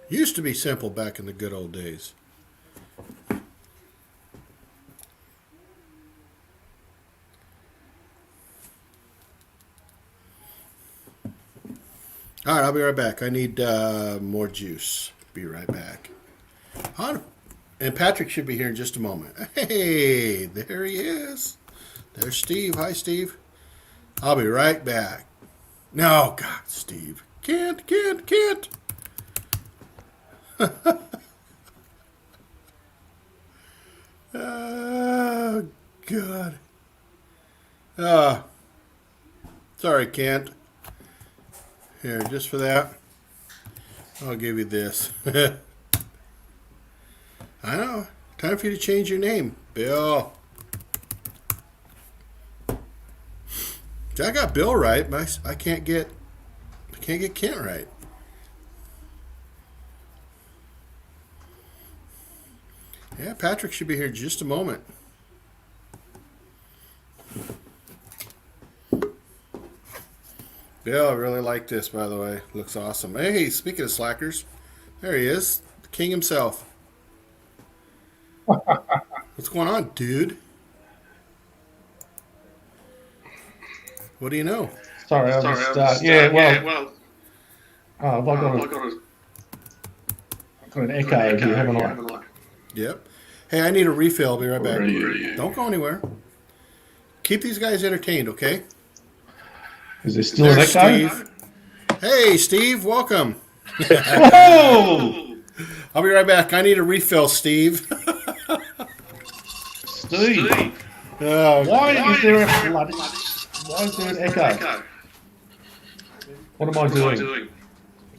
Used to be simple back in the good old days. All right, I'll be right back. I need more juice. Be right back. And Patrick should be here in just a moment. Hey, there he is. There's Steve. Hi, Steve. I'll be right back. No, God, Steve. Can't. Oh, God. Uh, sorry, can't. Here, just for that, I'll give you this. I know. Time for you to change your name, Bill. See, I got Bill right, but I can't get Kent right. Yeah, Patrick should be here in just a moment. Bill, I really like this, by the way. Looks awesome. Hey, speaking of slackers, there he is, the king himself. What's going on, dude? What do you know? Sorry, I was just, well. Oh, have I got an echo here, haven't I? Yep. Hey, I need a refill. I'll be right back. Don't go anywhere. Keep these guys entertained, okay? Is there still an echo? Steve. Hey, Steve, welcome. Whoa! I'll be right back. I need a refill, Steve. Steve, Oh, why is there an echo? What am I doing?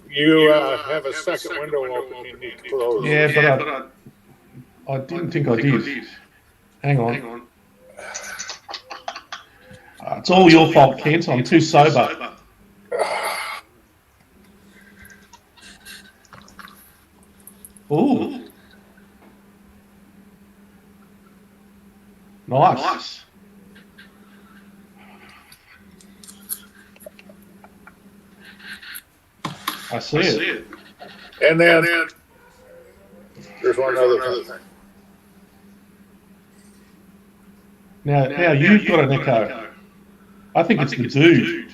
You have a second window open you need to close. Yeah, but I didn't think I did. Hang on. It's all your fault, Kent. I'm too sober. Ooh. Nice. I see it. And then there's one other thing. Now you've got an echo. I think it's the dude.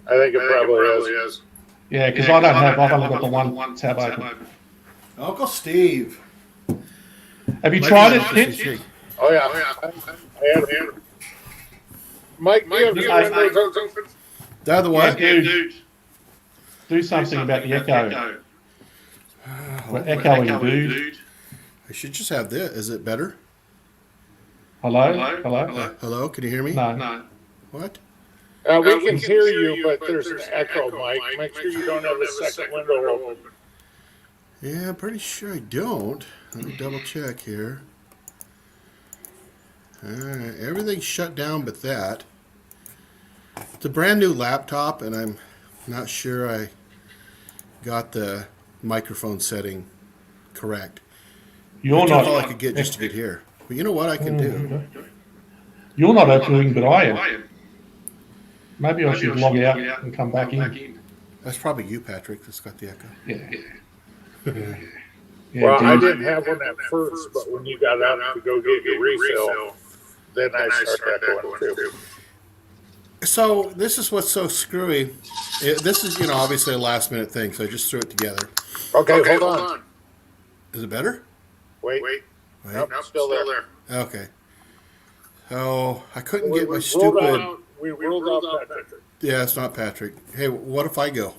I think it probably is. Yeah, because I don't have. I've only got the one tab open. Uncle Steve. Have you tried it, Kent? Oh yeah. I had Mike, do you have your windows open? They're the one. Yeah, dude. Do something about the echo. We're echoing, dude. I should just have this. Is it better? Hello? Hello? Can you hear me? No. What? We can hear you, but there's an echo, Mike. Make sure you don't have a second window open. Yeah, I'm pretty sure I don't. Let me double check here. Alright, everything's shut down but that. It's a brand new laptop, and I'm not sure I got the microphone setting correct. You're not. All I could get just to get here. But you know what I can do? You're not echoing, but I am. Maybe I should log out and come back in. That's probably you, Patrick, that's got the echo. Yeah. Well, I didn't have one at first, but when you got out to go get your refill, then I started echoing too. So this is what's so screwy. This is, obviously a last minute thing, so I just threw it together. Okay, hold on. Is it better? Wait. Nope, still there. Okay. So I couldn't get my stupid. We ruled out Patrick. Yeah, it's not Patrick. Hey, what if I go?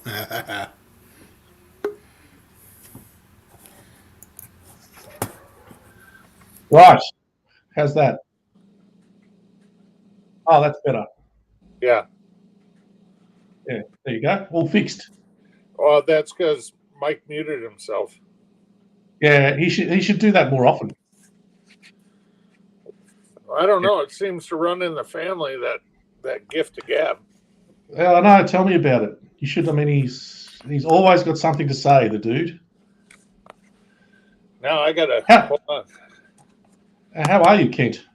Right. How's that? Oh, that's better. Yeah. Yeah, there you go. All fixed. Well, that's because Mike muted himself. Yeah, he should do that more often. I don't know. It seems to run in the family, that gift of gab. Well, I know. Tell me about it. You should. I mean, he's always got something to say, the dude. Now I gotta hold on. How are you, Kent?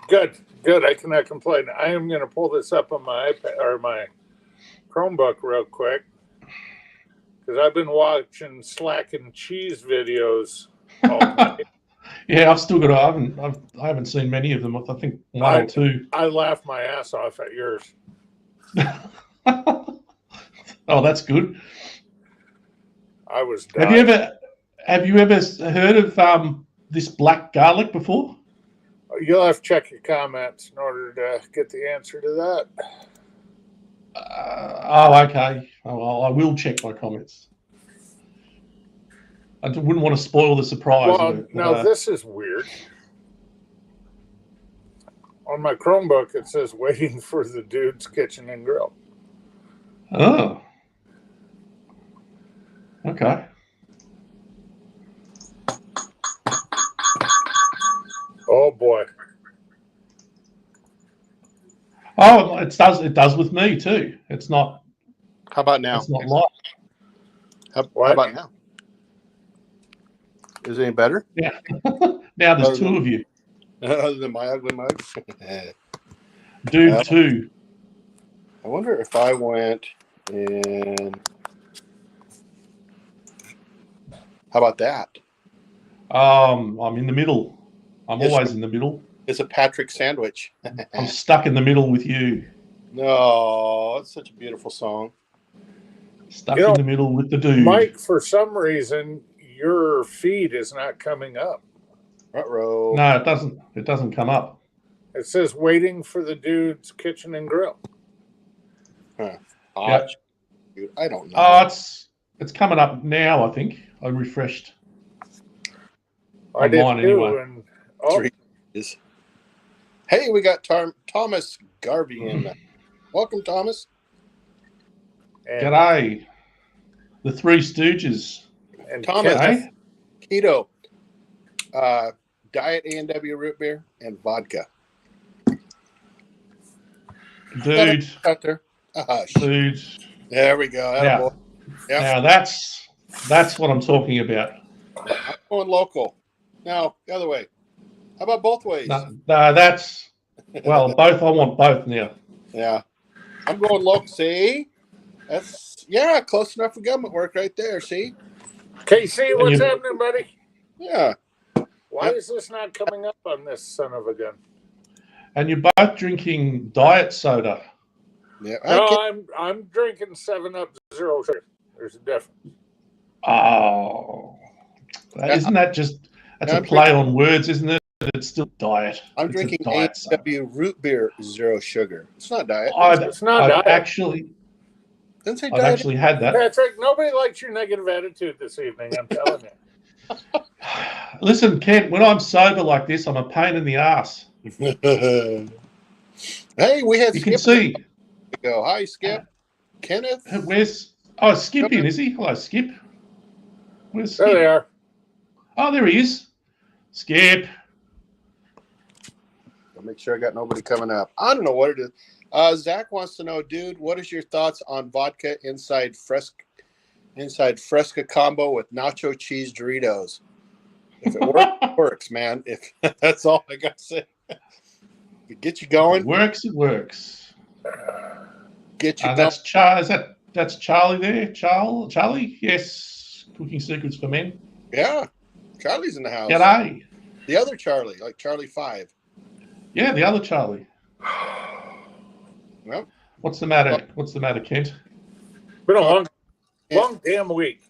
Good. I cannot complain. I am gonna pull this up on my iPad or my Chromebook real quick. Because I've been watching Slack and Cheese videos all night. Yeah, I've still got. I haven't seen many of them. I think one or two. I laughed my ass off at yours. Oh, that's good. I was dying. Have you ever heard of this black garlic before? You'll have to check your comments in order to get the answer to that. Okay. Oh, I will check my comments. I wouldn't want to spoil the surprise. Well, now this is weird. On my Chromebook, it says waiting for the dude's kitchen and grill. Oh. Okay. Oh boy. Oh, it does with me too. It's not. How about now? It's not live. How about now? Is it any better? Yeah. Now there's two of you. Other than my ugly mug? Dude, two. I wonder if I went and... How about that? I'm in the middle. I'm always in the middle. It's a Patrick sandwich. I'm stuck in the middle with you. No, it's such a beautiful song. Stuck in the middle with the dude. Mike, for some reason, your feed is not coming up. Ruh-roh. No, it doesn't. It doesn't come up. It says waiting for the dude's kitchen and grill. Huh. Yep. Dude, I don't know. Oh, it's coming up now. I think I refreshed. I did too. Anyway. And, Hey, we got Thomas Garvey in. Welcome, Thomas. G'day. The Three Stooges. And Thomas, keto, diet A&W root beer, and vodka. Dude. Out there. Dude. There we go. Now, yep. Now that's what I'm talking about. I'm going local. Now, the other way. How about both ways? No, that's... Well, both. I want both now. Yeah. I'm going local. See? That's... Yeah, close enough for government work right there. See? KC, what's happening, buddy? Yeah. Why is this not coming up on this son of a gun? And you're both drinking diet soda. Yeah. No, I'm drinking 7-Up Zero Sugar. There's a difference. Oh. Isn't that just... That's a play on words, isn't it? It's still diet. I'm drinking A&W root beer, zero sugar. It's not diet. It's not diet. Actually... Didn't say I've actually had that. Patrick, nobody likes your negative attitude this evening, I'm telling you. Listen, Kent, when I'm sober like this, I'm a pain in the ass. Hey, we had You Skip. can see. Go. Hi, Skip. Kenneth. Where's... Oh, Skip in, is he? Hello, Skip. Where's Skip? There they are. Oh, there he is. Skip. I'll make sure I got nobody coming up. I don't know what it is. Zach wants to know, dude, what is your thoughts on vodka inside Fresca combo with nacho cheese Doritos? If it works, it works, man. If that's all I got to say. If it gets you going. It works, it works. Get you going. That's Charlie there? Charlie? Yes. Cooking Secrets for Men. Yeah. Charlie's in the house. G'day. The other Charlie, like Charlie 5. Yeah, the other Charlie. Well, what's the matter? What's the matter, Kent? Been a long damn week.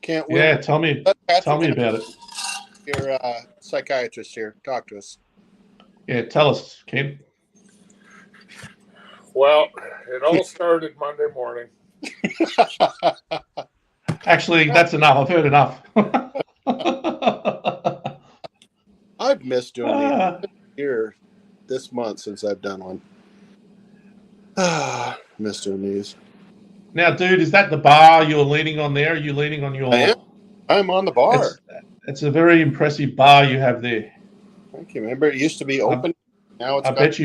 Can't wait. Yeah, tell me about it. Your psychiatrist here. Talk to us. Yeah, tell us, Kent. Well, it all started Monday morning. Actually, that's enough. I've heard enough. I've missed doing these here this month since I've done one. Missed doing these. Now, dude, is that the bar you're leaning on there? Are you leaning on your... I'm on the bar. It's a very impressive bar you have there. Thank you. Remember, it used to be open. Now it's... I bet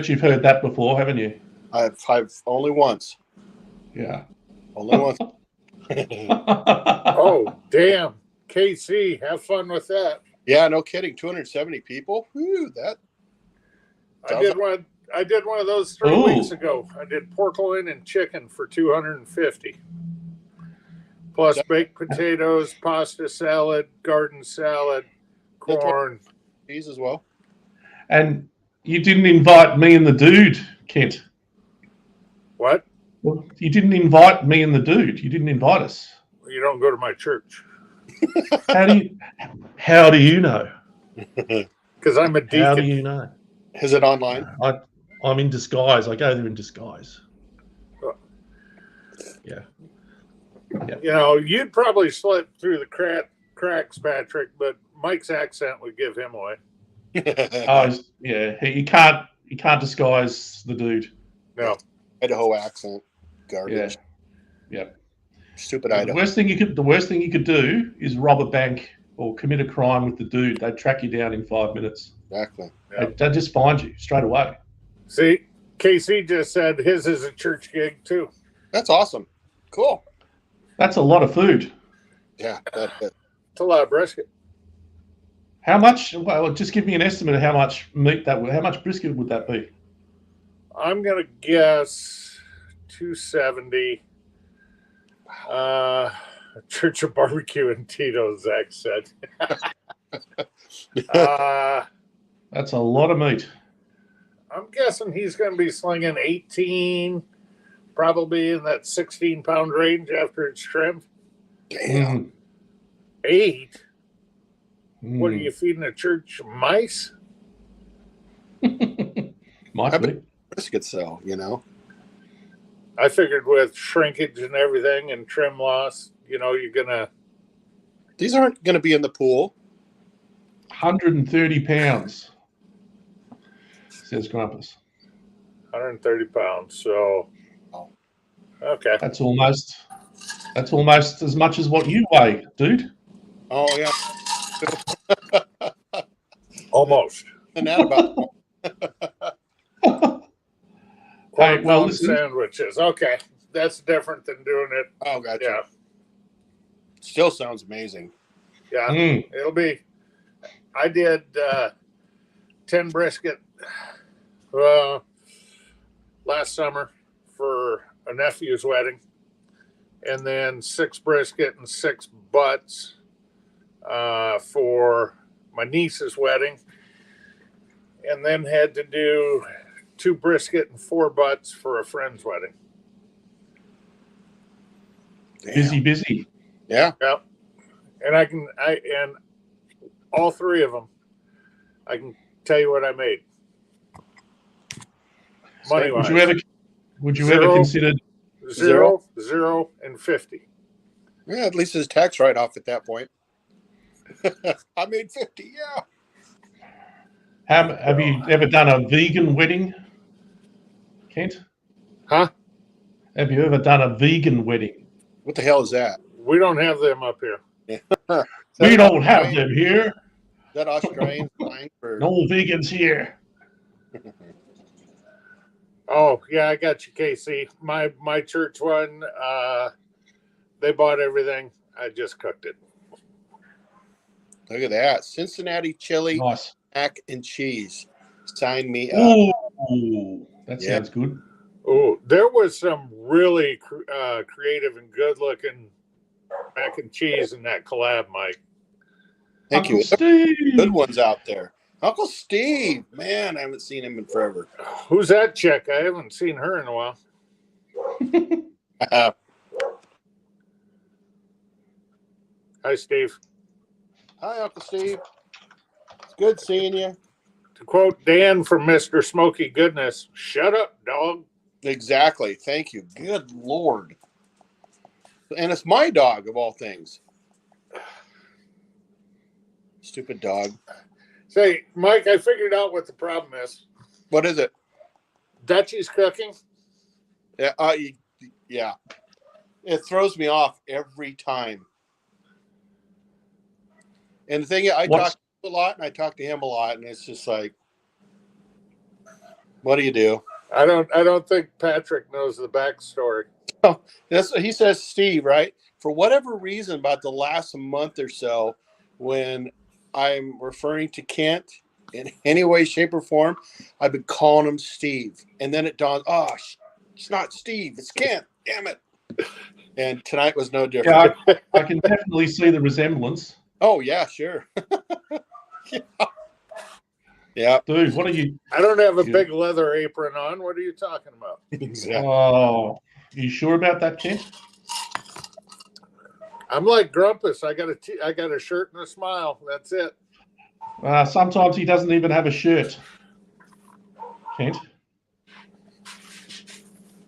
you've heard that before, haven't you? I've only once. Yeah. Only once. Oh, damn. KC, have fun with that. Yeah, no kidding. 270 people. Whew, that. I did one of those 3 weeks ago. I did pork loin and chicken for 250. plus baked potatoes, pasta salad, garden salad, corn. Cheese as well. And you didn't invite me and the dude, Kent. What? Well, you didn't invite me and the dude. You didn't invite us. You don't go to my church. How do you know? Because I'm a deacon. How do you know? Is it online? I'm in disguise. I go there in disguise. Yeah. You know, you'd probably slip through the cracks, Patrick, but Mike's accent would give him away. Yeah. You can't disguise the dude. No. Idaho accent. Garbage. Yeah. Stupid Idaho. The worst thing you could do is rob a bank or commit a crime with the dude. They'd track you down in 5 minutes. Exactly. Yeah. They'd just find you straight away. See, KC just said his is a church gig too. That's awesome. Cool. That's a lot of food. Yeah, that's it. It's a lot of brisket. How much? Well, just give me an estimate of how much meat how much brisket would that be? I'm gonna guess 270. Church of Barbecue and Tito's, Zach said. That's a lot of meat. I'm guessing he's going to be slinging 18, probably in that 16-pound range after it's trimmed. Damn. 8? What are you feeding a church? Mice? Might be. Brisket sell, you know. I figured with shrinkage and everything and trim loss, you know, you're going to... These aren't going to be in the pool. 130 pounds, says Grumpus. 130 pounds, so... Okay. That's almost as much as what you weigh, dude. Oh, yeah. Almost. And that about... Hey, well, listen. Sandwiches. Okay. That's different than doing it. Oh, gotcha. Yeah. Still sounds amazing. Yeah. It'll be... I did 10 brisket last summer for a nephew's wedding, and then 6 brisket and 6 butts for my niece's wedding, and then had to do 2 brisket and 4 butts for a friend's wedding. Damn. Busy. Yeah. Yep. And and all 3 of them, I can tell you what I made. Money wise. Would you ever consider 0, 0, and 50? Yeah, at least his tax write-off at that point. I made 50, yeah. Have you ever done a vegan wedding, Kent? Huh? Have you ever done a vegan wedding? What the hell is that? We don't have them up here. We don't have them here. Is that Australian slang for... No vegans here. Oh, yeah, I got you, KC. My church one, they bought everything. I just cooked it. Look at that. Cincinnati chili, Nice. mac and cheese. Sign me up. Ooh, that sounds good. Oh, there was some really creative and good-looking mac and cheese in that collab, Mike. Thank Uncle you. Steve. Good ones out there. Uncle Steve. Man, I haven't seen him in forever. Who's that chick? I haven't seen her in a while. Hi, Steve. Hi, Uncle Steve. It's good seeing you. To quote Dan from Mr. Smoky Goodness, shut up, dog. Exactly. Thank you. Good Lord. And it's my dog, of all things. Stupid dog. Say, Mike, I figured out what the problem is. What is it? Dutchie's cooking. Yeah. Yeah. It throws me off every time. And the thing is, I talk to him a lot, and I talk to him a lot, and it's just like, what do you do? I don't think Patrick knows the backstory. Oh, he says Steve, right? For whatever reason, about the last month or so, when I'm referring to Kent in any way, shape, or form, I've been calling him Steve. And then it dawns, it's not Steve, it's Kent. Damn it. And tonight was no different. Yeah, I can definitely see the resemblance. Oh, yeah, sure. Yeah. Dude, what are you? I don't have a big leather apron on. What are you talking about? Exactly. Oh, you sure about that, Kent? I'm like Grumpus. I got a shirt and a smile. That's it. Sometimes he doesn't even have a shirt. Kent.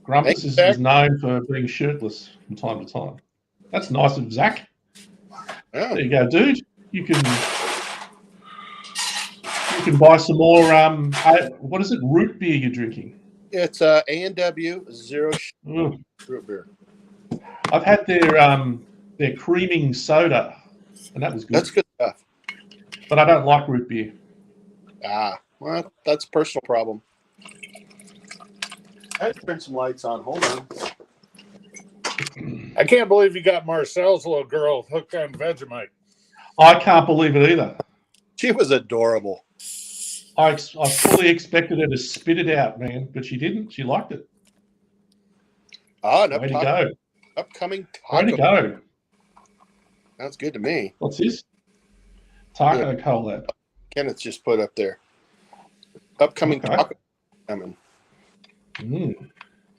Grumpus is known for being shirtless from time to time. That's nice of Zach. Yeah. There you go, dude. You can buy some more. What is it? Root beer you're drinking? It's A&W Zero Ugh. root beer. I've had their creaming soda, and that was good. That's good stuff. But I don't like root beer. Well, that's a personal problem. I had to turn some lights on. Hold on. I can't believe you got Marcel's little girl hooked on Vegemite. I can't believe it either. She was adorable. I fully expected her to spit it out, man, but she didn't. She liked it. Way to go. Upcoming taco. Way to go. That's good to me. What's this? Taco collab. Kenneth just put up there. Upcoming taco coming.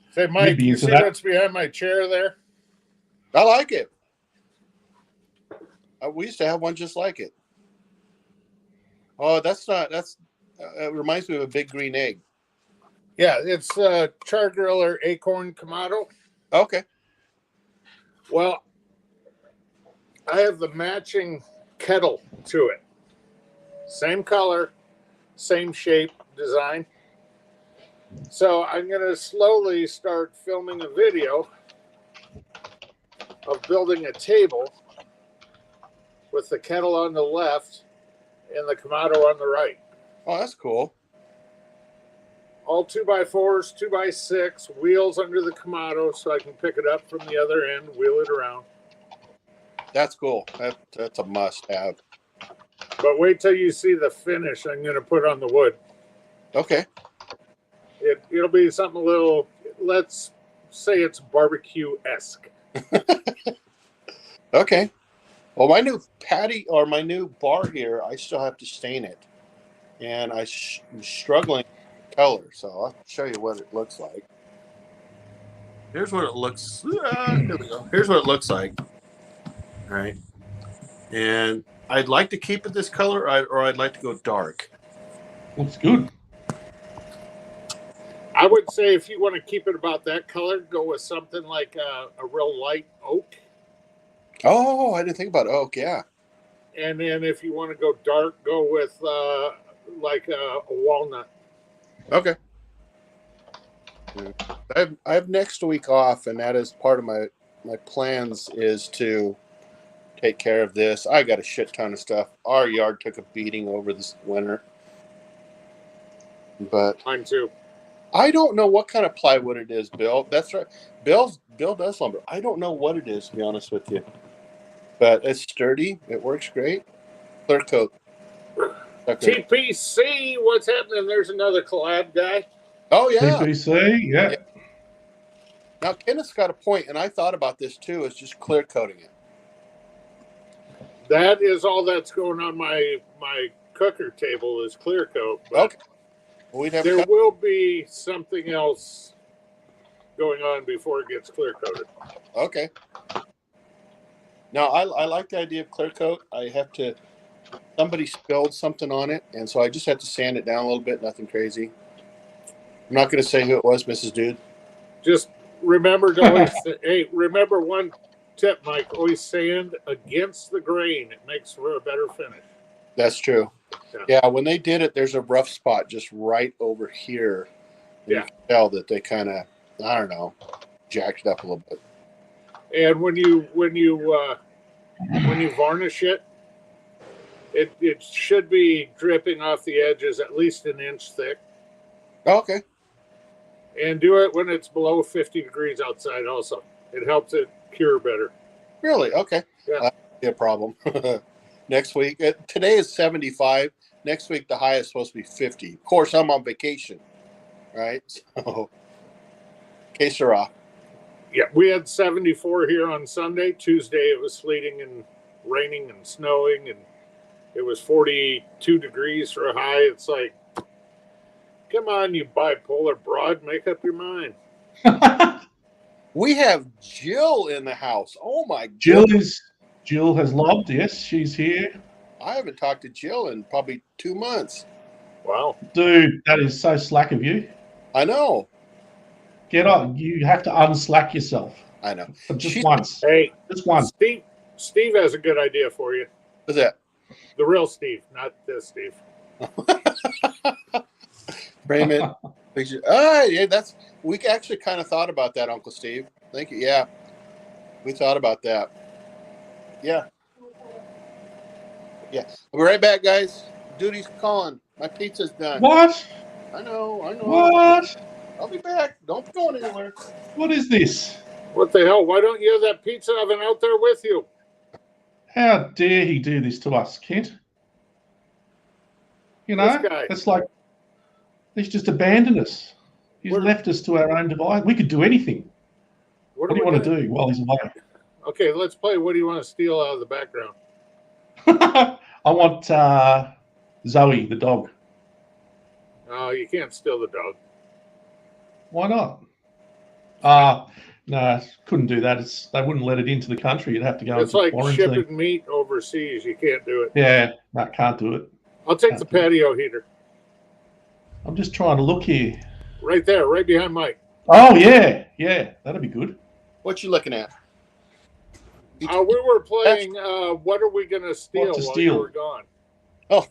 Say, Mike, you see what's behind my chair there? I like it. We used to have one just like it. Oh, it reminds me of a big green egg. Yeah, it's char griller acorn Kamado. Okay. Well, I have the matching kettle to it. Same color, same shape, design. So I'm going to slowly start filming a video of building a table with the kettle on the left and the Kamado on the right. Oh, that's cool. All 2x4s, 2x6, wheels under the Kamado so I can pick it up from the other end, wheel it around. That's cool. That's a must-have. But wait till you see the finish I'm going to put on the wood. Okay. It'll be something a little, let's say it's barbecue-esque. Okay. Well, my new my new bar here, I still have to stain it. And I'm struggling with color, so I'll show you what it looks like. Here's what it looks here we go. Here's what it looks like. All right. And I'd like to keep it this color, or I'd like to go dark. Looks good. I would say if you want to keep it about that color, go with something like a real light oak. Oh, I didn't think about oak, yeah. And then if you want to go dark, go with like a walnut. Okay. I have next week off, and that is part of my plans is to take care of this. I got a shit ton of stuff. Our yard took a beating over this winter. But Mine too. I don't know what kind of plywood it is, Bill. That's right. Bill does lumber. I don't know what it is, to be honest with you. But it's sturdy. It works great. Clear coat. Okay. TPC, what's happening? There's another collab guy. Oh, yeah. TPC, yeah. Now, Kenneth's got a point, and I thought about this too, is just clear coating it. That is all that's going on my cooker table is clear coat. Okay. There will be something else going on before it gets clear coated. Okay. Now, I like the idea of clear coat. Somebody spilled something on it, and so I just have to sand it down a little bit, nothing crazy. I'm not going to say who it was, Mrs. Dude. Just remember to always, remember one tip, Mike, always sand against the grain. It makes for a better finish. That's true. Yeah, when they did it, there's a rough spot just right over here. And you can tell that they kind of, I don't know, jacked it up a little bit. And when you varnish it, it should be dripping off the edges at least an inch thick. Okay. And do it when it's below 50 degrees outside also. It helps it cure better. Really? Okay. Yeah. That'd be a problem. Next week. Today is 75. Next week, the high is supposed to be 50. Of course, I'm on vacation. Right? So, que sera. Yeah, we had 74 here on Sunday. Tuesday it was sleeting and raining and snowing, and it was 42 degrees for a high. It's like, come on, you bipolar broad, make up your mind. We have Jill in the house. Oh my Jill God. has logged. Yes, she's here. I haven't talked to Jill in probably 2 months. Wow. Dude, that is so slack of you. I know. Get on. You have to unslack yourself. I know. But just She's- once. Hey, Just once. Steve has a good idea for you. What's that? The real Steve, not this Steve. Frame it. Picture. Yeah, we actually kind of thought about that, Uncle Steve. Thank you. Yeah, we thought about that. Yeah. Yeah. We'll be right back, guys. Duty's calling. My pizza's done. What? I know. What? I'll be back. Don't go anywhere. What is this? What the hell? Why don't you have that pizza oven out there with you? How dare he do this to us, Kent? You know, This guy. it's like he's just abandoned us. He's left us to our own device. We could do anything. What do you want to do while he's away? Okay, let's play. What do you want to steal out of the background? I want Zoe, the dog. Oh, you can't steal the dog. Why not? No, couldn't do that. They wouldn't let it into the country. You'd have to go It's into like quarantine. shipping meat overseas. You can't do it. Yeah, no, can't do it. I'll take the patio heater. I'm just trying to look here. Right there, right behind Mike. Oh, yeah, that'd be good. What you looking at? We were playing What Are We Gonna Steal What to while steal? you were gone. Oh.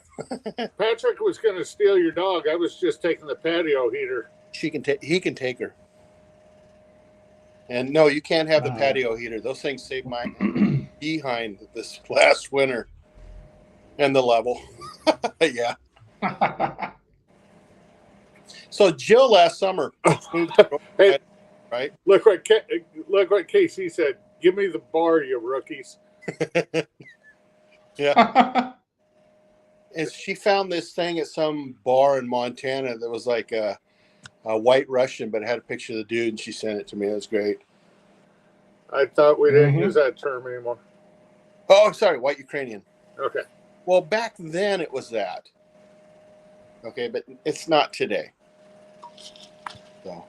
Patrick was gonna steal your dog. I was just taking the patio heater. He can take her. And no, you can't have the patio heater. Those things saved my behind this last winter. And the level. Yeah. So Jill last summer. Hey, right? Look what Casey said. Give me the bar, you rookies. Yeah. And she found this thing at some bar in Montana that was like a white Russian, but it had a picture of the dude, and she sent it to me. It was great. I thought we didn't use that term anymore. Oh, sorry, white Ukrainian. Okay. Well, back then it was that. Okay, but it's not today. So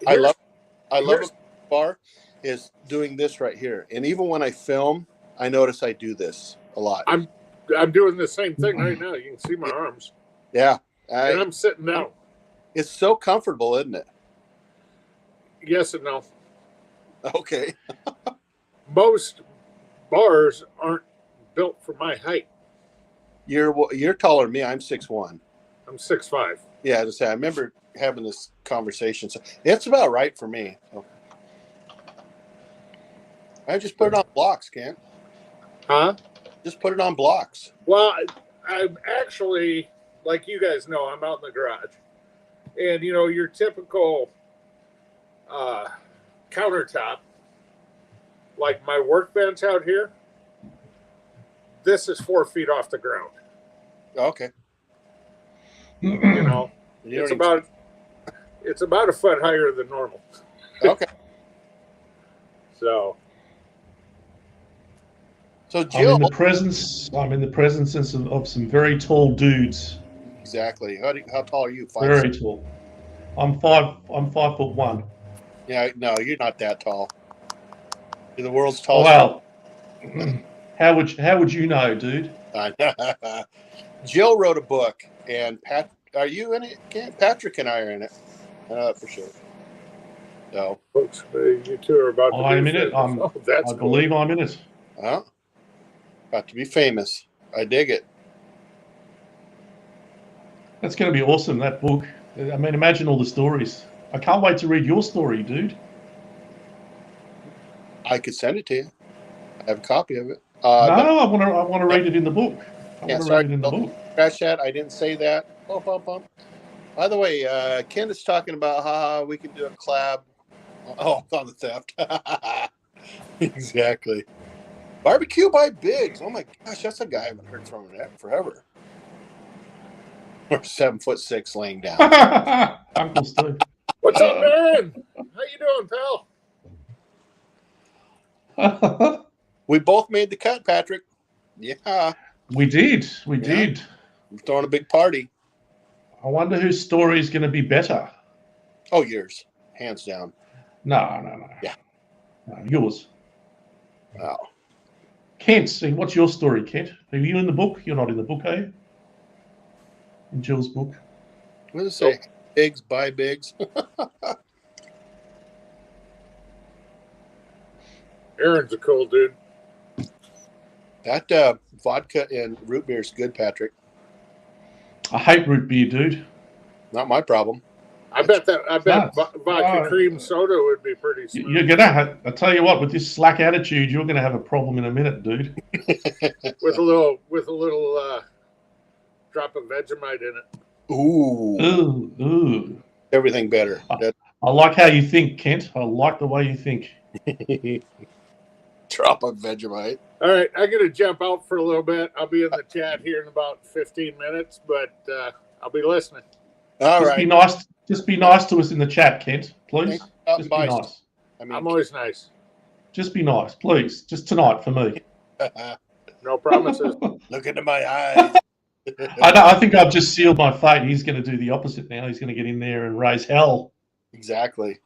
I love a bar is doing this right here. And even when I film, I notice I do this a lot. I'm doing the same thing right now. You can see my arms. Yeah. And I'm sitting down. It's so comfortable, isn't it? Yes and no. Okay. Most bars aren't built for my height. You're taller than me. I'm 6'1". I'm 6'5". Yeah, as I say, I remember having this conversation. So it's about right for me. So. I just put it on blocks, Kent. Huh? Just put it on blocks. Well, I'm actually, like you guys know, I'm out in the garage. And, you know, your typical countertop, like my workbench out here, this is 4 feet off the ground. Okay. You know, it's about a foot higher than normal. Okay. So Jill, I'm in the presence of some very tall dudes. exactly. How tall are you? Very tall. I'm 5'1". Yeah, no, you're not that tall. You're the world's tallest. Well, how would you know, dude? Jill wrote a book, and are you in it? Patrick and I are in it, for sure. So, folks, you two are about to I'm in it. I that's cool. believe I'm in it. About to be famous. I dig it. That's going to be awesome, that book. I mean, imagine all the stories. I can't wait to read your story, dude. I could send it to you. I have a copy of it. I want to read it in the book. Read it in the book. Crash that. I didn't say that. Bump. By the way, Ken is talking about how we can do a collab. Oh, on the theft. Exactly. Barbecue by Biggs. Oh my gosh, that's a guy I haven't heard from in forever. Or 7'6" laying down. Uncle Steve. What's up, man? How you doing, pal? We both made the cut, Patrick. Yeah. We did. We Yeah. did. I'm throwing a big party. I wonder whose story is going to be better. Oh, yours. Hands down. No. Yeah. No, yours. Wow. Kent, see, what's your story, Kent? Are you in the book? You're not in the book, are you? In Jill's book. What does it say? Bigs, buy bigs. Aaron's a cool dude. That vodka and root beer is good, Patrick. I hate root beer, dude. Not my problem. I bet vodka cream soda would be pretty smooth. You're gonna have, I tell you what, with this slack attitude, you're gonna have a problem in a minute, dude. with a little drop of Vegemite in it. Ooh. Ooh. Everything better. I like how you think, Kent. I like the way you think. Drop of Vegemite. All right, I got to jump out for a little bit. I'll be in the chat here in about 15 minutes, but I'll be listening. All Just right. be nice. Just be nice to us in the chat, Kent. Please. Just be nice. I'm always nice. Just be nice, please. Just tonight for me. No promises. Look into my eyes. I know. I think I've just sealed my fate. He's going to do the opposite now. He's going to get in there and raise hell Exactly.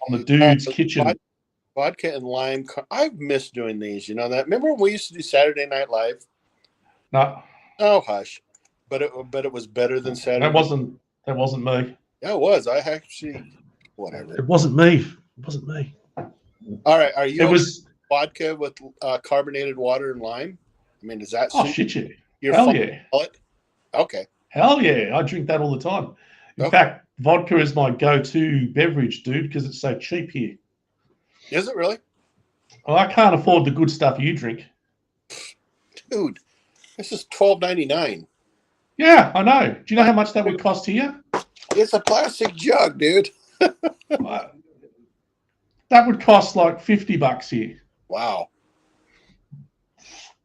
on the dude's kitchen. Vodka and lime. I've missed doing these. You know that? Remember when we used to do Saturday Night Live? No, Oh, hush. But it was better than Saturday. that wasn't me. Yeah, it was. I actually, whatever. It wasn't me. It wasn't me. All right. Are you It was. vodka with carbonated water and lime? I mean, does that Oh suit shit, yeah. your Hell fun yeah. palate? Okay. Hell yeah. I drink that all the time. In fact, vodka is my go-to beverage, dude, because it's so cheap here. Is it really? Well, I can't afford the good stuff you drink. Dude, this is $12.99. Yeah, I know. Do you know how much that would cost here? It's a plastic jug, dude. That would cost like $50 here. Wow.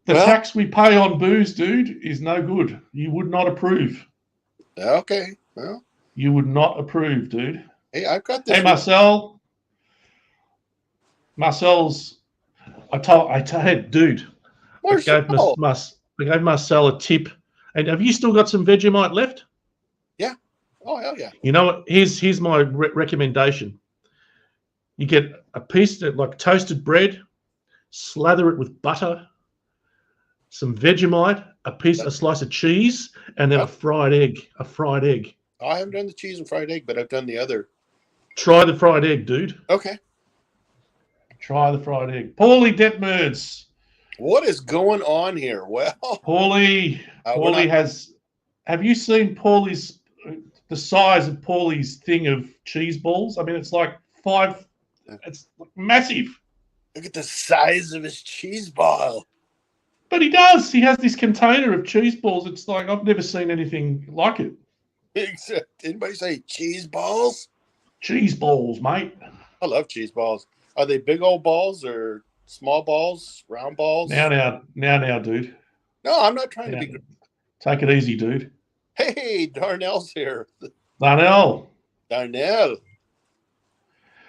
The tax we pay on booze, dude, is no good. You would not approve. Okay. Well, you would not approve, dude. Hey, I've got this. Hey, Marcel. Marcel's. Dude. I gave Marcel a tip. And have you still got some Vegemite left? Yeah. Oh, hell yeah. You know what? Here's my recommendation. You get a piece of like toasted bread, slather it with butter, some Vegemite, a slice of cheese, and then a fried egg. I haven't done the cheese and fried egg, but I've done the other. Try the fried egg, dude. Okay. Try the fried egg. Paulie Detmerds. What is going on here? Well, Paulie has. Have you seen the size of Paulie's thing of cheese balls? I mean, it's like 5. It's massive. Look at the size of his cheese ball. But he does. He has this container of cheese balls. It's like I've never seen anything like it. Anybody say cheese balls? Cheese balls, mate. I love cheese balls. Are they big old balls or small balls, round balls? Now, dude. No, I'm not trying to be. Take it easy, dude. Hey, Darnell's here. Darnell.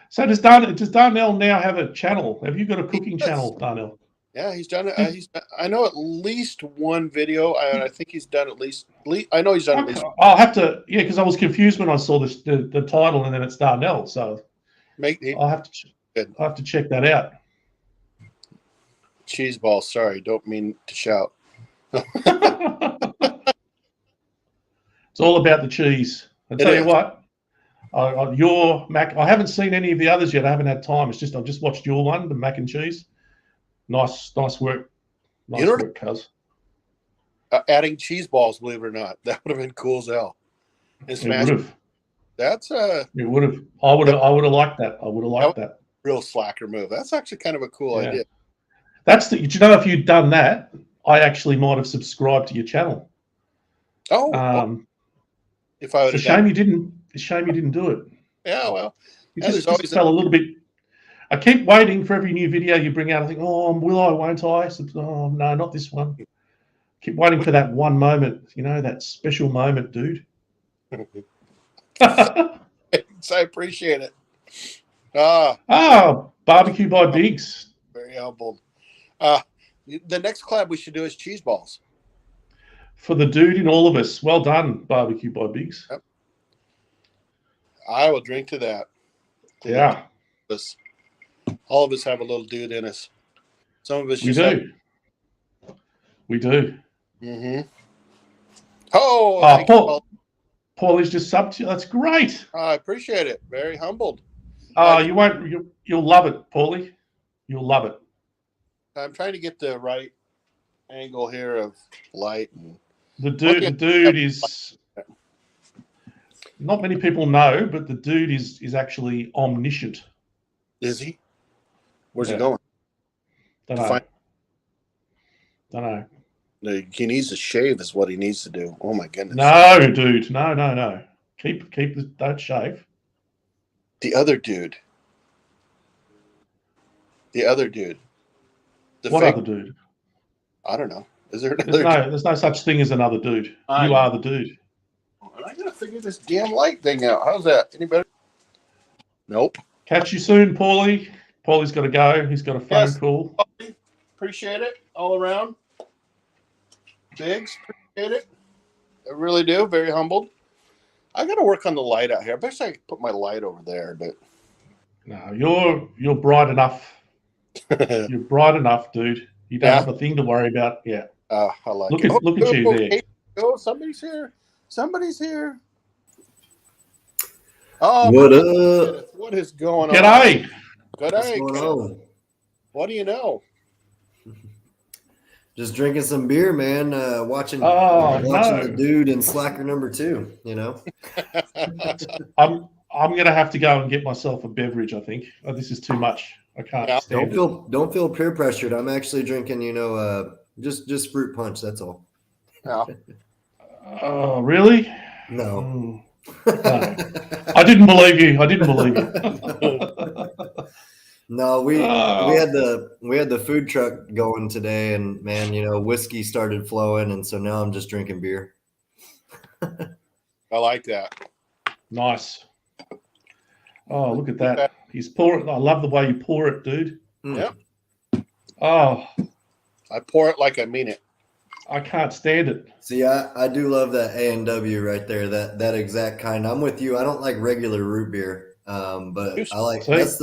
So does Darnell now have a channel? Have you got a cooking channel, Darnell? Yeah, he's done it. I know at least one video. I think he's done at least. I know he's done at least. I'll have to, because I was confused when I saw the title and then it's Darnell. So I'll have to check that out. Cheese ball. Sorry, don't mean to shout. It's all about the cheese. I tell you what, your mac. I haven't seen any of the others yet. I haven't had time. I've just watched your one, the mac and cheese. Nice work. Nice work, cuz. Adding cheese balls, believe it or not, that would have been cool as hell. And smash. It would have. That's It would have. I would have liked that. I would have liked that. Real slacker move. That's actually kind of a cool idea. Do you know, if you'd done that, I actually might have subscribed to your channel. If I would. It's a shame you didn't. It's a shame you didn't do it. Yeah, well, you just fell a little bit. I keep waiting for every new video you bring out. I think, oh, will I? Won't I? Oh no, not this one. Keep waiting for that one moment. You know, that special moment, dude. I appreciate it. Barbecue by Biggs. Very humbled. The next collab we should do is cheese balls. For the dude in all of us. Well done, Barbecue by Biggs. Yep. I will drink to that. Yeah. All of us have a little dude in us. Some of us We just do. We do. Mm-hmm. Oh, Paulie's just subbed to you. That's great. I appreciate it. Very humbled. You won't. You'll love it, Paulie. You'll love it. I'm trying to get the right angle here of light. And The dude is. Not many people know, but the dude is actually omniscient. Is he? Where's he going? Don't know. Don't know. He needs to shave, is what he needs to do. Oh my goodness. No, dude. No. Don't shave. The other dude. What other dude? I don't know. Is there another? There's no such thing as another dude. You are the dude. I gotta figure this damn light thing out. How's that? Any better? Nope. Catch you soon, Paulie. Paulie's got to go. He's got a phone call. Appreciate it all around. Biggs, appreciate it. I really do. Very humbled. I got to work on the light out here. I bet I could put my light over there, but no, you're bright enough. You're bright enough, dude. You don't have a thing to worry about. Yeah. I like look it. Look at you there. Oh, somebody's here. Somebody's here. Oh, what up? What is going on? G'day. What's going on? What do you know? Just drinking some beer, man. Watching the dude in Slacker #2. You know. I'm gonna have to go and get myself a beverage. I think this is too much. I can't stand it. Don't feel peer pressured. I'm actually drinking, just fruit punch. That's all. Yeah. Oh, really? No. No. I didn't believe you. No, we had the food truck going today, and man, whiskey started flowing, and so now I'm just drinking beer. I like that. Nice. Oh, look at that. He's pouring. I love the way you pour it, dude. Yep. Oh. I pour it like I mean it. I can't stand it. See, I do love that A&W right there. That exact kind. I'm with you. I don't like regular root beer, but I like that's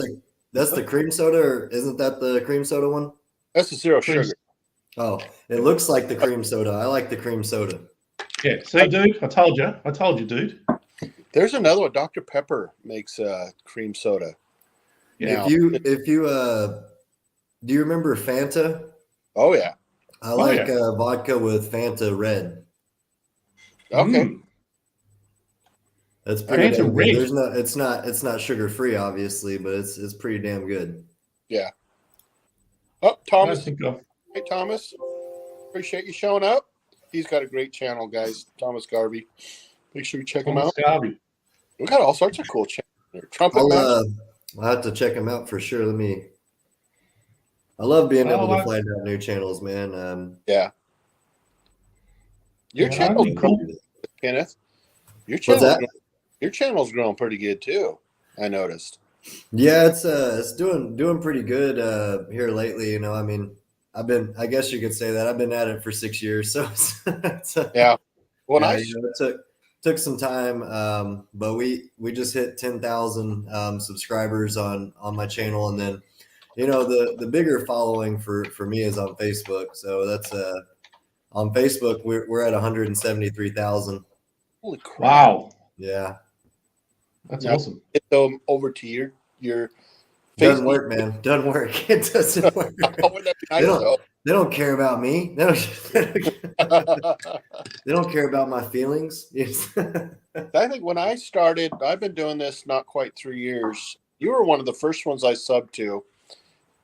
the cream soda, or isn't that the cream soda one? That's the zero sugar. Oh, it looks like the cream soda. I like the cream soda. Yeah. See, dude, I told you, dude. There's another one. Dr. Pepper makes cream soda. Yeah. If you do you remember Fanta? Oh yeah. I like vodka with Fanta Red. Okay. That's pretty Fanta Red. It's not sugar free, obviously, but it's pretty damn good. Yeah. Oh, Thomas. Hey, Thomas. Appreciate you showing up. He's got a great channel, guys. Thomas Garvey. Make sure you check him out. Garvey. We got all sorts of cool channels. Trumpet. I'll have to check him out for sure. I love being able to find out new channels, man. Yeah. Your channel's cool, Kenneth. Your channel's growing pretty good too. I noticed. Yeah, it's doing pretty good here lately. I guess you could say that I've been at it for 6 years, so yeah. Well, nice. It took some time, but we just hit 10,000 subscribers on my channel, and then the bigger following for me is on Facebook. So that's on Facebook we're at 173,000. Holy crap! Wow. Yeah, that's awesome. Get them over to your. Doesn't work, man. Doesn't work. It doesn't work. They don't care about me. They don't care about my feelings. I think when I started, I've been doing this not quite 3 years. You were one of the first ones I subbed to,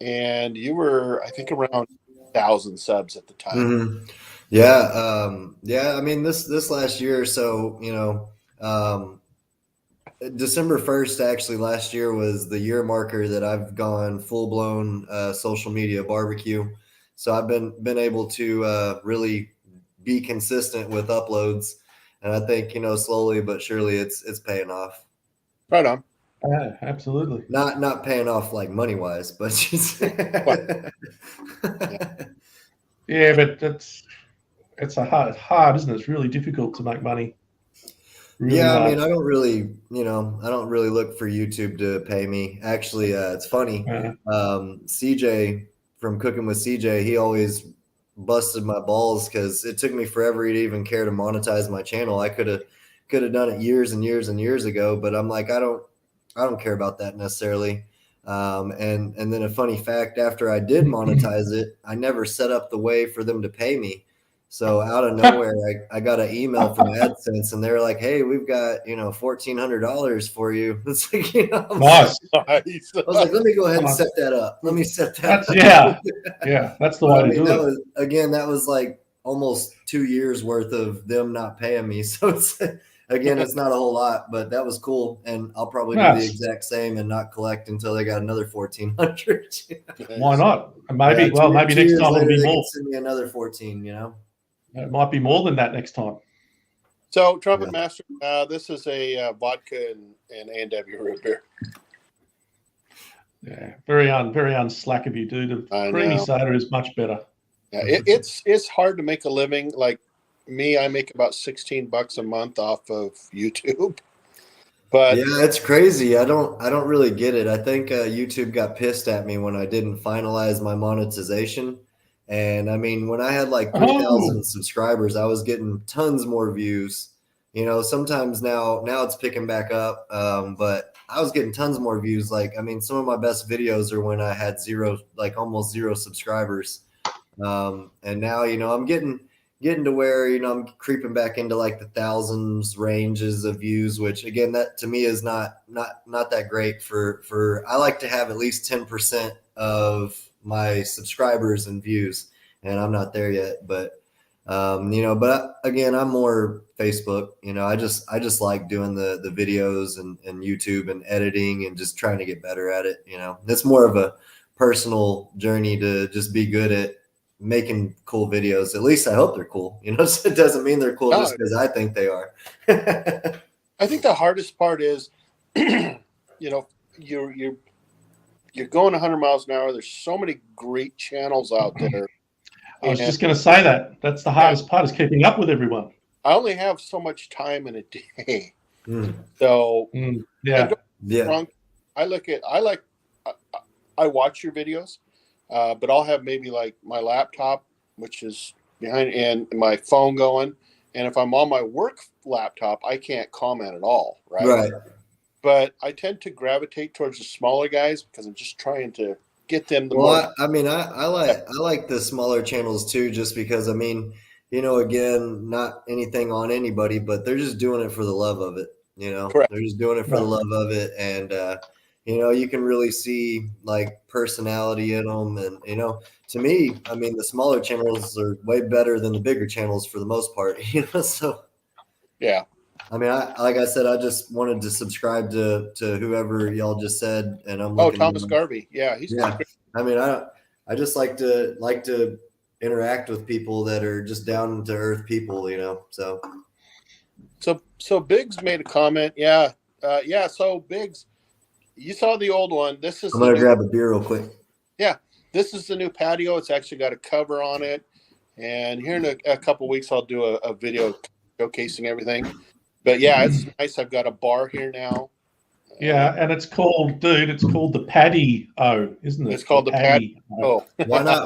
and you were, I think, around 1,000 subs at the time. Mm-hmm. Yeah. I mean, this last year or so, December 1st, actually, last year was the year marker that I've gone full blown social media barbecue. So I've been able to really be consistent with uploads, and I think slowly but surely it's paying off. Right on. Absolutely. Not paying off like money wise, but just Yeah, but it's hard, isn't it? It's really difficult to make money. Really yeah, I hard. mean, I don't really look for YouTube to pay me. Actually, it's funny. CJ from Cooking with CJ, he always busted my balls because it took me forever to even care to monetize my channel. I could have done it years and years and years ago, but I'm like, I don't care about that necessarily. And then a funny fact, after I did monetize it, I never set up the way for them to pay me. So out of nowhere, I got an email from AdSense, and they're like, "Hey, we've got $1,400 for you." It's like, Nice. I was like, "Let me go ahead and set that up. Let me set that up." Yeah, that's the way to do it. That was like almost 2 years worth of them not paying me. So it's not a whole lot, but that was cool. And I'll probably do the exact same and not collect until they got another 1,400. Why not? Maybe maybe next time it'll be more. Send me another 14. It might be more than that next time. So, Trumpet Master, this is a vodka and A&W root beer. Yeah, very unslack of you, dude. The creamy soda is much better. Yeah, it's hard to make a living. Like me, I make about $16 a month off of YouTube. But yeah, it's crazy. I don't really get it. I think YouTube got pissed at me when I didn't finalize my monetization. And I mean, when I had like 3,000 subscribers, I was getting tons more views. Sometimes now it's picking back up, but I was getting tons more views. Like, I mean, some of my best videos are when I had almost zero subscribers. And now, I'm getting to where, I'm creeping back into like the thousands ranges of views, which again, that to me is not that great for I like to have at least 10% of my subscribers and views, and I'm not there yet, but but again, I'm more Facebook. I just like doing the videos and YouTube and editing and just trying to get better at it. It's more of a personal journey to just be good at making cool videos. At least I hope they're cool. So it doesn't mean they're cool just because I think they are. I think the hardest part is, you're going 100 miles an hour. There's so many great channels out there. I was just going to say that. That's the hardest part, is keeping up with everyone. I only have so much time in a day. So I watch your videos, but I'll have maybe like my laptop, which is behind, and my phone going. And if I'm on my work laptop, I can't comment at all. Right. But I tend to gravitate towards the smaller guys because I'm just trying to get them the more. I like the smaller channels too, just because, I mean, again, not anything on anybody, but they're just doing it for the love of it. Correct. They're just doing it for the love of it. And, you can really see like personality in them. And, to me, I mean, the smaller channels are way better than the bigger channels for the most part, so. Yeah. I mean, like I said, I just wanted to subscribe to whoever y'all just said, and I'm looking. Thomas Garvey. Yeah, he's great. I mean, I just like to interact with people that are just down to earth people, So Biggs made a comment. Yeah. So Biggs, you saw the old one. I'm gonna grab a beer real quick. Yeah, this is the new patio. It's actually got a cover on it, and here in a couple weeks, I'll do a video showcasing everything. But yeah, it's nice. I've got a bar here now. Yeah, and it's called the patio, isn't it? It's called the patio. Why not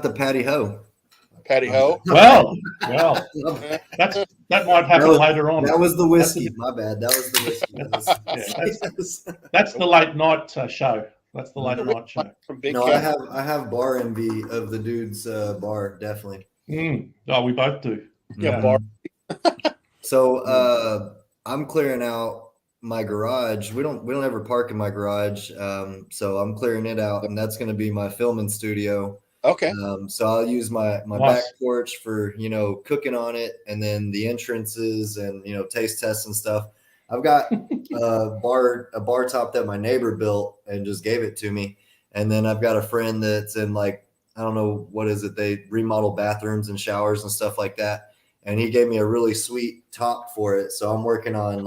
the patty ho? Patty ho. Well, that might happen later on. That was the whiskey. My bad. That was the whiskey. That's the late night show. That's the late night show. No, I have bar envy of the dude's bar, definitely. Oh, we both do. Yeah, bar. So I'm clearing out my garage. We don't ever park in my garage. So I'm clearing it out, and that's going to be my filming studio. Okay. So I'll use my back porch for, cooking on it, and then the entrances and, taste tests and stuff. I've got a bar top that my neighbor built and just gave it to me. And then I've got a friend that's in I don't know, what is it? They remodel bathrooms and showers and stuff like that. And he gave me a really sweet top for it. So I'm working on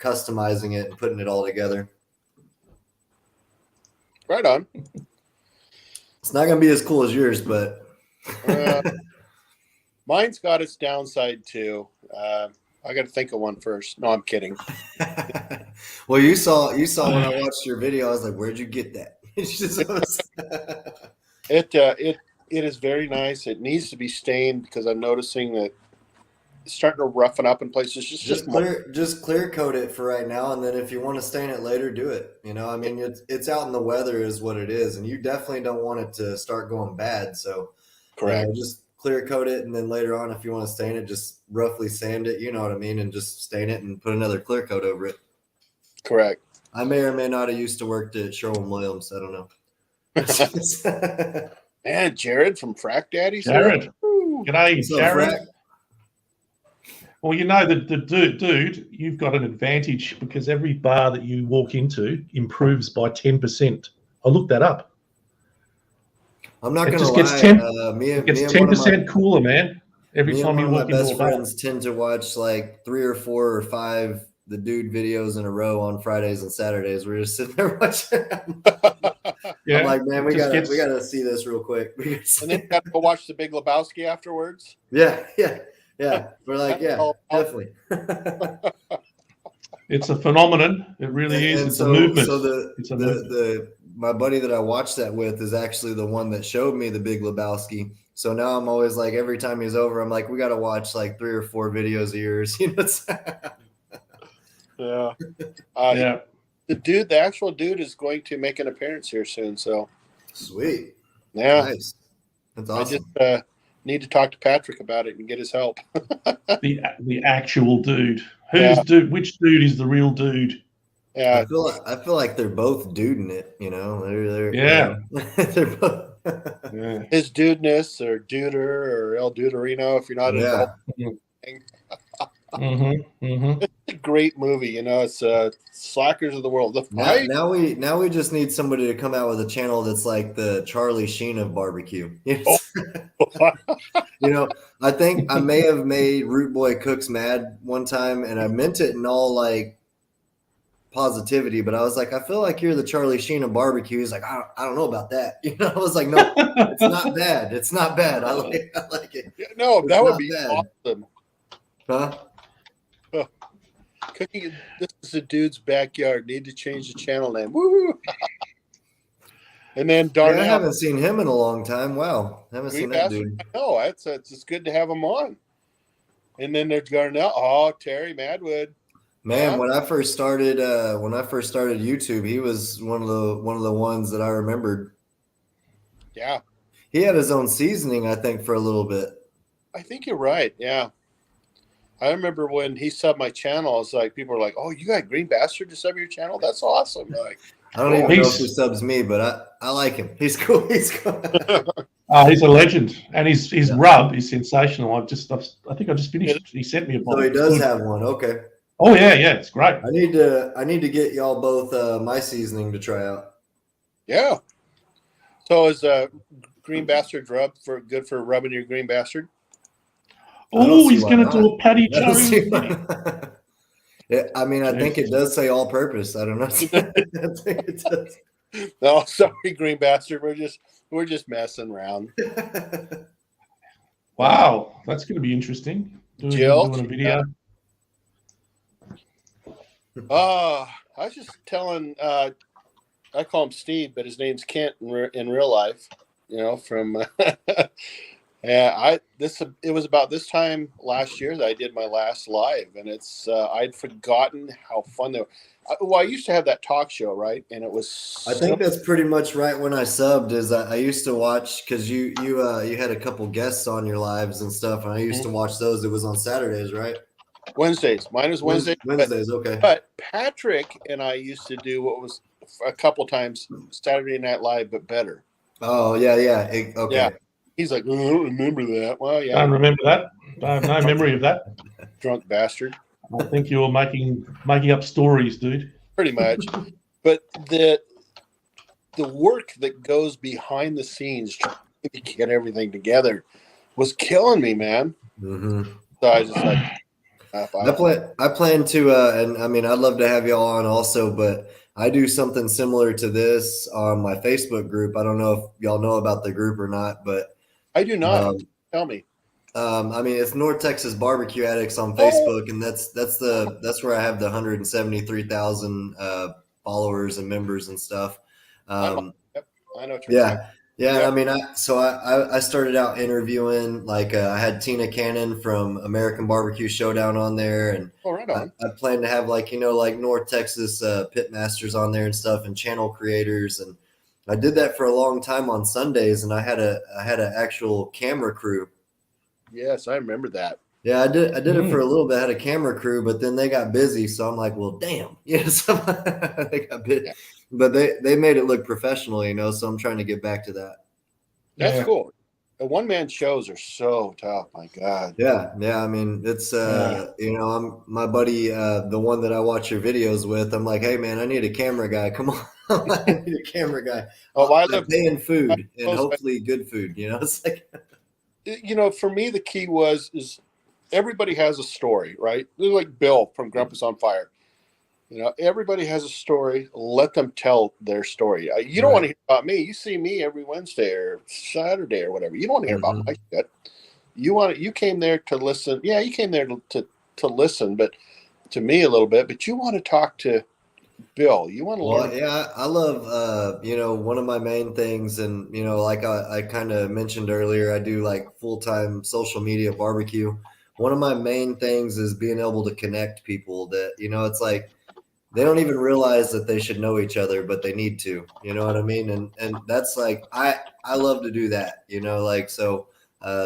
customizing it and putting it all together. Right on. It's not gonna be as cool as yours, but Mine's got its downside too. I got to think of one first. No, I'm kidding. Well, you saw when I watched your video, I was like, "Where'd you get that?" It is very nice. It needs to be stained because I'm noticing that it's starting to roughen up in places. Just clear coat it for right now, and then if you want to stain it later, do it. You know, I mean, it's out in the weather is what it is, and you definitely don't want it to start going bad. So, correct. Just clear coat it, and then later on, if you want to stain it, just roughly sand it. You know what I mean, and just stain it and put another clear coat over it. Correct. I may or may not have used to work at Sherwin-Williams. I don't know. Man, Jared from Frack Daddy's Jared. G'day, Jared. Well, you know, the dude, you've got an advantage because every bar that you walk into improves by 10%. I looked that up. I'm not going to lie. It gets 10% cooler, man. Every time you walk into a bar. My best friends tend to watch like 3 or 4 or 5 the dude videos in a row on Fridays and Saturdays. We're just sitting there watching. Yeah, I'm like, man, we gotta see this real quick. And then you got to go watch The Big Lebowski afterwards. Yeah. We're like, yeah, definitely. It's a phenomenon. It really is. It's a movement. So my buddy that I watched that with is actually the one that showed me The Big Lebowski. So now I'm always like, every time he's over, I'm like, we got to watch like 3 or 4 videos of yours. You know? Yeah. The actual dude is going to make an appearance here soon. So sweet. Yeah. Nice. That's awesome. I just need to talk to Patrick about it and get his help. the actual dude. Which dude is the real dude? Yeah. I feel like they're both duding it, you know. They're they're both his dudeness or duder or El Duderino if you're not involved. It's a great movie, you know. It's Slackers of the World. Now we just need somebody to come out with a channel that's like the Charlie Sheen of barbecue. You know, I think I may have made Root Boy Cooks mad one time, and I meant it in all like positivity, but I was like, I feel like you're the Charlie Sheen of barbecue. He's like, I don't know about that. You know, I was like, no, it's not bad. It's not bad. I like it. Yeah, no, that would be awesome. Huh? Cooking. This is a dude's backyard. Need to change the channel name. Woo! And then Darnell. I haven't seen him in a long time. Wow, haven't seen that dude. No, it's good to have him on. And then there's Darnell. Oh, Terry Madwood. Man, when I first started YouTube, he was one of the ones that I remembered. Yeah, he had his own seasoning, I think, for a little bit. I think you're right. Yeah. I remember when he subbed my channel, it's like people were like, "Oh, you got Green Bastard to sub your channel? That's awesome!" Like, I don't even know if he subs me, but I like him. He's cool. He's cool. He's a legend, and his rub is sensational. I think I just finished. He sent me a bottle. So he does have one. Okay. Oh yeah, it's great. I need to get y'all both my seasoning to try out. Yeah. So is Green Bastard rub good for rubbing your Green Bastard? Oh, he's going to do a patty cherry. Yeah, I mean, I think it does say all-purpose. I don't know. I think it does. No, sorry, Green Bastard. We're just messing around. Wow, that's going to be interesting. Doing a video. I was just telling. I call him Steve, but his name's Kent in real life. You know, from. Yeah, it was about this time last year that I did my last live, and it's I'd forgotten how fun they were. Well, I used to have that talk show, right? And it was. I think that's pretty much right when I subbed. Is I used to watch because you had a couple guests on your lives and stuff, and I used to watch those. It was on Saturdays, right? Wednesdays. Mine was Wednesdays. Wednesdays, okay. But Patrick and I used to do what was a couple times Saturday Night Live, but better. Oh yeah. Okay. Yeah. He's like, I don't remember that. Well, yeah. I don't remember that. I have no memory of that. Drunk bastard. I think you were making up stories, dude. Pretty much. But the work that goes behind the scenes trying to get everything together was killing me, man. Mm-hmm. So I was just like, I plan to, and I mean, I'd love to have y'all on also, but I do something similar to this on my Facebook group. I don't know if y'all know about the group or not, but I do not. um, Tell me. I mean, it's North Texas Barbecue Addicts on Oh, Facebook, and that's where I have the 173,000 followers and members and stuff. yep, I know what you're talking. Yeah. Yep. I mean, I started out interviewing, like, I had Tina Cannon from American Barbecue Showdown on there, and Oh, right on. I plan to have, like, like North Texas pit masters on there and stuff, and channel creators, and I did that for a long time on Sundays, and I had an actual camera crew. Yes, I remember that. Yeah, I did it for a little bit. I had a camera crew, but then they got busy, so I'm like, well, damn. So they got busy. Yeah. But they made it look professional, so I'm trying to get back to that. That's cool. The one-man shows are so tough. My God. Yeah. I mean, it's I'm my buddy, the one that I watch your videos with. I'm like, hey man, I need a camera guy. Come on, I need a camera guy. Oh, I I'm live paying food and hopefully good food. It's like, for me, the key is everybody has a story, right? Like Bill from Grumpus on Fire. Everybody has a story. Let them tell their story. You don't want to hear about me. You see me every Wednesday or Saturday or whatever. You don't want to hear about my shit. You came there to listen. Yeah, you came there to listen, but to me a little bit. But you want to talk to Bill. You want to learn. Yeah, I love, one of my main things, and, like I kind of mentioned earlier, I do like full-time social media barbecue. One of my main things is being able to connect people that, it's like, they don't even realize that they should know each other, but they need to, you know what I mean? And that's like, I love to do that, like, so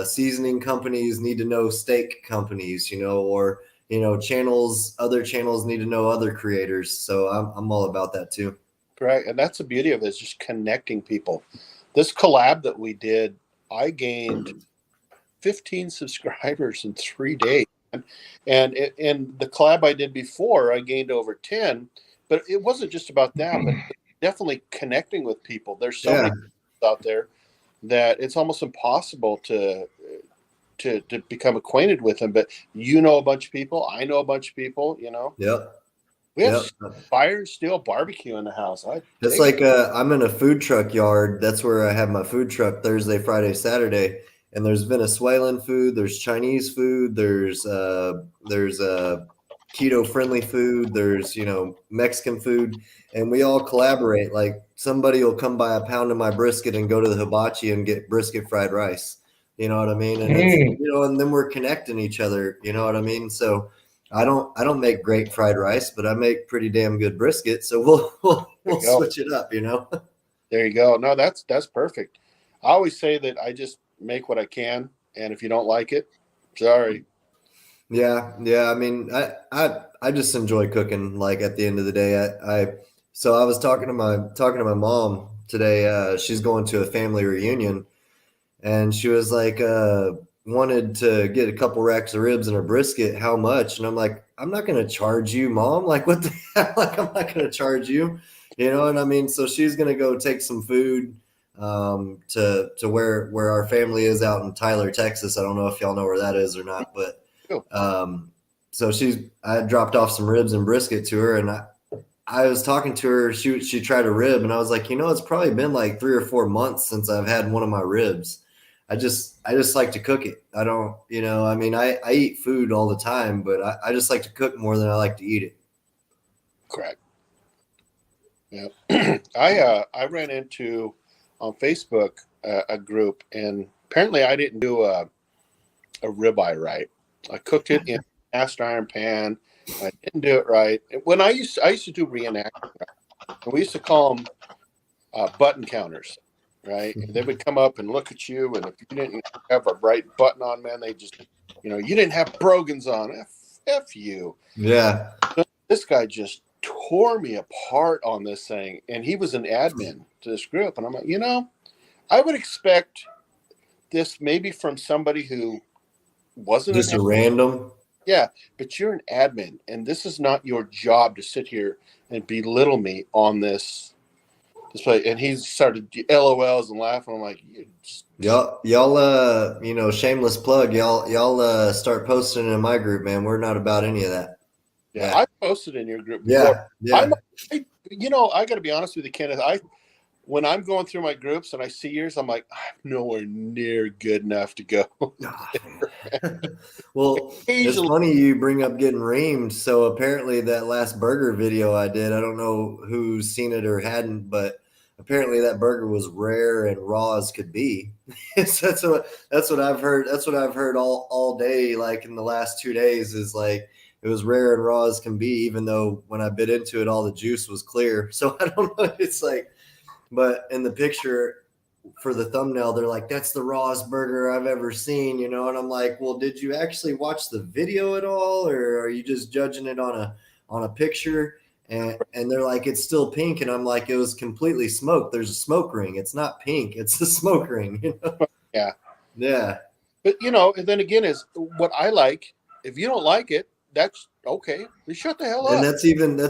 seasoning companies need to know steak companies, or, other channels need to know other creators. So I'm all about that too. Correct. And that's the beauty of it, is just connecting people. This collab that we did, I gained 15 subscribers in 3 days. And in the collab I did before, I gained over 10. But it wasn't just about that, but definitely connecting with people. There's so many people out there that it's almost impossible to become acquainted with them. But a bunch of people. I know a bunch of people, Yep. We have fire and steel barbecue in the house. It's like I'm in a food truck yard. That's where I have my food truck Thursday, Friday, Saturday. And there's Venezuelan food, there's Chinese food, there's keto friendly food, there's Mexican food, and we all collaborate. Like, somebody will come buy a pound of my brisket and go to the hibachi and get brisket fried rice. You know what I mean? And it's, and then we're connecting each other. You know what I mean? So I don't make great fried rice, but I make pretty damn good brisket. So we'll switch it up. There you go. No, that's perfect. I always say that I just make what I can, and if you don't like it, sorry. Yeah. I mean, I just enjoy cooking. Like, at the end of the day, so I was talking to my mom today. She's going to a family reunion, and she was like, wanted to get a couple racks of ribs and a brisket. How much? And I'm like, I'm not going to charge you, Mom. Like, what the hell? Like, I'm not going to charge you. And I mean, so she's going to go take some food to where our family is out in Tyler, Texas. I don't know if y'all know where that is or not, but so I dropped off some ribs and brisket to her, and I was talking to her. She tried a rib, and I was like, it's probably been like 3 or 4 months since I've had one of my ribs. I just like to cook it. I don't, I mean, I eat food all the time, but I just like to cook more than I like to eat it. Correct. Yeah. I ran into on Facebook a group, and apparently I didn't do a ribeye right. I cooked it in a cast iron pan. I didn't do it right. When I used to do reenactment, and we used to call them button counters, right? And they would come up and look at you, and if you didn't have a right button on, man, they just, you didn't have brogans on. F you. Yeah. This guy just tore me apart on this thing, and he was an admin to this group, and I'm like, I would expect this maybe from somebody who wasn't just a random. Yeah, but you're an admin, and this is not your job to sit here and belittle me on this. and he started LOLs and laughing. I'm like, y'all, shameless plug. Y'all start posting in my group, man. We're not about any of that. Yeah. I posted in your group before. Yeah. I got to be honest with you, Kenneth. When I'm going through my groups and I see yours, I'm like, I'm nowhere near good enough to go. Well, it's funny you bring up getting reamed. So apparently that last burger video I did, I don't know who's seen it or hadn't, but apparently that burger was rare and raw as could be. that's what I've heard. That's what I've heard all day. Like in the last 2 days is like, it was rare and raw as can be, even though when I bit into it, all the juice was clear. So I don't know. It's like, but in the picture for the thumbnail, they're like, that's the rawest burger I've ever seen, And I'm like, well, did you actually watch the video at all? Or are you just judging it on a picture? And they're like, it's still pink. And I'm like, it was completely smoked. There's a smoke ring. It's not pink. It's a smoke ring. Yeah. Yeah. But, and then again is what I like. If you don't like it, that's okay. You shut the hell up. And that's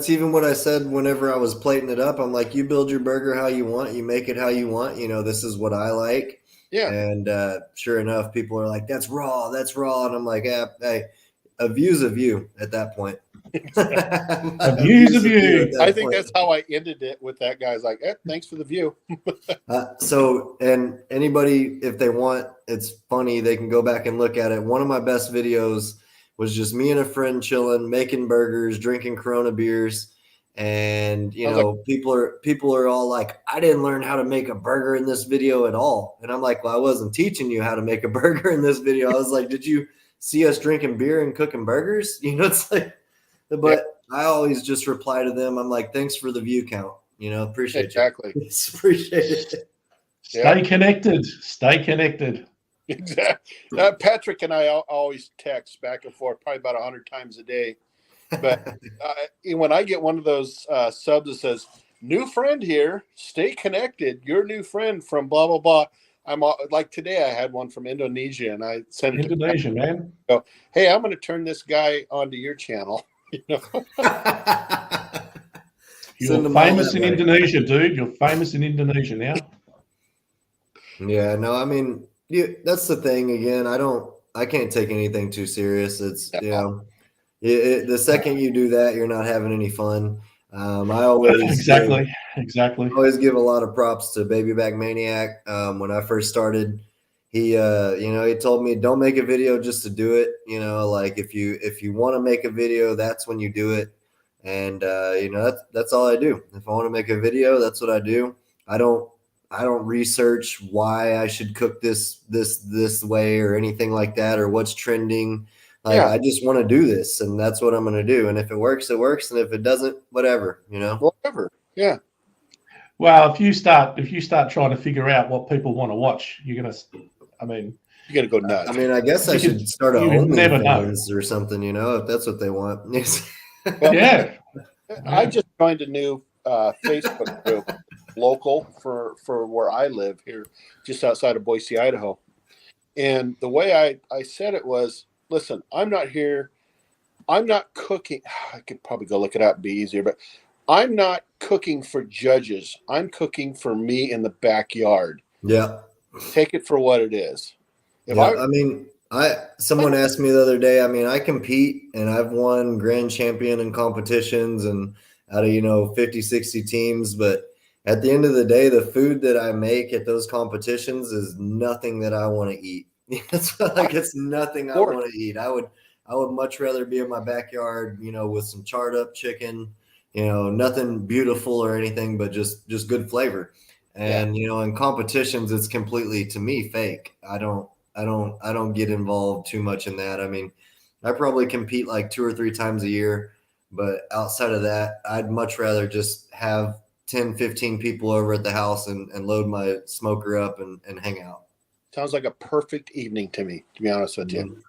even what I said whenever I was plating it up. I'm like, you build your burger how you want, you make it how you want. This is what I like. Yeah. And sure enough, people are like, that's raw. And I'm like, yeah, hey, a view's a view at that point. A view's a view. I think that's how I ended it with that guy. Like, thanks for the view. So, and anybody, if they want, it's funny, they can go back and look at it. One of my best videos was just me and a friend chilling, making burgers, drinking Corona beers. And, people are all like, I didn't learn how to make a burger in this video at all. And I'm like, well, I wasn't teaching you how to make a burger in this video. I was like, did you see us drinking beer and cooking burgers? It's like, but yeah. I always just reply to them. I'm like, thanks for the view count. Appreciate exactly. You. Appreciate it. Stay connected. Stay connected. Exactly. Patrick and I always text back and forth probably about 100 times a day. But when I get one of those subs that says, new friend here, stay connected, your new friend from blah, blah, blah. I'm like today I had one from Indonesia and I sent it Indonesia, man. Go, hey, I'm going to turn this guy onto your channel. You're famous in Indonesia, dude. You're famous in Indonesia now. Yeah, no, I mean, that's the thing. Again, I can't take anything too serious. It's the second you do that, you're not having any fun. I always exactly. I always give a lot of props to Baby Back Maniac. When I first started, he told me don't make a video just to do it. Like if you want to make a video, that's when you do it. And that's all I do. If I want to make a video, that's what I do. I don't research why I should cook this way or anything like that or what's trending. I just want to do this and that's what I'm going to do. And if it works, it works. And if it doesn't, whatever, Whatever. Yeah. Well, if you start trying to figure out what people want to watch, you're going to go nuts. I mean, I guess I should start a OnlyFans or something, if that's what they want. Well, yeah. I just joined a new Facebook group, local for where I live here, just outside of Boise, Idaho. And the way I said it was, listen, I'm not cooking. I could probably go look it up and be easier, but I'm not cooking for judges. I'm cooking for me in the backyard. Yeah. Take it for what it is. Someone asked me the other day, I compete and I've won grand champion in competitions and out of, 50, 60 teams. But at the end of the day, the food that I make at those competitions is nothing that I want to eat. It's nothing I want to eat. I would much rather be in my backyard, with some charred up chicken, nothing beautiful or anything, but just good flavor. And, in competitions, it's completely, to me, fake. I don't get involved too much in that. I probably compete like 2 or 3 times a year, but outside of that, I'd much rather just have 10, 15 people over at the house and load my smoker up and hang out. Sounds like a perfect evening to me, to be honest with you.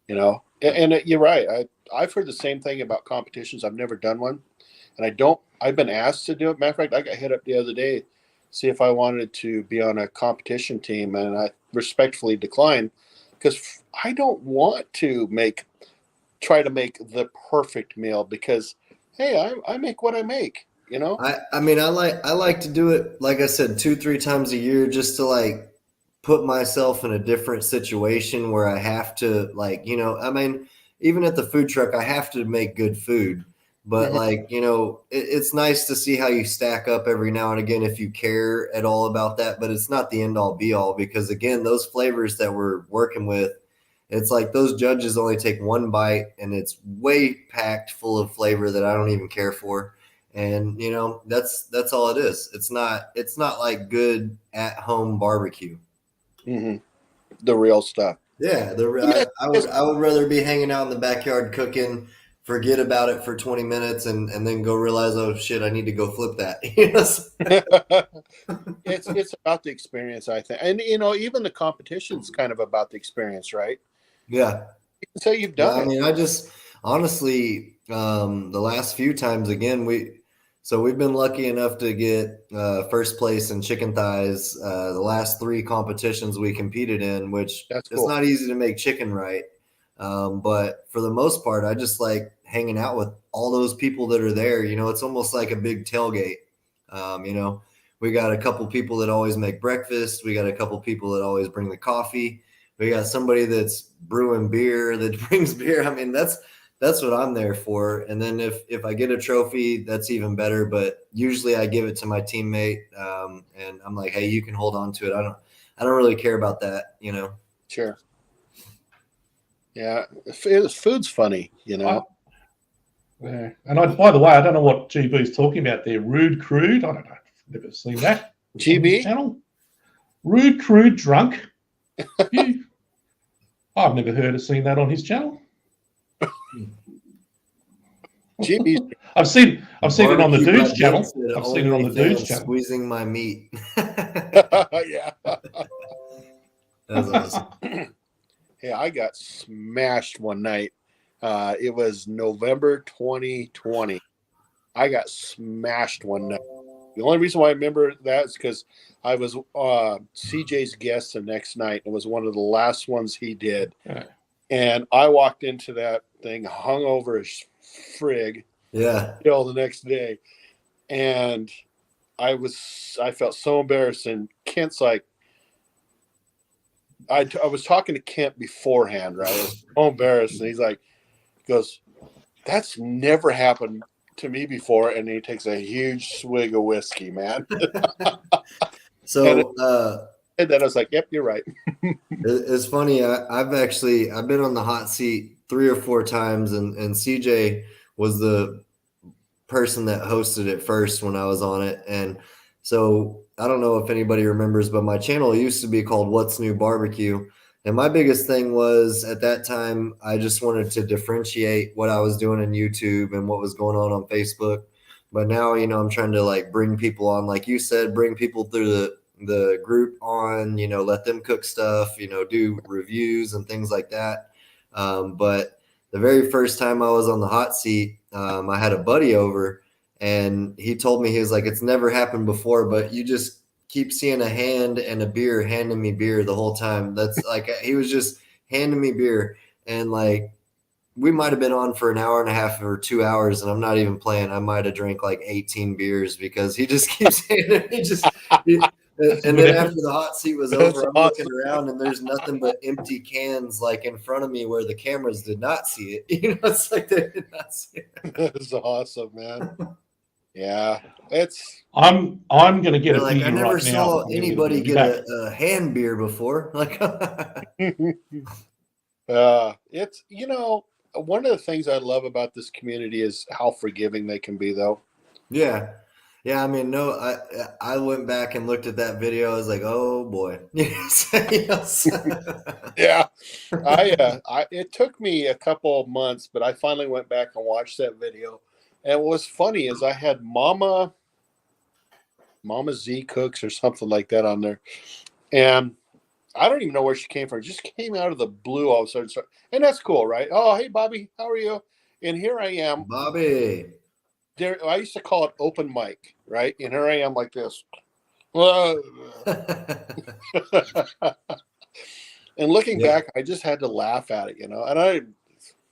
And you're right. I've heard the same thing about competitions. I've never done one, and I've been asked to do it. Matter of fact, I got hit up the other day, see if I wanted to be on a competition team, and I respectfully declined because I don't want to try to make the perfect meal because, hey, I make what I make. You know? I mean, I like to do it, like I said, 2-3 times a year, just to like put myself in a different situation where I have to, like, I mean, even at the food truck, I have to make good food. But Mhm. like, it's nice to see how you stack up every now and again if you care at all about that. But it's not the end all be all, because again, those flavors that we're working with, it's like those judges only take one bite and it's way packed full of flavor that I don't even care for. And that's all it is. It's not like good at home barbecue. Mhm. The real stuff. Yeah, I mean, I would rather be hanging out in the backyard cooking, forget about it for 20 minutes, and then go realize, oh shit, I need to go flip that. Yes. it's about the experience, I think. And even the competition's kind of about the experience, right? Yeah. You can say you've Yeah, done I it. mean, I just honestly, the last few times, again, we've been lucky enough to get first place in chicken thighs. The last 3 competitions we competed in, which That's it's cool. not easy to make chicken right. But for the most part, I just like hanging out with all those people that are there. It's almost like a big tailgate. We got a couple people that always make breakfast. We got a couple people that always bring the coffee. We got somebody that's brewing beer that brings beer. I mean, that's what I'm there for. And then if I get a trophy, that's even better. But usually I give it to my teammate, and I'm like, hey, you can hold on to it. I don't really care about that. Sure. Yeah, food's funny, Yeah. And by the way, I don't know what GB's talking about there. Rude Crude. I don't know. Never seen that on his GB. channel. Rude Crude Drunk. I've never heard of seeing that on his channel. GB's. I've seen it on the Barbecue dude's Butt channel. Dick said, I've seen it on the dude's OnlyFans channel. squeezing my meat. Yeah. That's awesome. Hey, I got smashed one night. It was November 2020. I got smashed one night. The only reason why I remember that is because I was CJ's guest the next night. It was one of the last ones he did. Yeah. And I walked into that thing hungover as frig Yeah. till the next day. And I felt so embarrassed. And Kent's like, I was talking to Kent beforehand, right? I was so embarrassed. And he goes, that's never happened to me before. And he takes a huge swig of whiskey, man. So And then I was like, yep, you're right. it's funny. I've been on the hot seat 3 or 4 times, and CJ was the person that hosted it first when I was on it. And so I don't know if anybody remembers, but my channel used to be called What's New Barbecue. And my biggest thing was at that time, I just wanted to differentiate what I was doing in YouTube and what was going on Facebook. But now, I'm trying to like bring people on, like you said, bring people through the group on, let them cook stuff, do reviews and things like that. But the very first time I was on the hot seat, I had a buddy over, and he told me, he was like, it's never happened before, but you just keep seeing a hand and a beer handing me beer the whole time. That's like, he was just handing me beer. And like, we might have been on for an hour and a half or 2 hours, and I'm not even playing. I might have drank like 18 beers because he just keeps handing me and then after the hot seat was over, I'm looking around and there's nothing but empty cans like in front of me where the cameras did not see it. It's like they did not see it. That's awesome, man. Yeah, I'm going to get They're a like, beer I never right now. saw I'm gonna anybody be get back. a hand beer before. Like, it's one of the things I love about this community is how forgiving they can be, though. yeah. I mean, no, I went back and looked at that video. I was like, oh boy. Yes. Yeah, it took me a couple of months, but I finally went back and watched that video. And what was funny is I had Mama Z Cooks or something like that on there, and I don't even know where she came from. It just came out of the blue all of a sudden. And that's cool, right? Oh, hey, Bobby, how are you? And here I am. Bobby. I used to call it open mic, right? And here I am like this. And looking back, I just had to laugh at it, And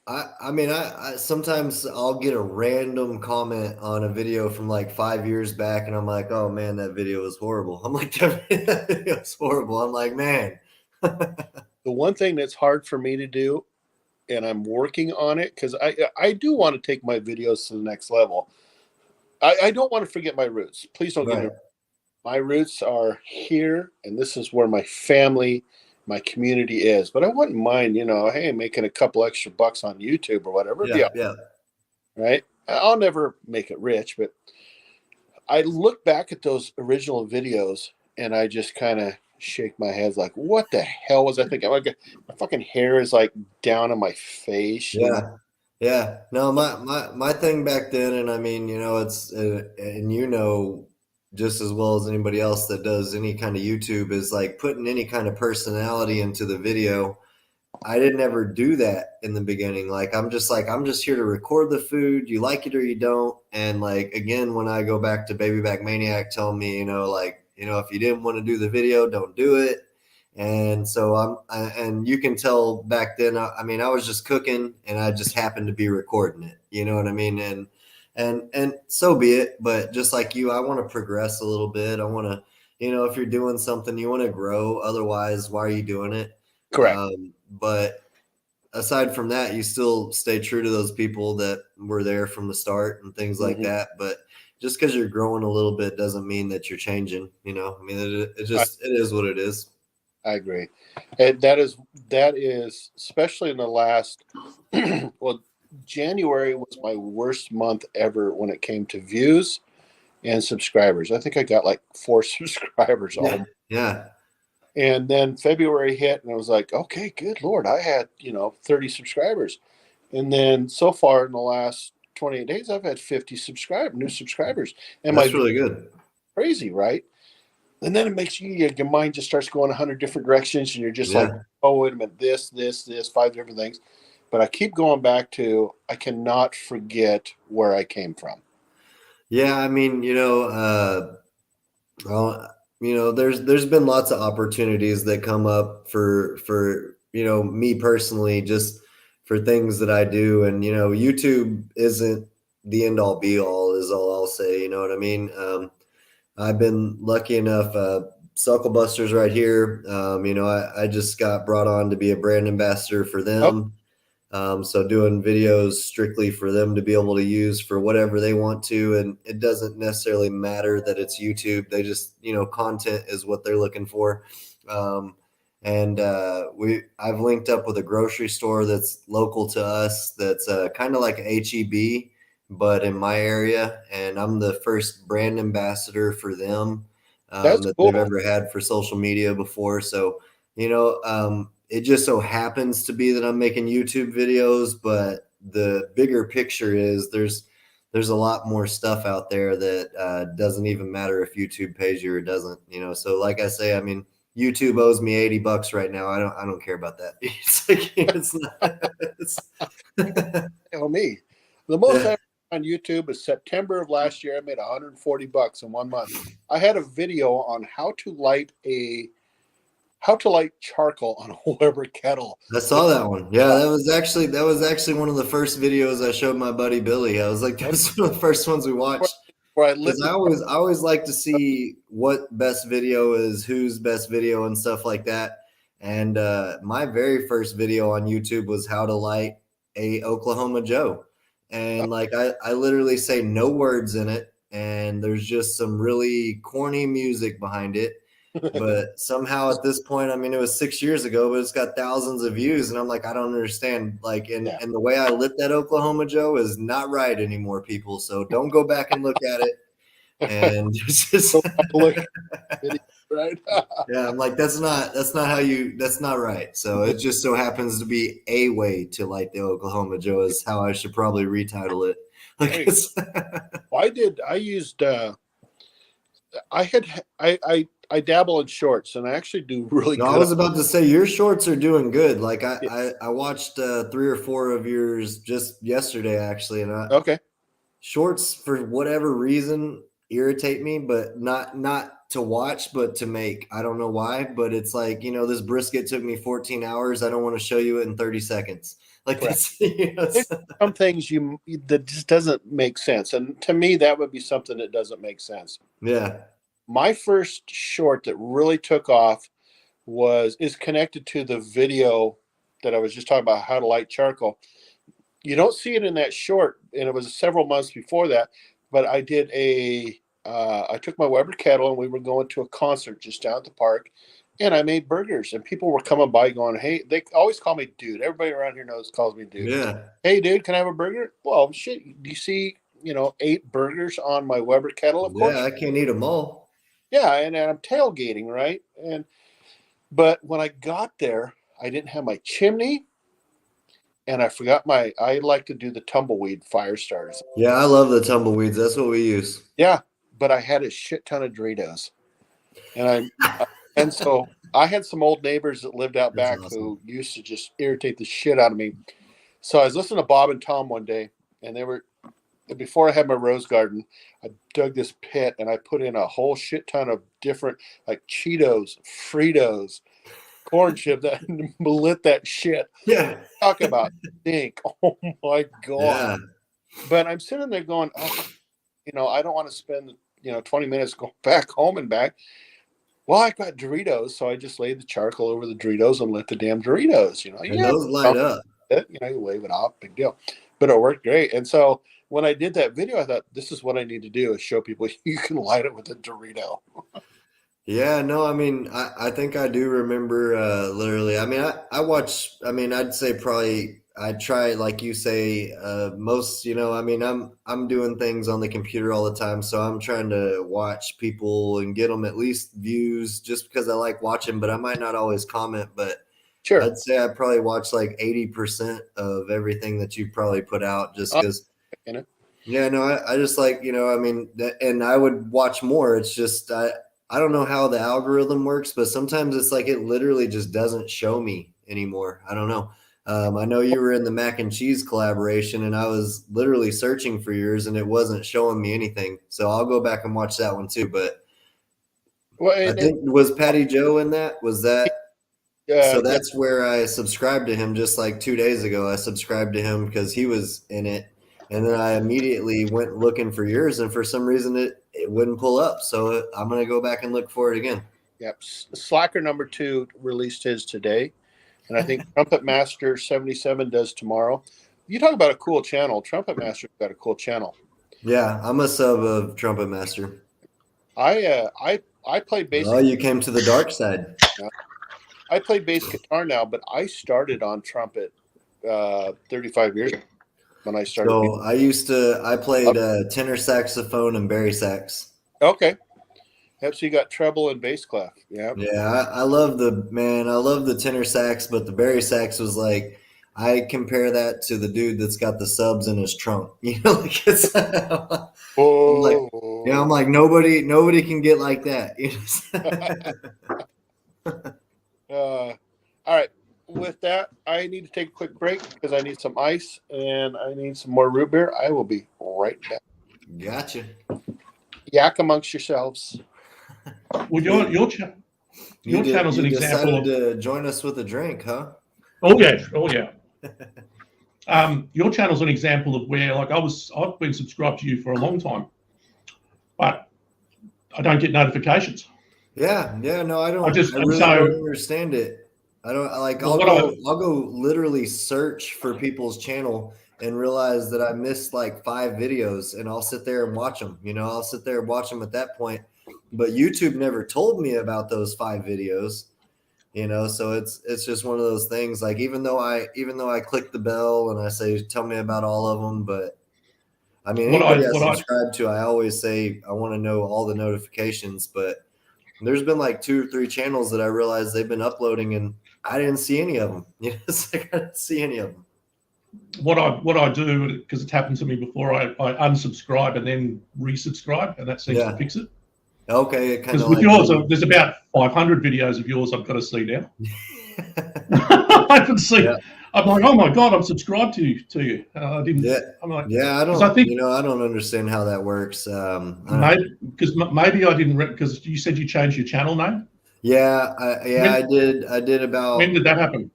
I mean, I sometimes I'll get a random comment on a video from like 5 years back, and I'm like, oh man, that video was horrible. I'm like, that video was horrible. I'm like, man. The one thing that's hard for me to do, and I'm working on it, because I do want to take my videos to the next level. I don't want to forget my roots. Please don't get me Right. wrong. My roots are here, and this is where my family, my community is. But I wouldn't mind, hey, making a couple extra bucks on YouTube or whatever. Yeah. Yeah, Yeah. right. I'll never make it rich, but I look back at those original videos and I just kind of shake my head like, what the hell was I thinking? Like, my fucking hair is like down on my face. Yeah. Yeah. No, my thing back then, and I mean, it's and just as well as anybody else that does any kind of YouTube, is like putting any kind of personality into the video. I didn't ever do that in the beginning. Like, I'm just here to record the food. You like it or you don't. And like, again, when I go back to Baby Back Maniac telling me, if you didn't want to do the video, don't do it. And so and you can tell back then, I mean, I was just cooking and I just happened to be recording it. You know what I mean? And so be it. But just like you, I want to progress a little bit. I want to, if you're doing something, you want to grow. Otherwise, why are you doing it? Correct. But aside from that, you still stay true to those people that were there from the start and things like that. But just because you're growing a little bit doesn't mean that you're changing. I mean, it is what it is. I agree. And that is especially in the last, well, January was my worst month ever when it came to views and subscribers. I think I got like 4 subscribers. Yeah. And then February hit and I was like, okay, good Lord, I had, 30 subscribers. And then so far in the last 28 days, I've had 50 new subscribers. And that's really good. Crazy, right? And then it makes your mind just starts going 100 different directions. And you're just like, oh, wait a minute, this, 5 different things. But I keep going back to, I cannot forget where I came from. Yeah. I mean, there's been lots of opportunities that come up for me personally, just for things that I do. And, YouTube isn't the end all be all is all I'll say, you know what I mean? I've been lucky enough, Suckle right here. I just got brought on to be a brand ambassador for them. So doing videos strictly for them to be able to use for whatever they want to. And it doesn't necessarily matter that it's YouTube. They just, content is what they're looking for. I've linked up with a grocery store that's local to us. That's kind of like HEB, but in my area. And I'm the first brand ambassador for them that cool. they've ever had for social media before. So, it just so happens to be that I'm making YouTube videos, but the bigger picture is there's a lot more stuff out there that doesn't even matter if YouTube pays you or doesn't, So like I say, I mean, YouTube owes me $80 right now. I don't care about that. It's like, Tell me. The most I on YouTube is September of last year. I made $140 in 1 month. I had a video on how to light charcoal on a Weber kettle. I saw that one. Yeah, that was actually one of the first videos I showed my buddy Billy. I was like, that's one of the first ones we watched. Because I always like to see what best video is, whose best video and stuff like that. And my very first video on YouTube was how to light a Oklahoma Joe. And like I literally say no words in it, and there's just some really corny music behind it. But somehow at this point, I mean, it was 6 years ago, but it's got thousands of views. And I'm like, I don't understand. Like, and the way I lit that Oklahoma Joe is not right anymore, people. So don't go back and look at it. And just right. Yeah, I'm like, that's not right. So it just so happens to be a way to light the Oklahoma Joe is how I should probably retitle it. Like, I dabble in shorts, and I actually do really good. I was about to say your shorts are doing good. Like I watched 3 or 4 of yours just yesterday, actually, and shorts for whatever reason irritate me, but not to watch, but to make. I don't know why, but it's like, this brisket took me 14 hours. I don't want to show you it in 30 seconds. Like Correct. that's, you know, There's some things that just doesn't make sense, and to me, that would be something that doesn't make sense. yeah. My first short that really took off is connected to the video that I was just talking about, how to light charcoal. You don't see it in that short, and it was several months before that. But I did I took my Weber kettle, and we were going to a concert just down at the park, and I made burgers, and people were coming by going, "Hey," they always call me dude. Everybody around here calls me dude. Yeah. Hey, dude, can I have a burger? Well, shit. Do you see, 8 burgers on my Weber kettle? Of course. Yeah, I can't eat them all. Yeah, and I'm tailgating, right? But when I got there, I didn't have my chimney, and I forgot I like to do the tumbleweed fire starters. Yeah, I love the tumbleweeds. That's what we use. Yeah, but I had a shit ton of Doritos, and so I had some old neighbors that lived out That's back awesome. who used to just irritate the shit out of me. So I was listening to Bob and Tom one day, and before I had my rose garden, I dug this pit and I put in a whole shit ton of different, like, Cheetos, Fritos, corn chips, that lit that shit. Yeah. Talk about stink. Oh my God. Yeah. But I'm sitting there going, I don't want to spend, 20 minutes going back home and back. Well, I got Doritos, so I just laid the charcoal over the Doritos and lit the damn Doritos. And those light up. You wave it off, big deal. But it worked great. And so when I did that video, I thought, this is what I need to do, is show people you can light it with a Dorito. Yeah, no, I mean, I think I do remember literally. I mean, I watch, I mean, I'd say probably I try, like you say, most, I mean, I'm doing things on the computer all the time, so I'm trying to watch people and get them at least views just because I like watching, but I might not always comment, but Sure. I'd say I probably watch like 80% of everything that you probably put out just because. Yeah, no, I just like, I mean, and I would watch more. It's just, I don't know how the algorithm works, but sometimes it's like it literally just doesn't show me anymore. I don't know. I know you were in the mac and cheese collaboration, and I was literally searching for yours, and it wasn't showing me anything. So I'll go back and watch that one too. But I think was Patty Joe in that? Was that? So that's where I subscribed to him just like 2 days ago. I subscribed to him because he was in it. And then I immediately went looking for yours, and for some reason it wouldn't pull up. So I'm going to go back and look for it again. Yep. Slacker number 2 released his today. And I think Trumpet Master 77 does tomorrow. You talk about a cool channel. Trumpet Master's got a cool channel. Yeah, I'm a sub of Trumpet Master. I play bass. Oh, you came to the dark side. I play bass guitar now, but I started on trumpet 35 years ago when I started. So I played tenor saxophone and bari sax. Okay. Yep, so you got treble and bass clef. Yeah. Yeah, I love the tenor sax, but the bari sax was like, I compare that to the dude that's got the subs in his trunk. Like it's I'm like nobody can get like that. All right. With that, I need to take a quick break because I need some ice and I need some more root beer. I will be right back. Gotcha. Yak amongst yourselves. Well, your channel's an example of. To join us with a drink, huh? Oh yeah. Your channel's an example of where, like, I've been subscribed to you for a long time, but I don't get notifications. Yeah, no, I don't. I really don't understand it. I don't like. I'll go literally search for people's channel and realize that I missed like 5 videos, and I'll sit there and watch them. I'll sit there and watch them at that point. But YouTube never told me about those 5 videos. So it's just one of those things. Like even though I click the bell and I say tell me about all of them, but I mean anybody I subscribe to, I always say I want to know all the notifications. But there's been like 2 or 3 channels that I realized they've been uploading and I didn't see any of them. It's like I didn't see any of them. What I do, because it's happened to me before, I unsubscribe and then resubscribe, and that seems to fix it. Okay, because with yours, there's about 500 videos of yours I've got to see now. I haven't seen. Yeah. I'm like, oh my god, I'm subscribed to you. I didn't. Yeah. I'm like, yeah, I don't. I think I don't understand how that works. Maybe I didn't because you said you changed your channel name. Yeah, I did. I did about. When did that happen?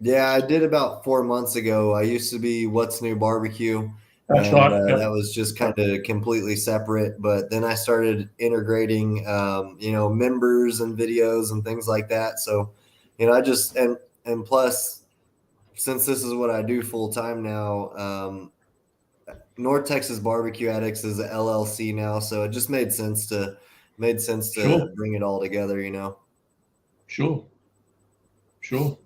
Yeah, I did about 4 months ago. I used to be What's New Barbecue, That's and right. Yep. that was just kind of completely separate. But then I started integrating, members and videos and things like that. So, I just and plus, since this is what I do full time now, North Texas Barbecue Addicts is a LLC now, so it just made sense to Sure. bring it all together. Sure. Sure.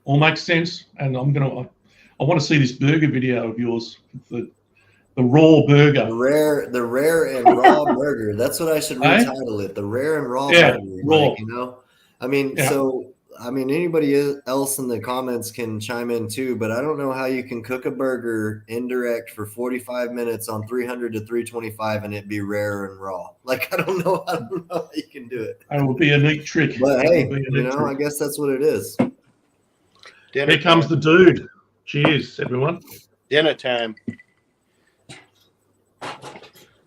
All makes sense. And I want to see this burger video of yours, the raw burger. The rare and raw burger. That's what I should Eh? retitle it. The rare and raw Yeah, burger. raw. Yeah. Anybody else in the comments can chime in too, but I don't know how you can cook a burger indirect for 45 minutes on 300 to 325 and it be rare and raw. Like, I don't know how you can do it. That would be a neat trick. But That hey, would be a neat I trick. guess that's what it is. Here comes the dude. Cheers, everyone. Dinner time.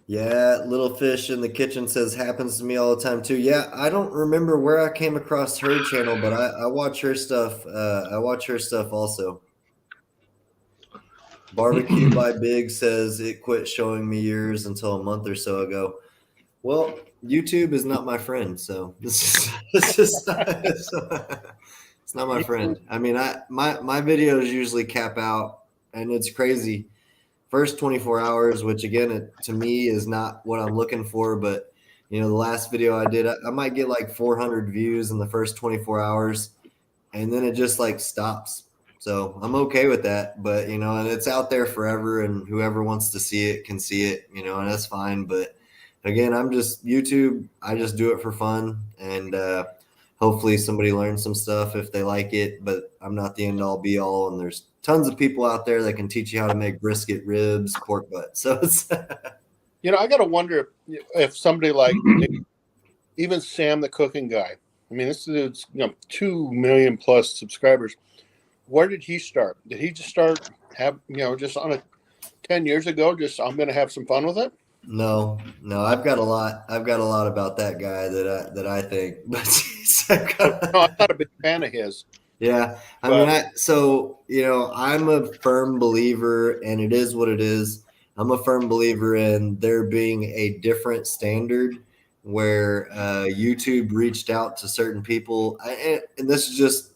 Yeah, Little Fish in the Kitchen says happens to me all the time too. Yeah, I don't remember where I came across her channel, but I watch her stuff. I watch her stuff also. Barbecue by Big says it quit showing me yours until a month or so ago. Well, YouTube is not my friend, so it's not my friend. I mean, my videos usually cap out, and it's crazy. First 24 hours, which again, to me is not what I'm looking for, but the last video I did, I might get like 400 views in the first 24 hours, and then it just like stops. So I'm okay with that, but and it's out there forever, and whoever wants to see it can see it, and that's fine. But again, I'm just YouTube. I just do it for fun, and hopefully somebody learns some stuff if they like it. But I'm not the end all be all, and there's tons of people out there that can teach you how to make brisket, ribs, pork butt. So it's I got to wonder if somebody like even Sam, the cooking guy. I mean, this dude's 2 million plus subscribers. Where did he start? Did he just start just on 10 years ago? Just I'm going to have some fun with it. No, I've got a lot about that guy that I think, but No, I'm not a big fan of his. Yeah, I'm a firm believer, and it is what it is. I'm a firm believer in there being a different standard where YouTube reached out to certain people, and this is just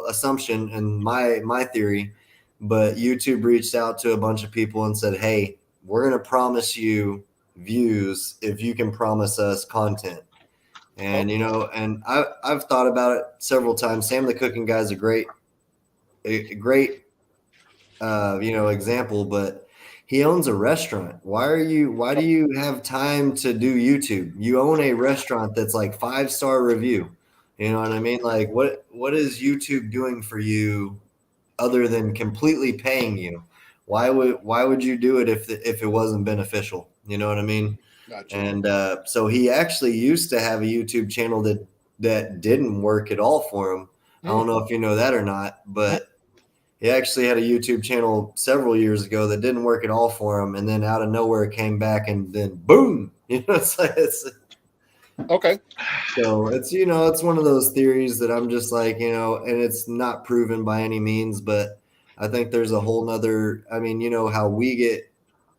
assumption and my theory, but YouTube reached out to a bunch of people and said, "Hey, we're going to promise you views if you can promise us content." And and I've thought about it several times. Sam the Cooking Guy is a great example, but he owns a restaurant. Why do you have time to do YouTube? You own a restaurant that's like 5-star review. You know what I mean? Like what is YouTube doing for you other than completely paying you? Why would you do it if it wasn't beneficial? You know what I mean? Gotcha. And so he actually used to have a YouTube channel that didn't work at all for him. I don't know if you know that or not, but he actually had a YouTube channel several years ago that didn't work at all for him, and then out of nowhere it came back, and then boom, it's okay. So it's one of those theories that I'm just like, and it's not proven by any means, but I think there's a whole nother. I mean, how we get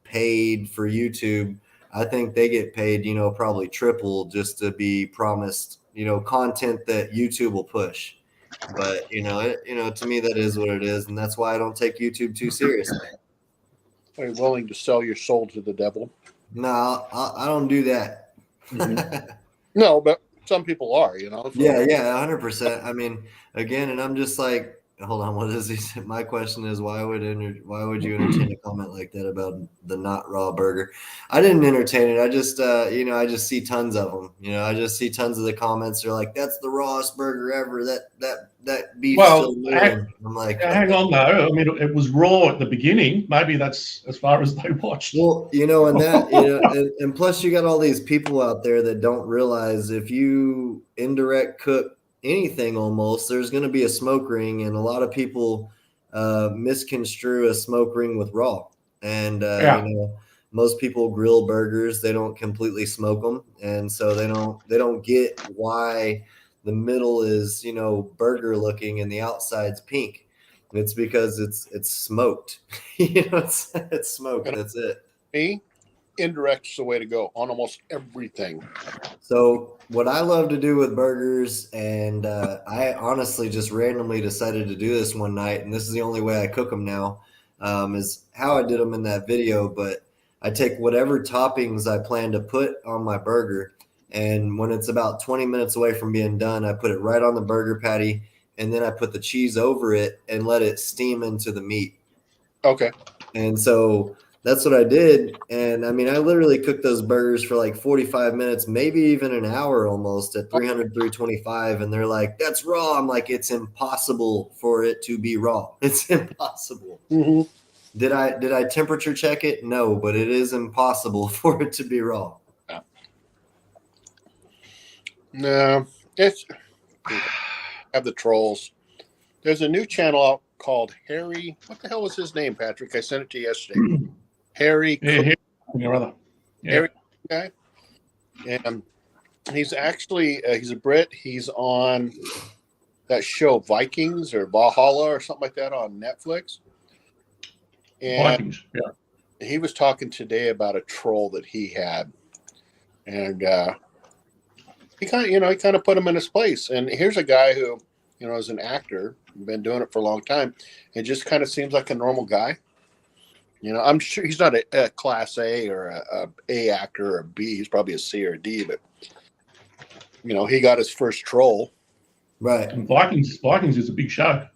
paid for YouTube. I think they get paid, probably triple just to be promised, content that YouTube will push. But to me that is what it is, and that's why I don't take YouTube too seriously. Are you willing to sell your soul to the devil? No, I don't do that. No, but some people are, So. Yeah, 100%. I mean, again, and I'm just like, hold on, what is he? My question is, why would you entertain a comment like that about the not raw burger? I didn't entertain it. I just I just see tons of them. I just see tons of the comments. They're like, that's the rawest burger ever. That beef still moving. I'm like, hang on though. I mean, it was raw at the beginning. Maybe that's as far as they watched. Well, and that and plus you got all these people out there that don't realize if you indirect cook anything almost, there's going to be a smoke ring, and a lot of people misconstrue a smoke ring with raw. And most people grill burgers, they don't completely smoke them, and so they don't get why the middle is burger looking and the outside's pink. It's because it's smoked. You know, it's smoked. That's it. Me, indirect's the way to go on almost everything. So what I love to do with burgers, and I honestly just randomly decided to do this one night, and this is the only way I cook them now, is how I did them in that video. But I take whatever toppings I plan to put on my burger, and when it's about 20 minutes away from being done, I put it right on the burger patty, and then I put the cheese over it and let it steam into the meat. Okay. And so that's what I did. And I mean, I literally cooked those burgers for like 45 minutes, maybe even an hour almost at 300, 325. And they're like, that's raw. I'm like, it's impossible for it to be raw. It's impossible. Mm-hmm. Did I temperature check it? No, but it is impossible for it to be raw. No, it's have the trolls. There's a new channel out called Harry. What the hell was his name, Patrick? I sent it to you yesterday. Harry. Yeah, your other. Yeah. Harry guy. And he's actually he's a Brit. He's on that show Vikings or Valhalla or something like that on Netflix. And Vikings. Yeah. he was talking today about a troll that he had, and he kind of put him in his place. And here's a guy who, is an actor, been doing it for a long time, and just kind of seems like a normal guy. I'm sure he's not a class A or a actor or a B. He's probably a C or a D, but he got his first troll. Right. And Vikings is a big show.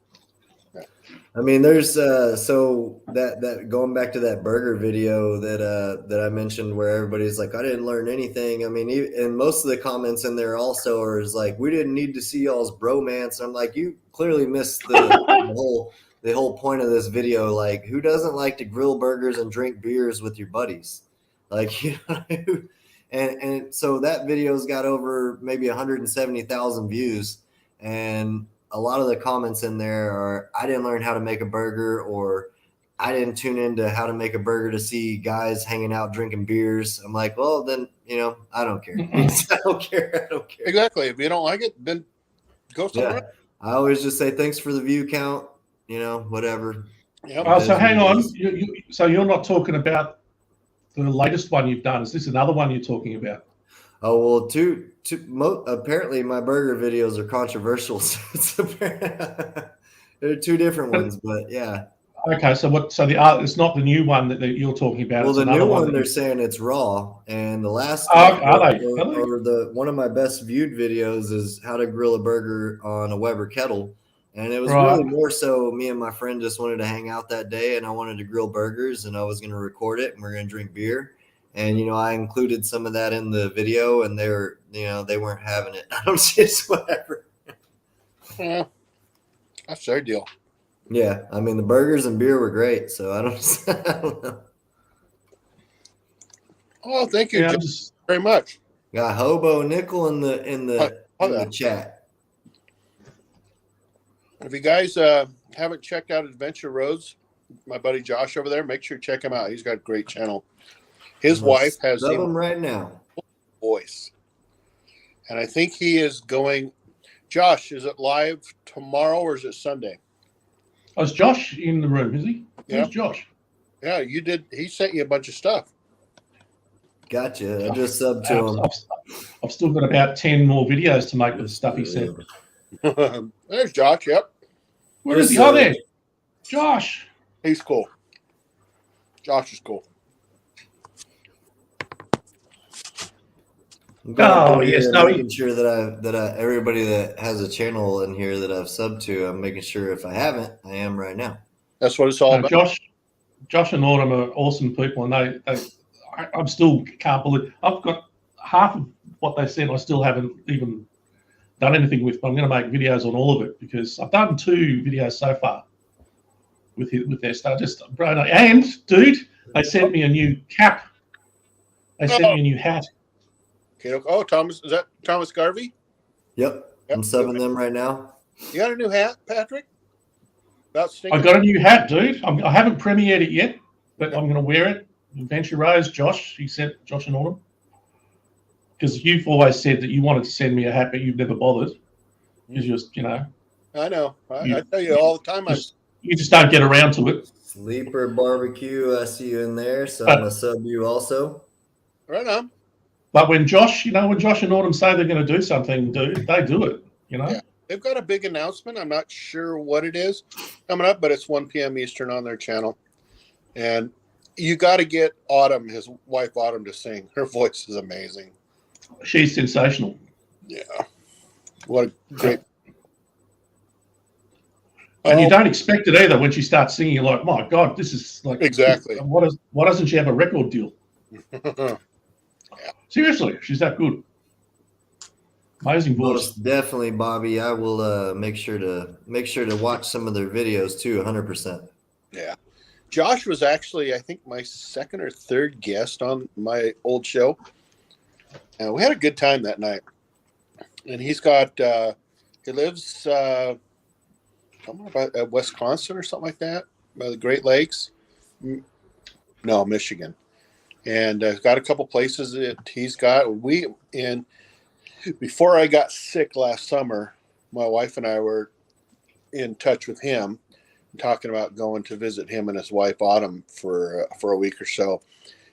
I mean, there's so that going back to that burger video that I mentioned where everybody's like, I didn't learn anything. I mean, and most of the comments in there also are like, we didn't need to see y'all's bromance. I'm like, you clearly missed the whole point of this video. Like, who doesn't like to grill burgers and drink beers with your buddies? Like, and so that video's got over maybe 170,000 views, and a lot of the comments in there are, I didn't learn how to make a burger, or I didn't tune into how to make a burger to see guys hanging out drinking beers. I'm like, well, then, I don't care. I don't care. Exactly. If you don't like it, then go somewhere. Yeah. I always just say, thanks for the view count, whatever. Yep. Oh, so hang on. So you're not talking about the latest one you've done. Is this another one you're talking about? Oh, well, apparently my burger videos are controversial. So there are two different ones, but yeah. Okay, so it's not the new one that you're talking about. Well, it's the another new one that they're saying it's raw, and the last are they? or the one of my best viewed videos is how to grill a burger on a Weber kettle, and it was really more so me and my friend just wanted to hang out that day, and I wanted to grill burgers, and I was going to record it, and we're going to drink beer. And, I included some of that in the video, and they weren't having it. I don't just whatever. Yeah, that's their deal. Yeah. I mean, the burgers and beer were great. So I don't know. Oh, thank you very much. Got Hobo Nickel in the chat. If you guys haven't checked out Adventure Roads, my buddy Josh over there, make sure you check him out. He's got a great channel. His wife has him right now. Voice, and I think he is going. Josh, is it live tomorrow or is it Sunday? Oh, is Josh in the room? Is he? Yeah. Who's Josh? Yeah, you did. He sent you a bunch of stuff. Gotcha. I just subbed to him. I've still got about 10 more videos to make with the stuff he sent. There's Josh. Yep. Where is he? Oh, there. Josh. He's cool. Josh is cool. Yes, making sure that I everybody that has a channel in here that I've subbed to, I'm making sure if I haven't, I am right now. That's what it's all about. Josh and Autumn are awesome people, and I'm still can't believe I've got half of what they said. I still haven't even done anything with, but I'm going to make videos on all of it because I've done 2 videos so far with their stuff. And dude, they sent me a new cap. They sent me a new hat. Okay. Oh, Thomas, is that Thomas Garvey? Yep. I'm subbing them right now. You got a new hat, Patrick? I got a new hat, dude. I haven't premiered it yet, but I'm going to wear it. Adventure Rose, Josh, he sent Josh and Autumn. Because you've always said that you wanted to send me a hat, but you've never bothered. Because you're, I know. I tell you all the time. You just don't get around to it. Sleeper Barbecue, I see you in there. So But- I'm gonna sub you also. Right on. But when Josh and Autumn say they're going to do something, they do it. Yeah. They've got a big announcement. I'm not sure what it is coming up, but it's 1 p.m. Eastern on their channel. And you got to get Autumn, his wife Autumn, to sing. Her voice is amazing. She's sensational. Yeah. What a great. And you don't expect it either when she starts singing. You're like, my God, this is like Exactly. Why doesn't she have a record deal? Seriously, she's that good. Amazing voice. Most definitely, Bobby. I will make sure to watch some of their videos too. 100%. Yeah. Josh was actually, I think, my second or third guest on my old show. And we had a good time that night. And he's got, he lives somewhere about Wisconsin or something like that, by the Great Lakes. No, Michigan. And got a couple places that he's got. Before I got sick last summer, my wife and I were in touch with him, talking about going to visit him and his wife Autumn for a week or so.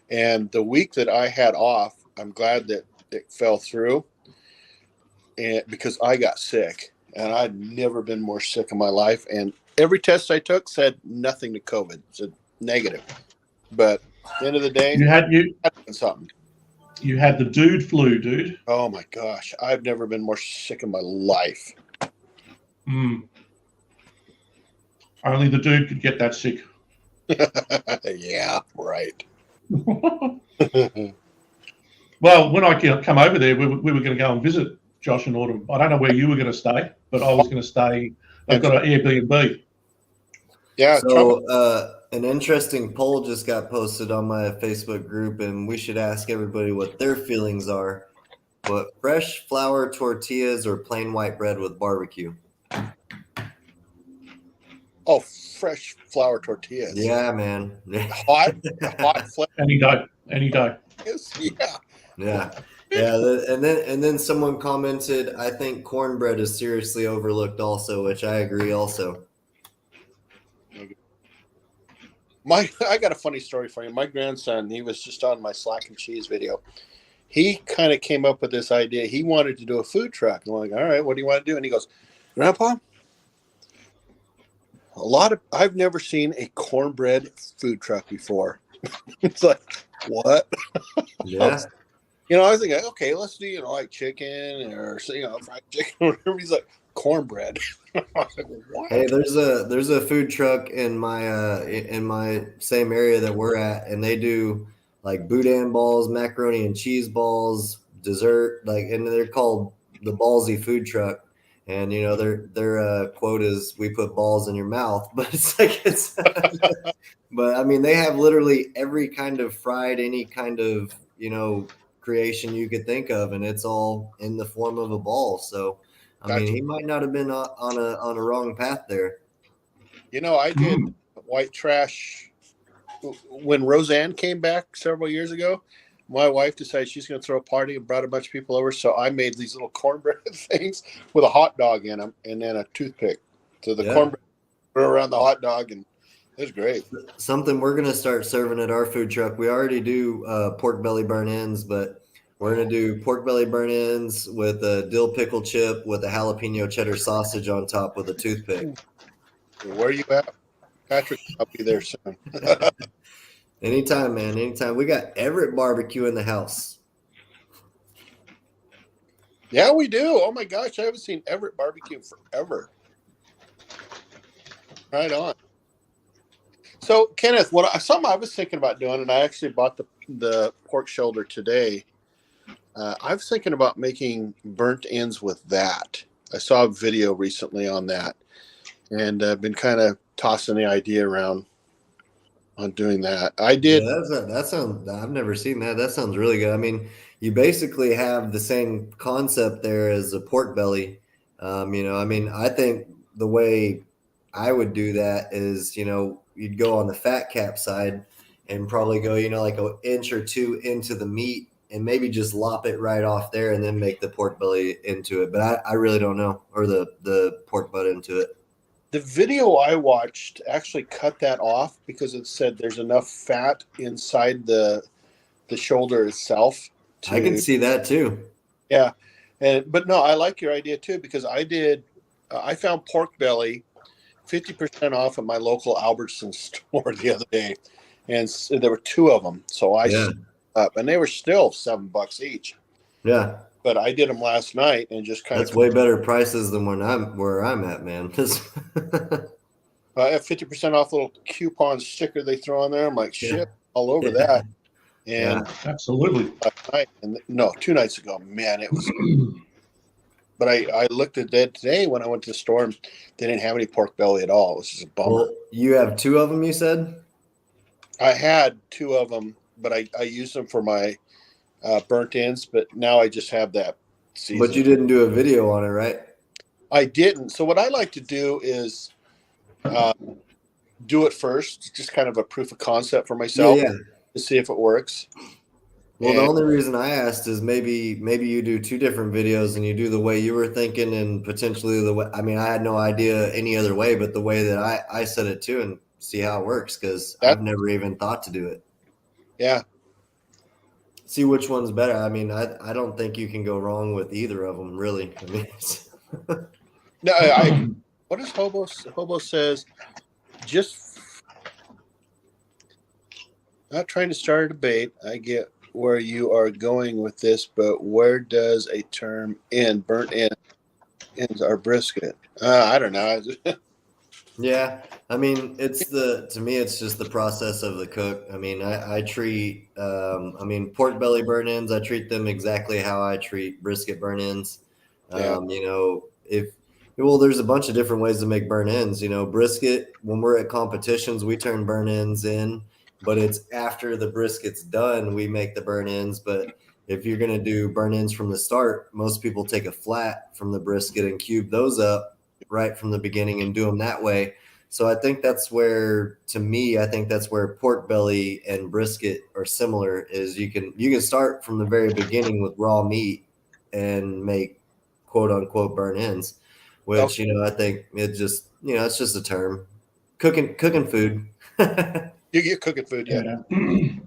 And the week that I had off, I'm glad that it fell through, and because I got sick, and I'd never been more sick in my life. And every test I took said nothing to COVID, said negative. But at the end of the day, something. You had the dude flu, dude. Oh my gosh, I've never been more sick in my life. Only the dude could get that sick. Yeah, right. Well, when I come over there, we were going to go and visit Josh and Autumn. I don't know where you were going to stay, but I was going to stay. I've got an Airbnb. Yeah. So an interesting poll just got posted on my Facebook group, and we should ask everybody what their feelings are. But fresh flour tortillas or plain white bread with barbecue? Oh, fresh flour tortillas. Yeah, man. Hot flavor. Any day. Yeah. Yeah. And then someone commented, I think cornbread is seriously overlooked also, which I agree also. I got a funny story for you. My grandson, he was just on my Slack and Cheese video. He kind of came up with this idea. He wanted to do a food truck. And I'm like, all right, what do you want to do? And he goes, Grandpa, I've never seen a cornbread food truck before. It's like, what? Yeah. I was thinking, okay, let's do, like chicken or, fried chicken or whatever. He's like, cornbread. Like, what? Hey, there's a food truck in my same area that we're at, and they do like boudin balls, macaroni and cheese balls, dessert, and they're called the Ballsy Food Truck. And their quote is, "We put balls in your mouth," but but I mean, they have literally every kind of fried, any kind of creation you could think of, and it's all in the form of a ball. So, I mean, he might not have been on a wrong path there. I did white trash when Roseanne came back several years ago. My wife decided she's going to throw a party and brought a bunch of people over. So I made these little cornbread things with a hot dog in them and then a toothpick. So the cornbread threw around the hot dog, and it was great. Something we're going to start serving at our food truck. We already do pork belly burn ends, but we're going to do pork belly burn ends with a dill pickle chip with a jalapeno cheddar sausage on top with a toothpick. Where are you at, Patrick? I'll be there soon. Anytime, man. Anytime. We got Everett barbecue in the house. Yeah, we do. Oh my gosh, I haven't seen Everett barbecue forever. Right on. So, Kenneth, something I was thinking about doing, and I actually bought the pork shoulder today. I was thinking about making burnt ends with that. I saw a video recently on that, and I've been kind of tossing the idea around on doing that. I did. Yeah, that sounds. I've never seen that. That sounds really good. I mean, you basically have the same concept there as a pork belly. I mean, I think the way I would do that is, you'd go on the fat cap side and probably go, like an inch or two into the meat and maybe just lop it right off there and then make the pork belly into it. But I really don't know, or the pork butt into it. The video I watched actually cut that off because it said there's enough fat inside the shoulder itself. I can see that too. Yeah, but no, I like your idea too because I found pork belly 50% off at my local Albertson store the other day, and there were 2 of them. So I up, and they were still $7 each. Yeah. But I did them last night and just kind That's of way better prices than where I'm at, man. I have 50% off little coupon sticker they throw on there. I'm like, shit, all over that. And Absolutely. last night, and no, 2 nights ago, man, it was. But I looked at that today when I went to the store. And they didn't have any pork belly at all. It was just a bummer. Well, you have 2 of them, you said? I had 2 of them, but I used them for my burnt ends. But now I just have that season. But you didn't do a video on it, right? I didn't. So what I like to do is do it first, just kind of a proof of concept for myself to see if it works. Well, the only reason I asked is maybe you do 2 different videos and you do the way you were thinking and potentially the way. I mean, I had no idea any other way, but the way that I said it too, and see how it works because I've never even thought to do it. Yeah. See which one's better. I mean, I don't think you can go wrong with either of them, really. I mean, no, what does Hobo says? Just not trying to start a debate. I get where you are going with this, but where does a term end? Burnt ends our brisket. I don't know. Yeah, I mean, to me, it's just the process of the cook. I mean, I treat, pork belly burn ends. I treat them exactly how I treat brisket burn ends. You know, there's a bunch of different ways to make burn ends. You know, brisket, when we're at competitions, we turn burn ends in, but it's after the brisket's done, we make the burn ends. But if you're going to do burn ends from the start, most people take a flat from the brisket and cube those up right from the beginning and do them that way. So I think that's where pork belly and brisket are similar is you can start from the very beginning with raw meat and make quote unquote burn ends, which, you know, I think it just, you know, it's just a term. Cooking food. You're cooking food, yeah.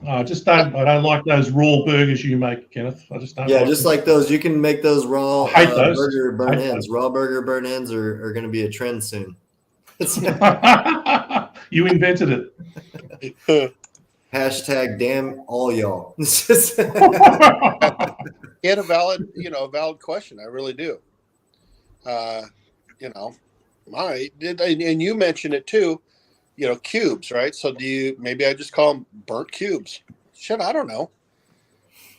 I don't like those raw burgers you make, Kenneth. I just don't. Yeah, like just them. like those. You can make those raw burger burn ends. Those. Raw burger burn ends are going to be a trend soon. You invented it. Hashtag damn all y'all. He had a valid question. I really do. You know, and you mentioned it too. You know, cubes, right? So maybe I just call them burnt cubes? Shit, I don't know.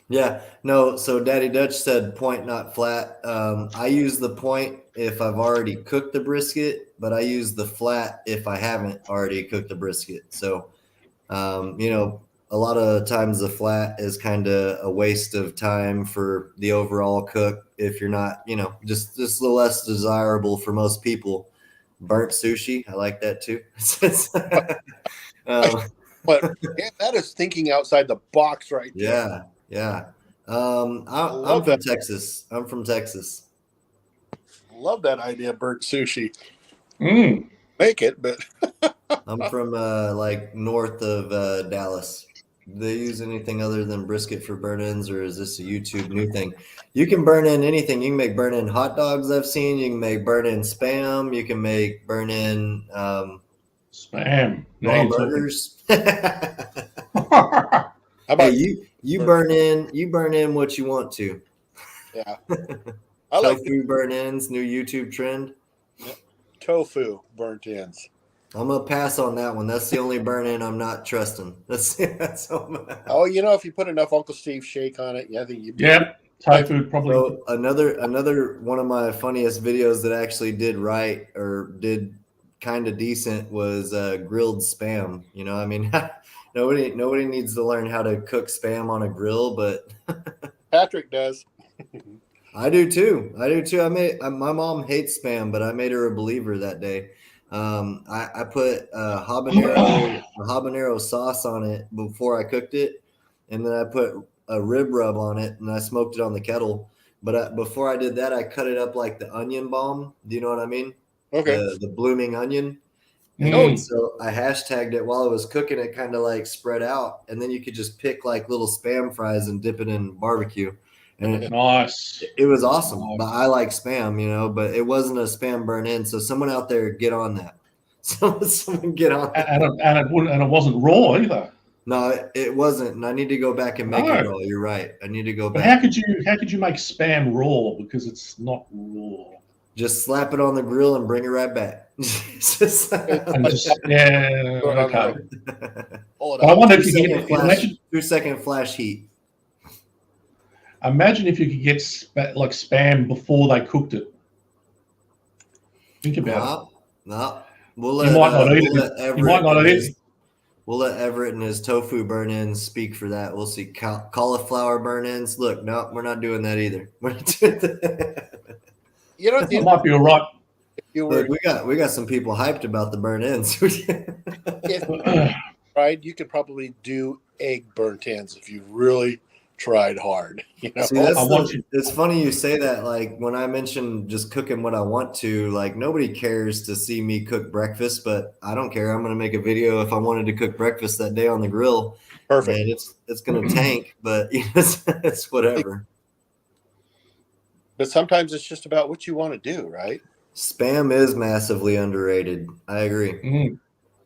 Yeah, no. So Daddy Dutch said point, not flat. I use the point if I've already cooked the brisket, but I use the flat if I haven't already cooked the brisket. So, you know, a lot of times the flat is kind of a waste of time for the overall cook if you're not, you know, just a little less desirable for most people. Burnt sushi, I like that too. But man, that is thinking outside the box right there. Yeah. I'm from Texas. Love that idea, burnt sushi. Make it, but I'm from like north of Dallas. Do they use anything other than brisket for burn-ins, or is this a YouTube new thing? You can burn in anything. You can make burn-in hot dogs. I've seen. You can make burn-in spam. You can make burn-in spam raw burgers. How about you burn in what you want to. Yeah, I like tofu burn-ins. New YouTube trend. Tofu burnt ends. I'm gonna pass on that one. That's the only burn-in I'm not trusting. Oh, you know, if you put enough Uncle Steve shake on it, I think you. Yep, tofu probably. So another one of my funniest videos that actually did right or did kind of decent was grilled spam. You know, I mean, nobody needs to learn how to cook spam on a grill, but Patrick does. I do too. My mom hates spam, but I made her a believer that day. I put habanero sauce on it before I cooked it, and then I put a rib rub on it, and I smoked it on the kettle. But before I did that, I cut it up like the onion bomb. Do you know what I mean? Okay. the blooming onion. And Mm. so I hashtagged it while I was cooking it, kind of like spread out, and then you could just pick like little Spam fries and dip it in barbecue, and Nice. it was awesome. Nice. But I like Spam, but it wasn't a Spam burn in. So someone out there get on that. Someone get on that. And it wasn't raw either. No, it wasn't, and I need to go back and make it No. raw. You're right. I need to go But back. how could you make Spam raw, because it's not raw? Just slap it on the grill and bring it right back. And just okay. Hold But I on. wonder if you could get, imagine, 2-second flash heat. imagine if you could get like Spam before they cooked it. Think about No, it. You might not eat it. You might not eat it. We'll let Everett and his tofu burn-ins speak for that. We'll see cauliflower burn-ins. Look, no, we're not doing that either. We're not doing that. You know, It might be all right. you were Look, we got some people hyped about the burn-ins. tried. You could probably do egg burnt ends if you really tried hard. See, you. it's funny you say that. Like when I mentioned just cooking what I want to, like nobody cares to see me cook breakfast, but I don't care. I'm going to make a video if I wanted to cook breakfast that day on the grill. Perfect. And it's going to tank, but it's whatever. But sometimes it's just about what you want to do, right? Spam is massively underrated. I agree. Mm.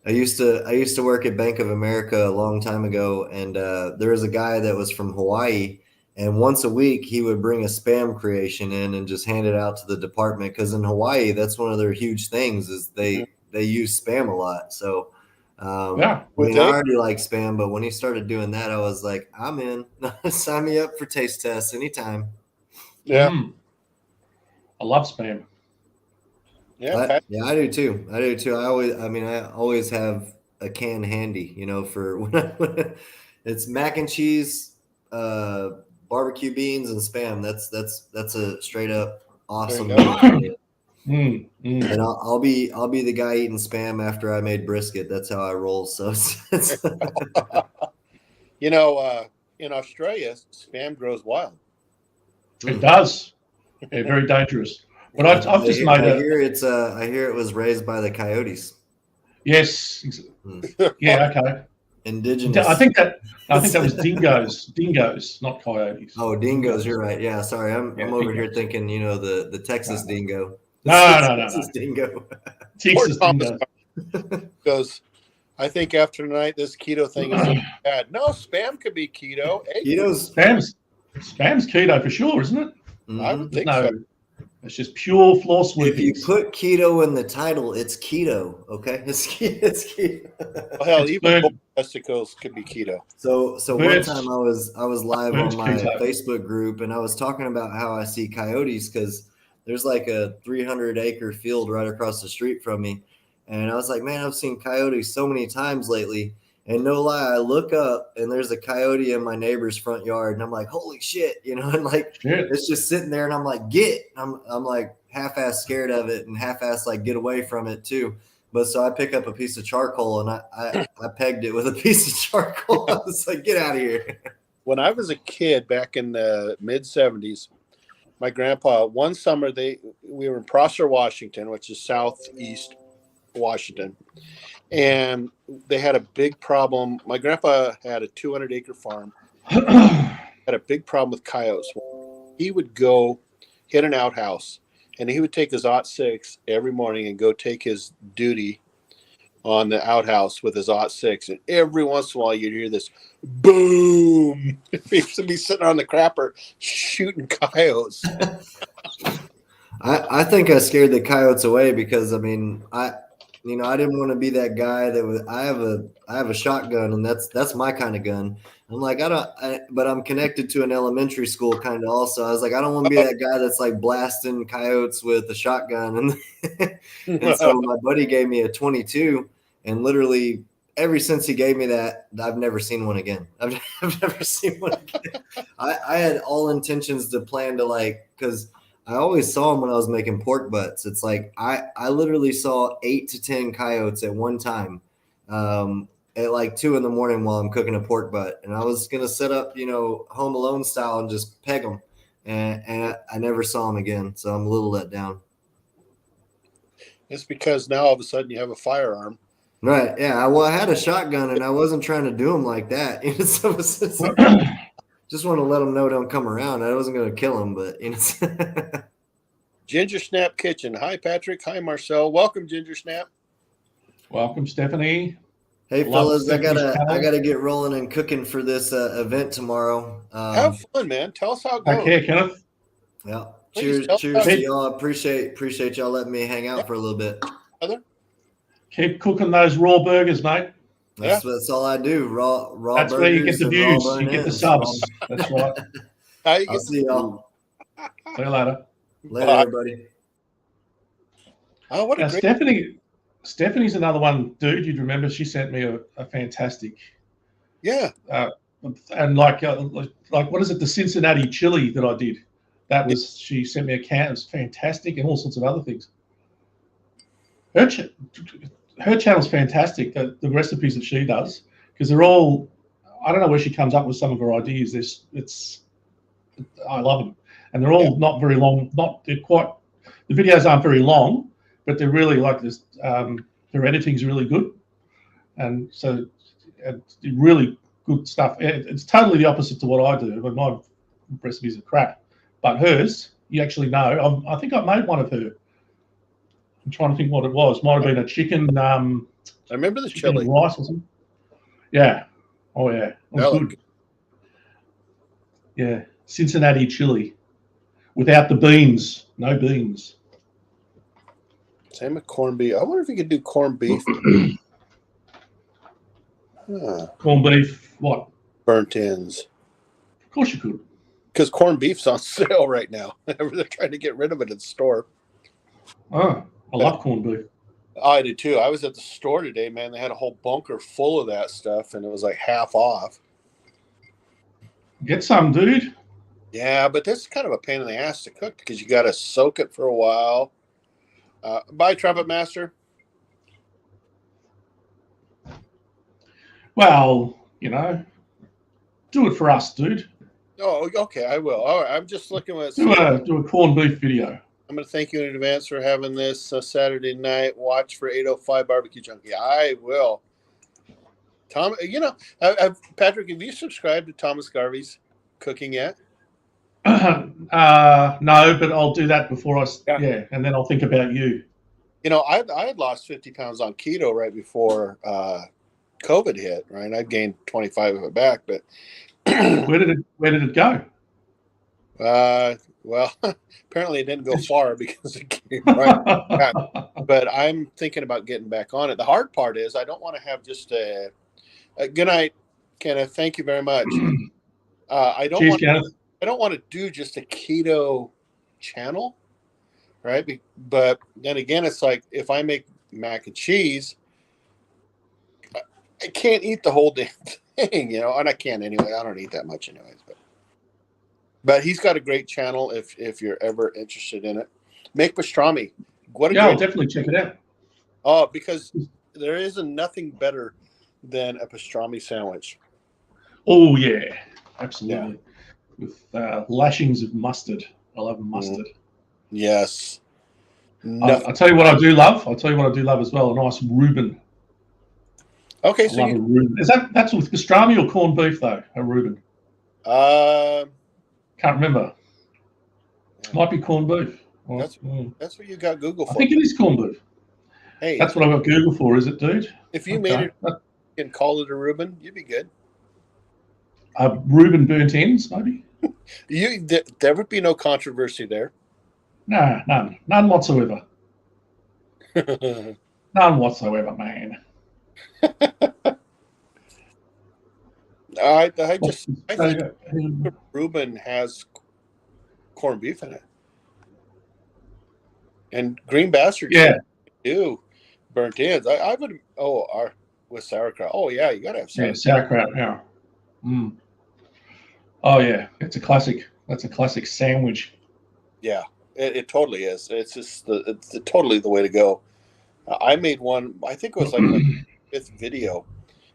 I used to work at Bank of America a long time ago, and there was a guy that was from Hawaii, and once a week he would bring a Spam creation in and just hand it out to the department, because in Hawaii that's one of their huge things is they use Spam a lot. So I already like Spam, but when he started doing that, I was like, I'm in. Sign me up for taste tests anytime. Yeah. I love Spam. Yeah. I do too. I always have a can handy, for when it's mac and cheese, barbecue beans, and Spam. That's a straight up awesome meal. And I'll be the guy eating Spam after I made brisket. That's how I roll. So it's in Australia, Spam grows wild. It does. Yeah, very dangerous. But I've just made I hear it was raised by the coyotes. Yes. Yeah. Okay. Indigenous. I think that was dingoes, not coyotes. Oh, dingoes. You're right. Yeah. Sorry, I'm over here thinking, the Texas dingo. No. Texas dingo. Texas dingo. Because I think after tonight, this keto thing is bad. No, Spam could be keto. Keto's Spam's keto for sure, isn't it? I would think so. It's just pure floor sweepings. If you put keto in the title, it's keto. Okay, it's keto. Well, hell, even testicles could be keto. So one time I was live on my Facebook group, and I was talking about how I see coyotes, because there's like a 300-acre field right across the street from me, and I was like, man, I've seen coyotes so many times lately. And no lie, I look up and there's a coyote in my neighbor's front yard, and I'm like, holy shit, and like it's just sitting there, and I'm like, I'm like half-ass scared of it and half-ass like get away from it too. But so I pick up a piece of charcoal and I pegged it with a piece of charcoal. I was like, get out of here. When I was a kid back in the mid-'70s, my grandpa, one summer we were in Prosser, Washington, which is southeast Washington. And they had a big problem. My grandpa had a 200-acre farm. Had a big problem with coyotes. He would go hit an outhouse, and he would take his '06 every morning and go take his duty on the outhouse with his '06. And every once in a while, you'd hear this boom. He used to be sitting on the crapper shooting coyotes. I think I scared the coyotes away because, I didn't want to be that guy that was. I have a shotgun, and that's my kind of gun. I'm like, but I'm connected to an elementary school kind of also. I was like, I don't want to be that guy that's like blasting coyotes with a shotgun. And so my buddy gave me a 22, and literally ever since he gave me that, I've never seen one again. I've never seen one again. I had all intentions to plan to because I always saw them when I was making pork butts. It's like I literally saw 8 to 10 coyotes at one time at like 2 a.m. while I'm cooking a pork butt. And I was going to set up, Home Alone style and just peg them. And I never saw them again. So I'm a little let down. It's because now all of a sudden you have a firearm. Right. Yeah. Well, I had a shotgun and I wasn't trying to do them like that. So it's just want to let them know don't come around. I wasn't going to kill them, but Ginger Snap Kitchen. Hi, Patrick. Hi, Marcel. Welcome, Ginger Snap. Welcome, Stephanie. Hey, Love fellas, I Stephanie's channel. gotta get rolling and cooking for this event tomorrow. Have fun, man. Tell us how it goes. Take care, Kenneth. Yeah. Please Cheers tell us. to y'all. Appreciate y'all letting me hang out for a little bit. Keep cooking those raw burgers, mate. That's all I do. Raw That's where you get the burgers and views. You get the ends. subs. That's right. I'll see y'all. See you later. Later, Bye. everybody. Oh, what a Now, great. Stephanie's another one, dude. You'd remember she sent me a fantastic, Yeah. and like what is it? The Cincinnati chili that I did. That was she sent me a can. It was fantastic, and all sorts of other things. Her channel's fantastic. The recipes that she does, because they're all. I don't know where she comes up with some of her ideas. I love them, and they're all not very long. They're quite. The videos aren't very long, but they're really like this. Their editing's really good, and so it's really good stuff. It's totally the opposite to what I do. But my recipes are crap, but hers, you actually know. I think I made one of her. I'm trying to think what it was. Might have been a chicken. I remember the chicken chili. and rice or something. Yeah. Oh yeah. It was good. Yeah. Cincinnati chili, without the beans. No beans. Same with corned beef. I wonder if you could do corned beef. Corned beef. What? Burnt ends. Of course you could. Because corned beef's on sale right now. They're trying to get rid of it at the store. Oh, I love corned beef. I did too. I was at the store today, man. They had a whole bunker full of that stuff, and it was like half off. Get some, dude. Yeah, but that's kind of a pain in the ass to cook because you got to soak it for a while. Bye, Trumpet Master. Well, do it for us, dude. Oh, okay, I will. All right, I'm just looking at. Do a corned beef video. I'm going to thank you in advance for having this Saturday night watch for 805 Barbecue Junkie. I will. Tom, Patrick, have you subscribed to Thomas Garvey's cooking yet? No, but I'll do that before and then I'll think about you. I had lost 50 pounds on keto right before COVID hit, right? I gained 25 of it back, but where did it go? Well, apparently it didn't go far because it came right back. But I'm thinking about getting back on it. The hard part is I don't want to have just a good night, Kenneth. Thank you very much. I don't want to do just a keto channel, right? But then again, it's like if I make mac and cheese, I can't eat the whole damn thing, and I can't anyway. I don't eat that much anyways. But he's got a great channel if you're ever interested in it. Make pastrami. I'll definitely check it out. Oh, because there isn't nothing better than a pastrami sandwich. Oh yeah, absolutely. Yeah. With lashings of mustard. I love mustard. Yes. I'll tell you what I do love. I'll tell you what I do love as well. A nice Reuben. Okay, so a Reuben. That's with pastrami or corned beef though? A Reuben. Can't remember. Might be corned beef. That's what you got Google for. I think it is corned beef. Hey, that's what I got Google for, is it, dude? If you made it and called it a Reuben, you'd be good. Reuben burnt ends, maybe. There would be no controversy there. No, none whatsoever. None whatsoever, man. I think Reuben has corned beef in it, and green bastard do burnt ends. I would with sauerkraut. Oh yeah, you gotta have sauerkraut. Yeah. Mm. Oh yeah, it's a classic. That's a classic sandwich. Yeah, it totally is. It's just it's totally the way to go. I made one. I think it was like my 5th video.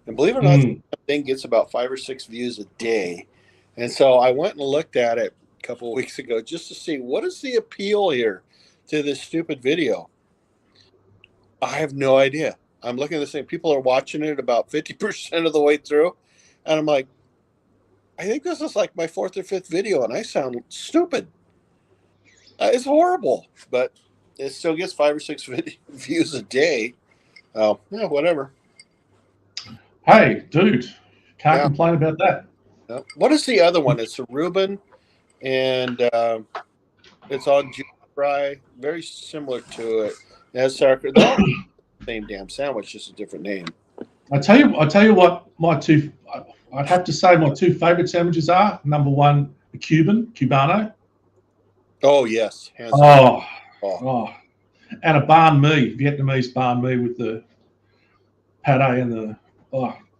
And believe it or not, that thing gets about 5 or 6 views a day. And so I went and looked at it a couple of weeks ago just to see what is the appeal here to this stupid video. I have no idea. I'm looking at this thing. People are watching it about 50% of the way through. And I'm like, I think this is like my 4th or 5th video, and I sound stupid. It's horrible, but it still gets 5 or 6 views a day. Oh, yeah, whatever. Hey, dude, can't Yeah. complain about that. What is the other one? It's a Reuben, and it's on juice fry. Very similar to it. It has sour cream. They're all the same damn sandwich, just a different name. I tell you what, I'd have to say my 2 favorite sandwiches are, number 1, the Cubano. Oh, yes. Hands down. Oh, and a banh mi, Vietnamese banh mi with the pate and the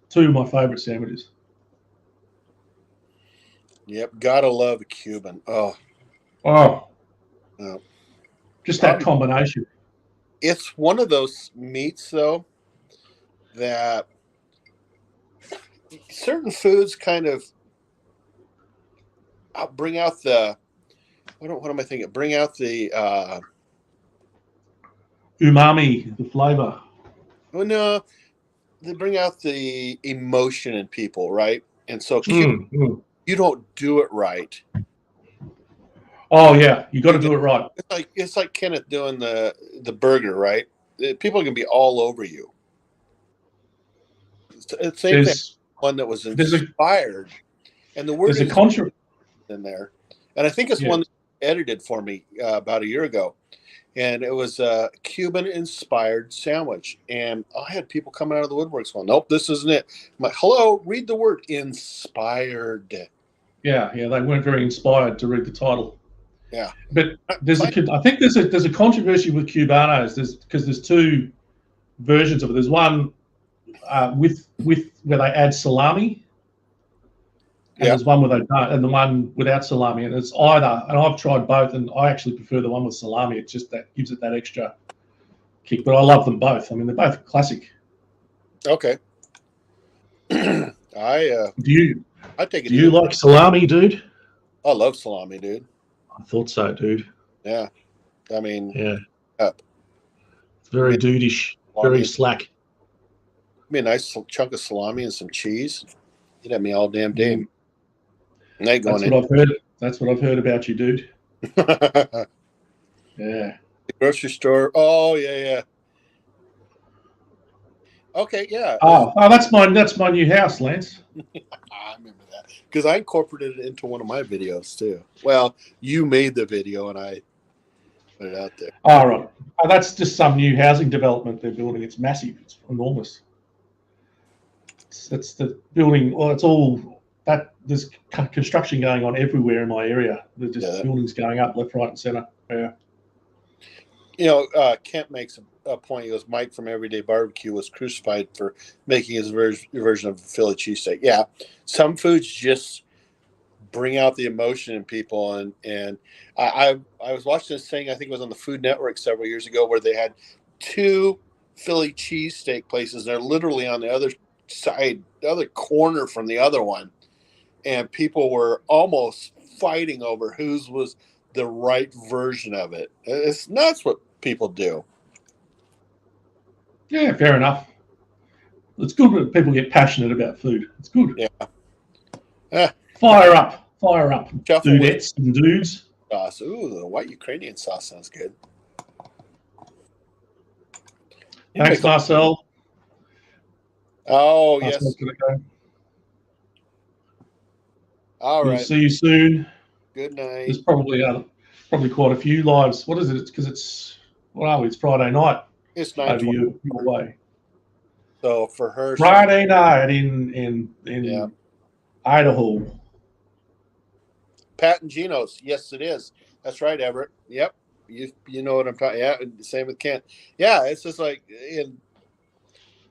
2 of my favorite sandwiches. Yep, gotta love a Cuban. Oh, just that combination. It's one of those meats, though, that certain foods kind of bring out the what am I thinking? Bring out the Umami, the flavor. well, no, they bring out the emotion in people, right? And so you don't do it right. Oh yeah, you got to do it right. It's like Kenneth doing the burger, right? People can be all over you. It's the same thing. One that was inspired, and the word there's a contra in there, and I think it's one that edited for me about a year ago, and it was a Cuban-inspired sandwich, and I had people coming out of the woodworks going, "Nope, this isn't it." I'm like, "Hello, read the word inspired." Yeah, they weren't very inspired to read the title. Yeah, but I think there's a controversy with Cubanos. Because there's 2 versions of it. There's one with where they add salami, and there's one where they don't, and the one without salami. And it's either, and I've tried both, and I actually prefer the one with salami. It just that gives it that extra kick. But I love them both. I mean, they're both classic. Okay. Do you like salami, dude? I love salami, dude. I thought so, dude. Yeah, I mean, it's very dudeish, very slack. Give me a nice chunk of salami and some cheese. You'd have me all damn day. That's what I've heard. That's what I've heard about you, dude. Yeah. The grocery store. Oh yeah. Okay, yeah. Oh, that's my new house, Lance. I remember that because I incorporated it into one of my videos too. Well, you made the video and I put it out there. All right. Oh, that's just some new housing development they're building. It's massive. It's enormous. It's the building. Well, it's all that. There's construction going on everywhere in my area. There's just buildings going up left, right, and center. Yeah. You know, Kent makes a point. He goes, Mike from Everyday Barbecue was crucified for making his version of Philly cheesesteak. Yeah, some foods just bring out the emotion in people. And I was watching this thing, I think it was on the Food Network several years ago, where they had 2 Philly cheesesteak places. They're literally on the other side, the other corner from the other one. And people were almost fighting over whose was the right version of it. It's nuts what people do. Yeah, fair enough. It's good when people get passionate about food. It's good. Yeah. Fire up, dudettes and dudes. Sauce. Ooh, the white Ukrainian sauce sounds good. Thanks, Marcel. Oh, yes. All right. We'll see you soon. Good night. There's probably quite a few lives. What is it? It's because it's Friday night. It's over your way. So for her, Friday night in Idaho. Pat and Gino's. Yes, it is. That's right, Everett. Yep. You know what I'm talking. Yeah. Same with Kent. Yeah. It's just like, and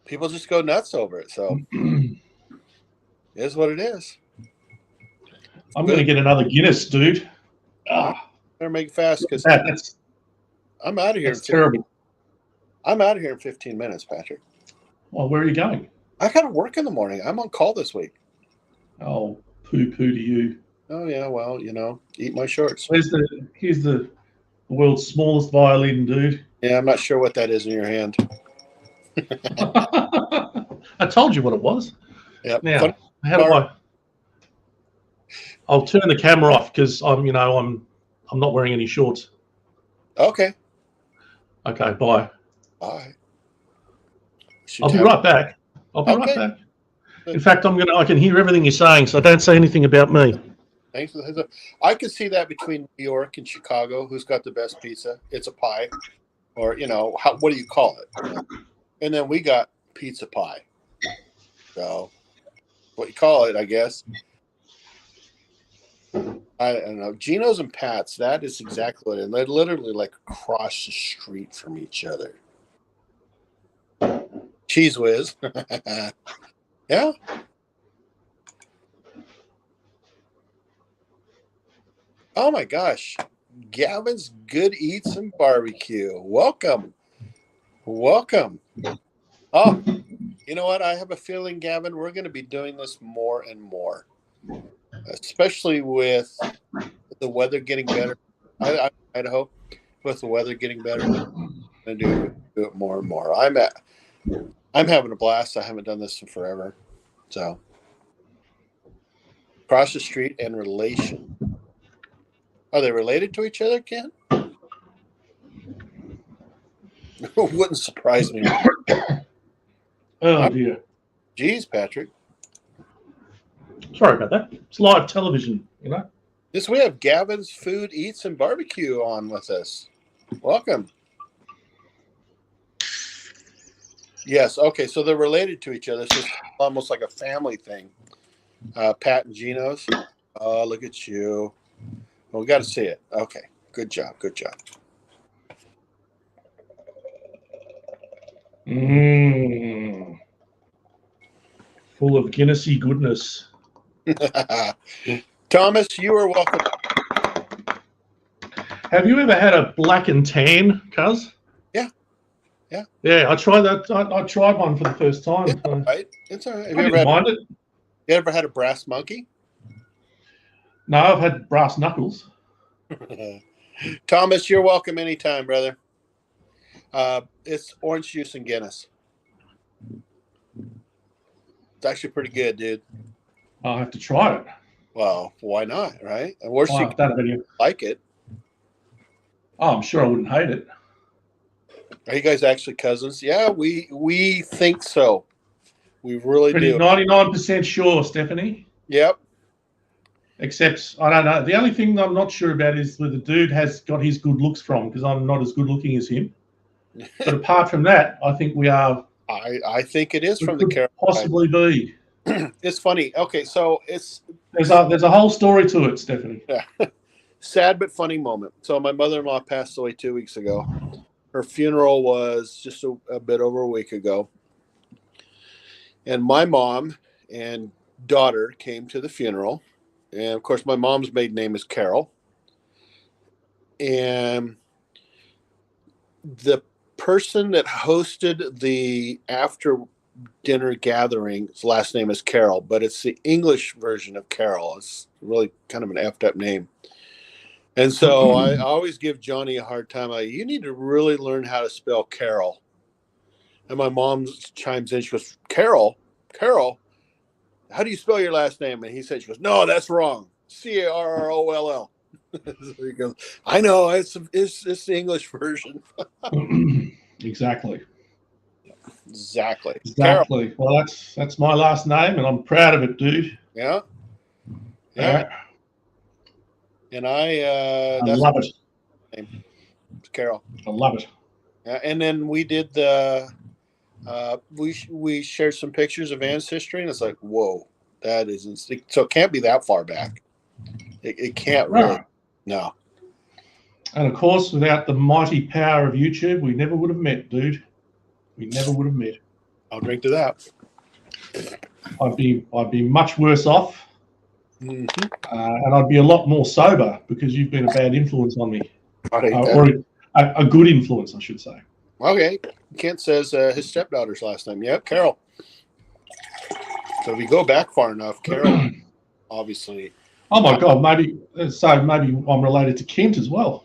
people just go nuts over it. So it is what it is. I'm going to get another Guinness, dude. Better make it fast because I'm out of here. That's terrible. I'm out of here in 15 minutes, Patrick. Well, where are you going? I got to work in the morning. I'm on call this week. Oh, poo to you. Oh yeah, well, eat my shorts. Here's the world's smallest violin, dude. Yeah, I'm not sure what that is in your hand. I told you what it was. Yep. Now, how do I? I'll turn the camera off because I'm not wearing any shorts. Okay. Okay, bye. Bye. I'll be right back. I'll be right back. In fact, I can hear everything you're saying, so don't say anything about me. Thanks for the heads up. I could see that between New York and Chicago. Who's got the best pizza? It's a pie, or what do you call it? And then we got pizza pie. So, what you call it, I guess. I don't know. Geno's and Pat's. That is exactly what it is. They're literally like across the street from each other. Cheese whiz. Yeah. Oh my gosh. Gavin's Good Eats and Barbecue. Welcome. Welcome. Oh, you know what? I have a feeling, Gavin, we're going to be doing this more and more, especially with the weather getting better. I'd hope with the weather getting better, we're going to do it more and more. I'm having a blast. I haven't done this in forever. So, across the street and relation. Are they related to each other, Ken? Wouldn't surprise me. Oh, dear. Geez, Patrick. Sorry about that. It's live television, Yes, we have Gavin's Food, Eats, and Barbecue on with us. Welcome. Yes, okay, so they're related to each other. It's just almost like a family thing. Pat and Geno's. Oh, look at you. Well, we got to see it. Okay, good job, good job. Full of Guinnessy goodness. Thomas, you are welcome. Have you ever had a black and tan, cuz? Yeah. Yeah, I tried that. I tried one for the first time. It's all right. It's all right. Have I didn't mind it. You ever had a brass monkey? No, I've had brass knuckles. Thomas, you're welcome anytime, brother. It's orange juice and Guinness. It's actually pretty good, dude. I'll have to try it. Well, why not, right? And worse, you like it. Oh, I'm sure I wouldn't hate it. Are you guys actually cousins? Yeah, we think so. We really do. 99% sure, Stephanie. Yep. Except, I don't know. The only thing I'm not sure about is where the dude has got his good looks from, because I'm not as good looking as him. But apart from that, I think we are. I think it is from the character. Possibly be. It's funny. Okay, so there's a whole story to it, Stephanie. Yeah. Sad but funny moment. So my mother-in-law passed away 2 weeks ago. Her funeral was just a bit over a week ago. And my mom and daughter came to the funeral. And, of course, my mom's maiden name is Carol. And the person that hosted the after-dinner gathering, his last name is Carol, but it's the English version of Carol. It's really kind of an effed-up name. And so I always give Johnny a hard time. You need to really learn how to spell Carol. And my mom chimes in. She goes, Carol, how do you spell your last name? And she goes, no, that's wrong. Carroll. So he goes, I know, it's the English version. Exactly. Carol. Well, that's my last name, and I'm proud of it, dude. Yeah. And I love it. It's Carol. I love it. And then we did the we shared some pictures of Anne's history, and it's like, whoa, that isn't so. It can't be that far back. It can't really. No. And of course, without the mighty power of YouTube, we never would have met, dude. We never would have met. I'll drink to that. I'd be much worse off. Mm-hmm. And I'd be a lot more sober because you've been a bad influence on me. Or a good influence, I should say. Okay. Kent says his stepdaughter's last name. Yep, Carol. So if you go back far enough, Carol, obviously. Oh, my God. Maybe I'm related to Kent as well.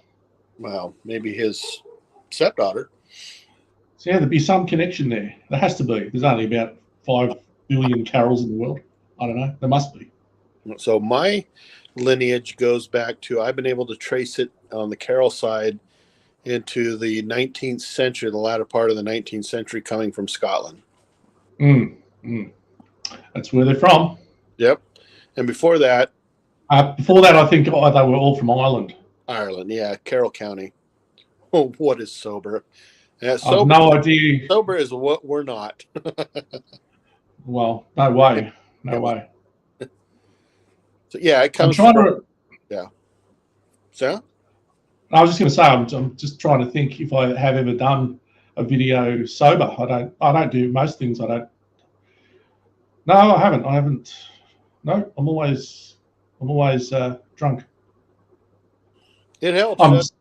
Well, maybe his stepdaughter. So yeah, there'd be some connection there. There has to be. There's only about 5 billion Carols in the world. I don't know. There must be. So my lineage goes back to, I've been able to trace it on the Carol side into the 19th century, the latter part of the 19th century, coming from Scotland. That's where they're from. Yep. And before that, before that, I think they were all from Ireland. Ireland, yeah, Carroll County. Oh, what is sober? Yeah, I have no idea. Sober is what we're not. Well, no way. No way. So, yeah, it comes I'm trying from, to. yeah. So? I was just going to say, I'm just trying to think if I have ever done a video sober. I don't do most things. I don't. No, I haven't. No, I'm always drunk. It helps.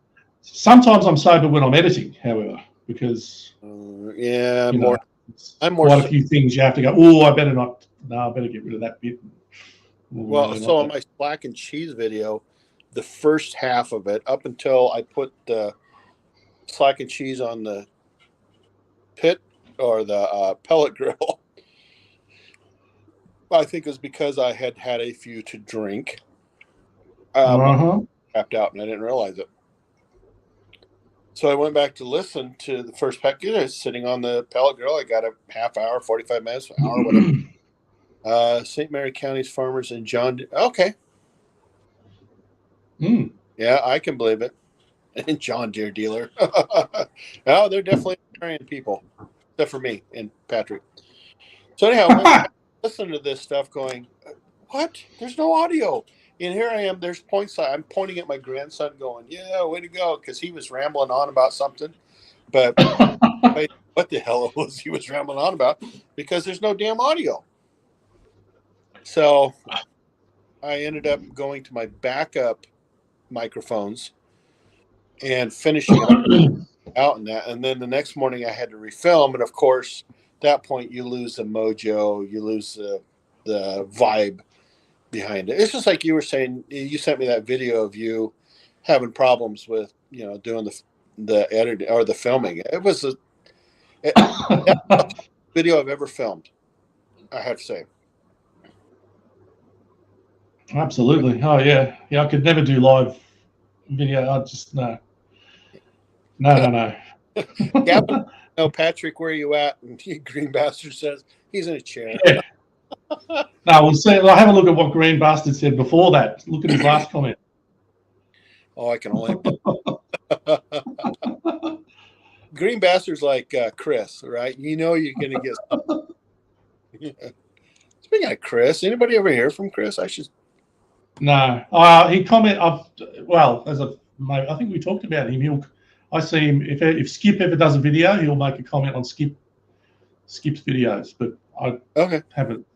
Sometimes I'm sober when I'm editing, however, because yeah, I'm more quite a few things you have to go. Oh, I better not. No, I better get rid of that bit. Well, so on my Slack and Cheese video, the first half of it, up until I put the Slack and Cheese on the pit or the pellet grill, I think it was because I had had a few to drink. Tapped out, and I didn't realize it. So I went back to listen to the first pack. Sitting on the pellet grill, I got a half hour, 45 minutes, an hour, whatever. St. Mary County's farmers and John. Okay. Yeah, I can believe it. And John Deere dealer. Oh, they're definitely American people, except for me and Patrick. So anyhow, I listening to this stuff going, what? There's no audio. And here I am. There's points. I'm pointing at my grandson going, yeah, way to go. Because he was rambling on about something. But what the hell it was he was rambling on about? Because there's no damn audio. So I ended up going to my backup microphones and finishing it out in that. And then the next morning I had to refilm. And of course, at that point, you lose the mojo. You lose the vibe behind it. It's just like you were saying, you sent me that video of you having problems with, doing the editing or the filming. It was the video I've ever filmed, I have to say. Absolutely. Oh yeah. I could never do live video. I just no. Gavin, Patrick, where are you at? And Green Bastard says he's in a chair. Yeah. No, we'll see. I'll have a look at what Green Bastard said before that. Look at his last comment. Oh, I can only. Green Bastard's like Chris, right? You know you're going to get. Speaking of Chris, anybody ever hear from Chris? I should. No, he comment. I think we talked about him. I see him if Skip ever does a video, he'll make a comment on Skip's videos. But I haven't.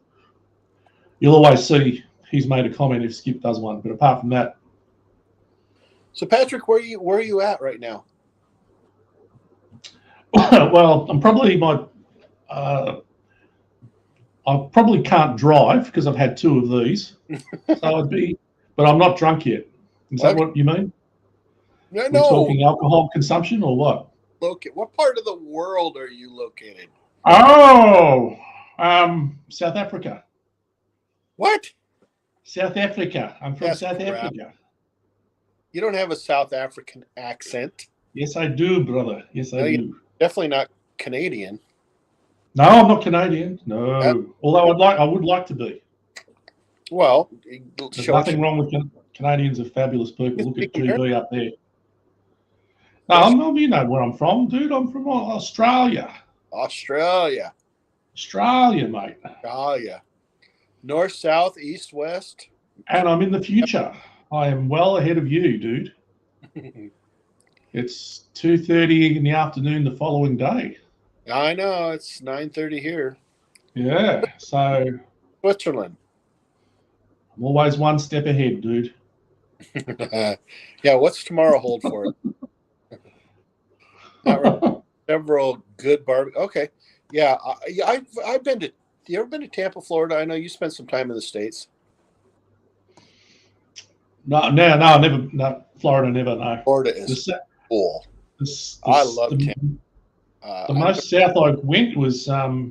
You'll always see he's made a comment if Skip does one. But apart from that. So Patrick, where are you at right now? Well, I'm probably I probably can't drive because I've had 2 of these. So but I'm not drunk yet. Is that what you mean? No. We're talking alcohol consumption or what? What part of the world are you located? Oh, South Africa. What? South Africa. I'm from South Africa. You don't have a South African accent. Yes, I do, brother. Yes, I do. Definitely not Canadian. No, I'm not Canadian. No, although I would like to be. Well, there's nothing wrong with Canadians are fabulous people. Look at GB up there. No, you know where I'm from, dude. I'm from Australia. Australia, mate. Australia. North, south, east, west. And I'm in the future. I am well ahead of you, dude. It's 2:30 in the afternoon the following day. I know, it's 9:30 here. Yeah, so Switzerland. I'm always one step ahead, dude. Yeah, what's tomorrow hold for it? Not really. Several good barbecue. Okay, yeah, I've been to. You ever been to Tampa, Florida? I know you spent some time in the States. No, never. No, Florida, never. No. Florida is cool. I love Tampa. The most south I went was how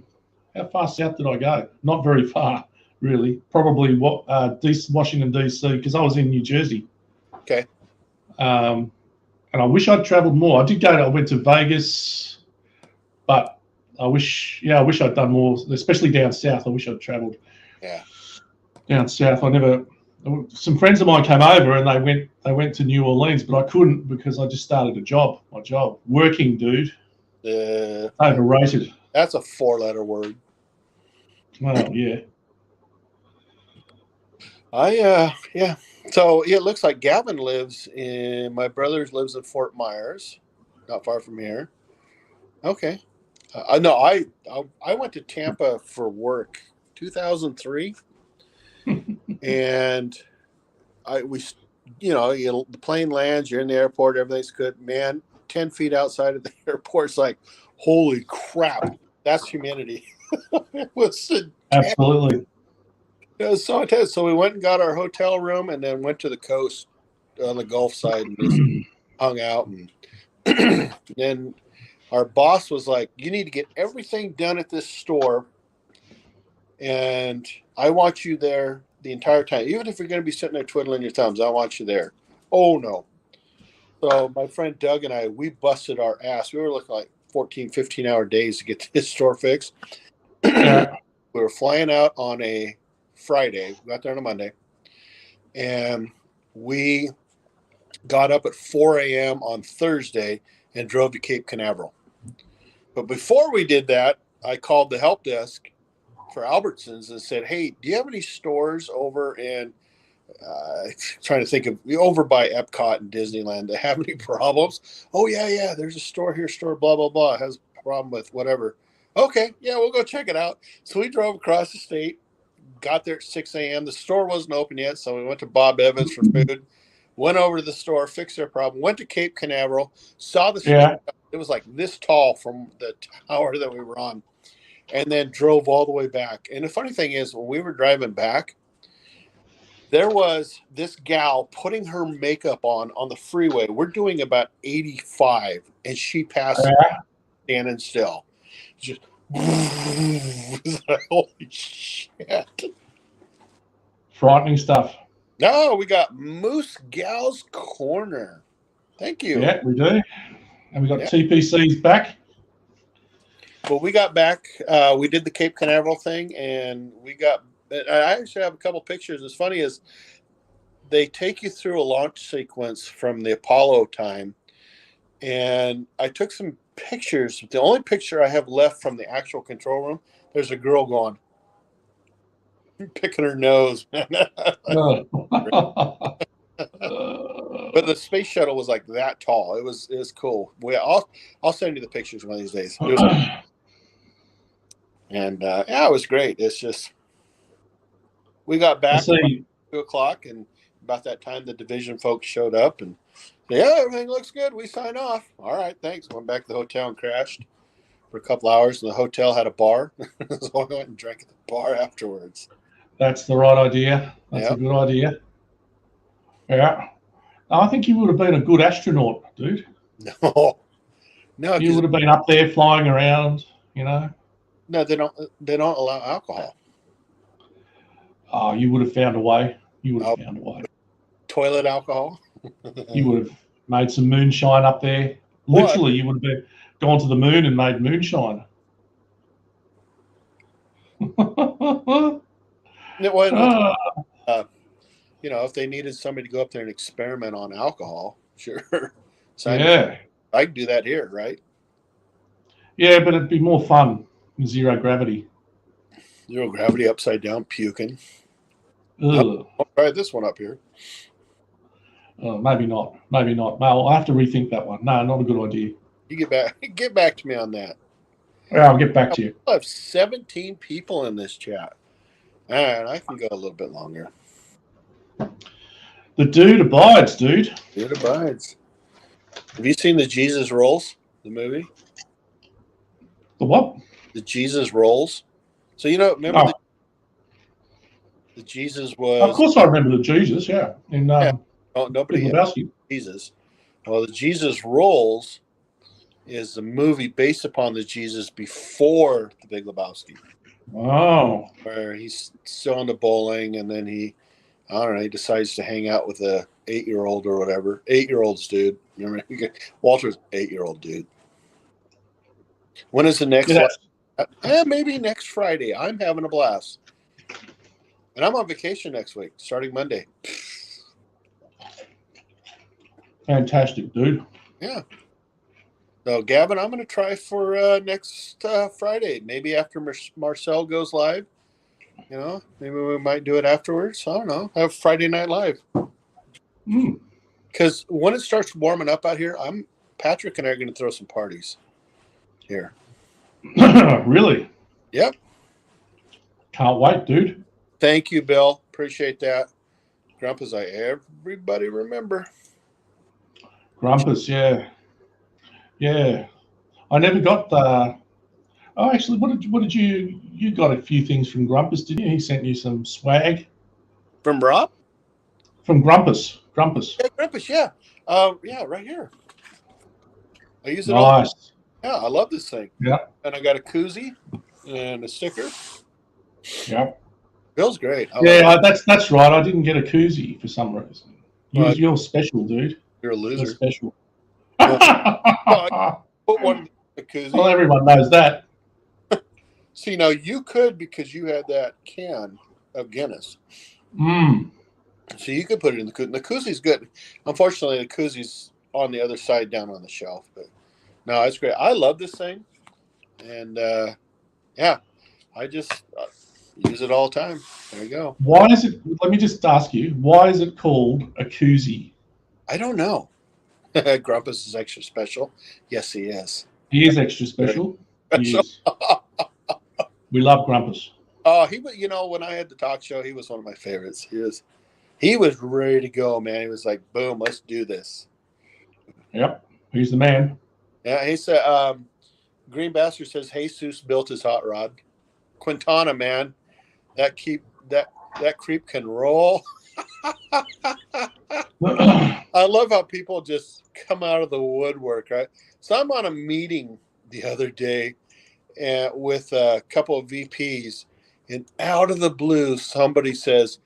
far south did I go? Not very far, really. Probably Washington DC, because I was in New Jersey. Okay. And I wish I'd travelled more. I went to Vegas, but I wish I'd done more, especially down south. I wish I'd travelled. Yeah. Down south, some friends of mine came over and they went to New Orleans, but I couldn't because I just started my job. Working, dude. Overrated. That's a 4-letter word. Well, yeah. Yeah. So it looks like Gavin my brother lives in Fort Myers, not far from here. Okay. No, I went to Tampa for work, 2003. And the plane lands, you're in the airport, everything's good. Man, 10 feet outside of the airport, it's like, holy crap, that's humidity. It was absolutely. It was so intense. So we went and got our hotel room and then went to the coast on the Gulf side and just hung out. And then our boss was like, you need to get everything done at this store. And I want you there the entire time. Even if you're going to be sitting there twiddling your thumbs, I want you there. Oh, no. So my friend Doug and we busted our ass. We were looking like 14, 15-hour days to get this store fixed. Yeah. We were flying out on a Friday. We got there on a Monday. And we got up at 4 a.m. on Thursday and drove to Cape Canaveral. But before we did that, I called the help desk for Albertsons and said, hey, do you have any stores over in trying to think of over by Epcot and Disneyland that have any problems? Oh, yeah. There's a store here, blah, blah, blah. It has a problem with whatever. Okay, yeah, we'll go check it out. So we drove across the state, got there at 6 a.m. The store wasn't open yet, so we went to Bob Evans for food, went over to the store, fixed their problem, went to Cape Canaveral, saw the store. Yeah. It was like this tall from the tower that we were on, and then drove all the way back. And the funny thing is, when we were driving back, there was this gal putting her makeup on the freeway. We're doing about 85, and she passed standing still. Just holy shit. Frightening stuff. No, we got Moose Gal's Corner. Thank you. Yeah, we do. And we got TPCs back. Well, we got back. We did the Cape Canaveral thing, and I actually have a couple pictures. As funny as they take you through a launch sequence from the Apollo time, and I took some pictures. The only picture I have left from the actual control room, there's a girl going, picking her nose. But the space shuttle was like that tall. It was cool. I'll send you the pictures one of these days. It was, and it was great. It's just we got back at 2:00, and about that time the division folks showed up and everything looks good. We sign off. All right, thanks. Went back to the hotel and crashed for a couple hours. And the hotel had a bar, so I went and drank at the bar afterwards. That's the right idea. That's a good idea. Yeah. I think you would have been a good astronaut, dude. No, you would have been up there flying around, No, they don't allow alcohol. Oh, you would have found a way. Found a way. Toilet alcohol. You would have made some moonshine up there. Literally, you would have gone to the moon and made moonshine. If they needed somebody to go up there and experiment on alcohol, sure. I can do that here, right? Yeah, but it'd be more fun. Zero gravity. Zero gravity, upside down, puking. Ugh. I'll try this one up here. Maybe not. Well, I have to rethink that one. No, not a good idea. You get back to me on that. Yeah, I'll get back to you. I have 17 people in this chat. And I can go a little bit longer. The dude abides, dude. Dude abides. Have you seen the Jesus Rolls, the movie? The what? The Jesus Rolls. So remember the Jesus was. Of course, I remember the Jesus. Yeah, nobody Lebowski. Jesus. Well, the Jesus Rolls is the movie based upon the Jesus before The Big Lebowski, Oh, where he's still into bowling, and then he decides to hang out with a 8-year-old or whatever. 8-year-olds, dude. Remember, Walter's 8-year-old dude. When is the next? yeah, Maybe next Friday. I'm having a blast, and I'm on vacation next week, starting Monday. fantastic, dude. Yeah. So, Gavin, I'm going to try for next Friday. Maybe after Marcel goes live. You know, maybe we might do it afterwards. I don't know. Have Friday Night Live. Mm. Because when it starts warming up out here, Patrick and I are going to throw some parties here. Really? Yep. Can't wait, dude. Thank you, Bill. Appreciate that. Grumpa's like, everybody remember. Grumpus, yeah. Yeah. I never got the. Oh, actually, what did you got a few things from Grumpus, didn't you? He sent you some swag From Rob? from Grumpus. Grumpus. Yeah, Grumpus, yeah. Yeah, right here. I use it all. Nice. Yeah, I love this thing. Yeah. And I got a koozie and a sticker. Yeah. Bill's great. Yeah, that's right. I didn't get a koozie for some reason. Right. You're special, dude. You're a You're loser. special. Put one in the koozie. Well, everyone knows that. See, now you could because you had that can of Guinness. Mm. So you could put it in the koozie. The koozie's good. Unfortunately, the koozie's on the other side down on the shelf. But no, it's great. I love this thing. And, yeah, I just use it all the time. There you go. Why is it, let me just ask you, why is it called a koozie? I don't know. Grumpus is extra special. Yes, he is. He is extra special. He is. We love Grumpus. Oh, he was. You know, when I had the talk show, he was one of my favorites. He was ready to go, man. He was like, "Boom, let's do this." Yep, he's the man. Yeah, he said. Green Bastard says Jesus built his hot rod. Quintana, man, that creep can roll. I love how people just come out of the woodwork, right? So I'm on a meeting the other day with a couple of VPs, and out of the blue, somebody says,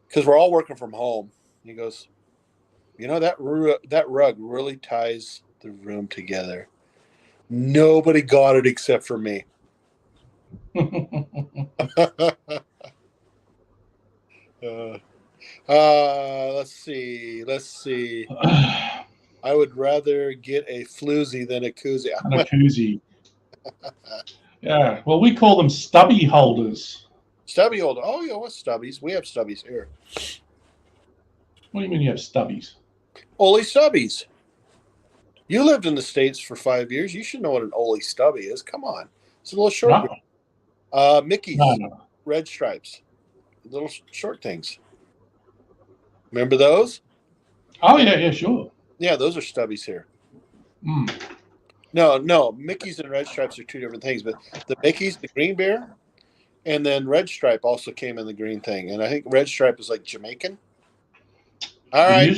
because we're all working from home, and he goes, "You know, that rug really ties the room together. Nobody got it except for me." Let's see. I would rather get a floozy than a koozie. A koozie. Yeah. Well, we call them stubby holders. Stubby holder. Oh, yeah, what's stubbies? We have stubbies here. What do you mean you have stubbies? Oli stubbies. You lived in the States for 5 years. You should know what an Oli stubby is. Come on. It's a little short. No. Mickey's No. red stripes. Little short things. Remember those? Oh, yeah, sure. Yeah, those are stubbies here. Mm. No. Mickey's and red stripes are two different things. But the Mickey's, the green bear, and then red stripe also came in the green thing. And I think red stripe is like Jamaican. All right.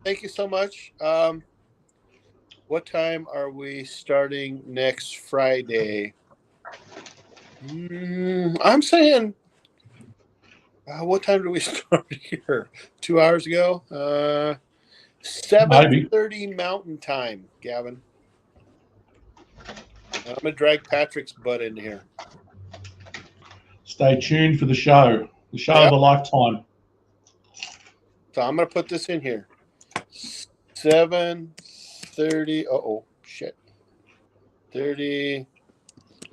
Thank you so much. What time are we starting next Friday? I'm saying, what time did we start here? 2 hours ago? 7:30 Mountain Time, Gavin. And I'm going to drag Patrick's butt in here. Stay tuned for the show of a lifetime. So I'm going to put this in here. 7:30. Uh-oh, shit. 30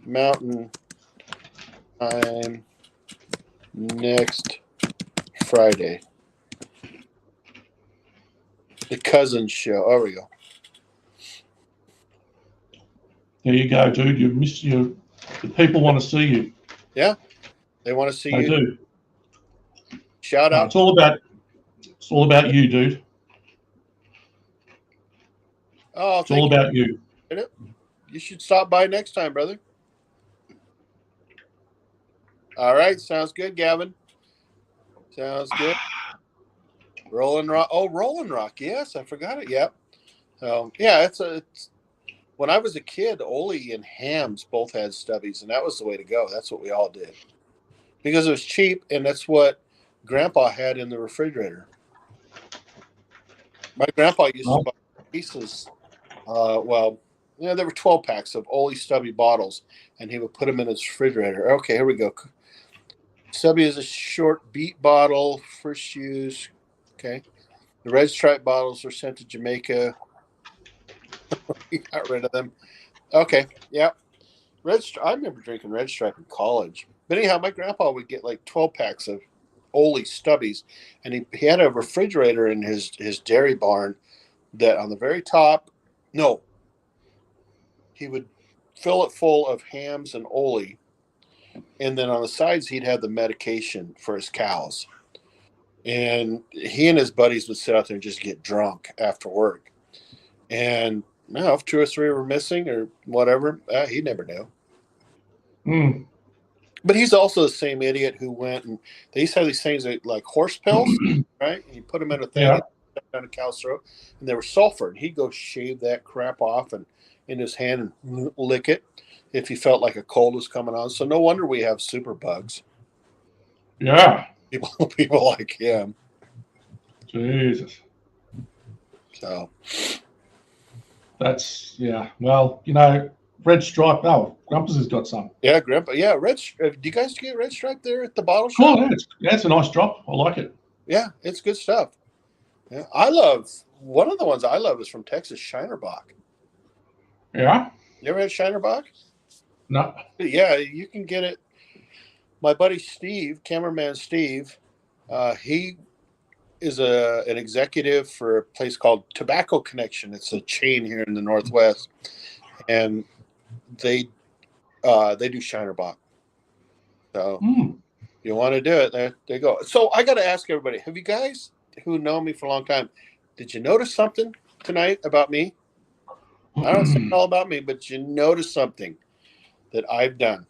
Mountain Time next Friday. The Cousins show. There we go. There you go, dude. You've missed your. The people want to see you. Yeah, they want to see They you. do. Shout out. It's all about you, dude. Oh, It's all about you. You should stop by next time, brother. All right, sounds good, Gavin. Sounds good. Rolling Rock. Oh, Rolling Rock. Yes, I forgot it. Yep. So yeah, it's when I was a kid, Oli and Hams both had stubbies, and that was the way to go. That's what we all did because it was cheap, and that's what Grandpa had in the refrigerator. My grandpa used to buy pieces. There were 12 packs of Oli Stubby bottles, and he would put them in his refrigerator. Okay, here we go. Stubby is a short beet bottle, first use. Okay. The red stripe bottles were sent to Jamaica. We got rid of them. Okay, yeah. I remember drinking Red Stripe in college. But anyhow, my grandpa would get like 12 packs of Oli Stubbies, and he had a refrigerator in his dairy barn that on the very top, he would fill it full of Hams and Oli, and then on the sides he'd have the medication for his cows. And he and his buddies would sit out there and just get drunk after work. And if 2 or 3 were missing or whatever, he never knew. Mm. But he's also the same idiot who went and they used to have these things like horse pills, right? And you put them in a thing down a cow's throat, and they were sulfur. And he'd go shave that crap off and in his hand and lick it if he felt like a cold was coming on. So no wonder we have super bugs. Yeah. People like him. Jesus. So that's, yeah. Well, Red Stripe. Oh, Grumpus has got some. Yeah, Grandpa. Yeah, do you guys get Red Stripe there at the bottle shop? Oh, yeah, it's a nice drop. I like it. Yeah, it's good stuff. Yeah, one of the ones I love is from Texas, Shinerbach. Yeah. You ever had Shinerbach? No. Yeah, you can get it. My buddy Steve, cameraman Steve, he is an executive for a place called Tobacco Connection. It's a chain here in the Northwest, and they do Shinerbach. So you want to do it, there you go. So I got to ask everybody, have you guys who know me for a long time, did you notice something tonight about me? I don't say all about me, but you notice something that I've done.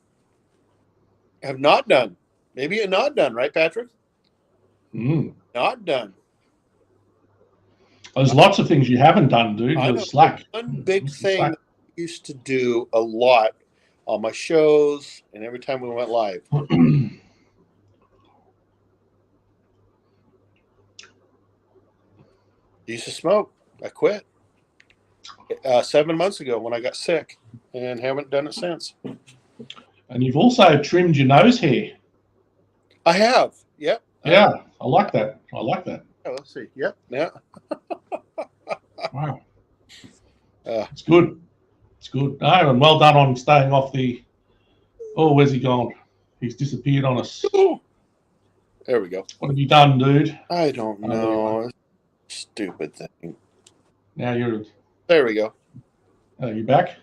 Have not done. Maybe you're not done, right, Patrick? Not done. There's lots of things you haven't done, dude. You're slack. One big thing that I used to do a lot on my shows and every time we went live. Used to smoke. I quit 7 months ago when I got sick and haven't done it since. And you've also trimmed your nose hair. I have. Yep. Yeah, I like that. Yeah, let's see. Yep. Yeah. Wow. It's good. It's good. No, and well done on staying off the. Oh, where's he gone? He's disappeared on us. There we go. What have you done, dude? I don't know. Stupid thing. Now you're. There we go. You back?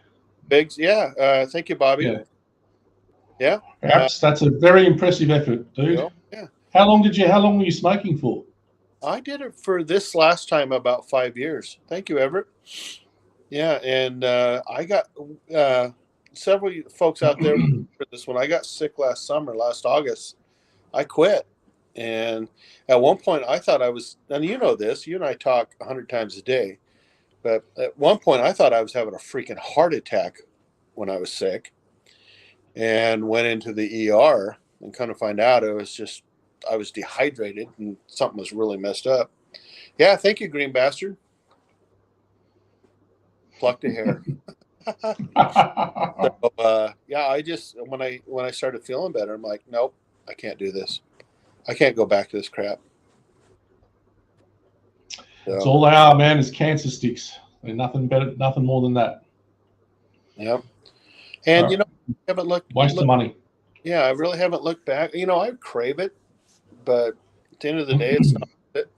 Biggs. Yeah. Thank you, Bobby. Yeah. Perhaps that's a very impressive effort, dude. Yeah. How long were you smoking for? I did it for this last time about 5 years. Thank you, Everett. Yeah, and I got several folks out there for this one. I got sick last August. I quit. And at one point I thought I was, and you know this, you and I talk 100 times a day, but at one point I thought I was having a freaking heart attack when I was sick and went into the ER and kind of find out I was dehydrated and something was really messed up. Yeah, thank you, green bastard. Plucked a hair. So, I just when I started feeling better, I'm like, nope, I can't do this. I can't go back to this crap. So, it's all they are, man, is cancer sticks. They're nothing better, nothing more than that. Yep. And I haven't looked. Waste of money. Yeah, I really haven't looked back. I crave it, but at the end of the day, it's not it.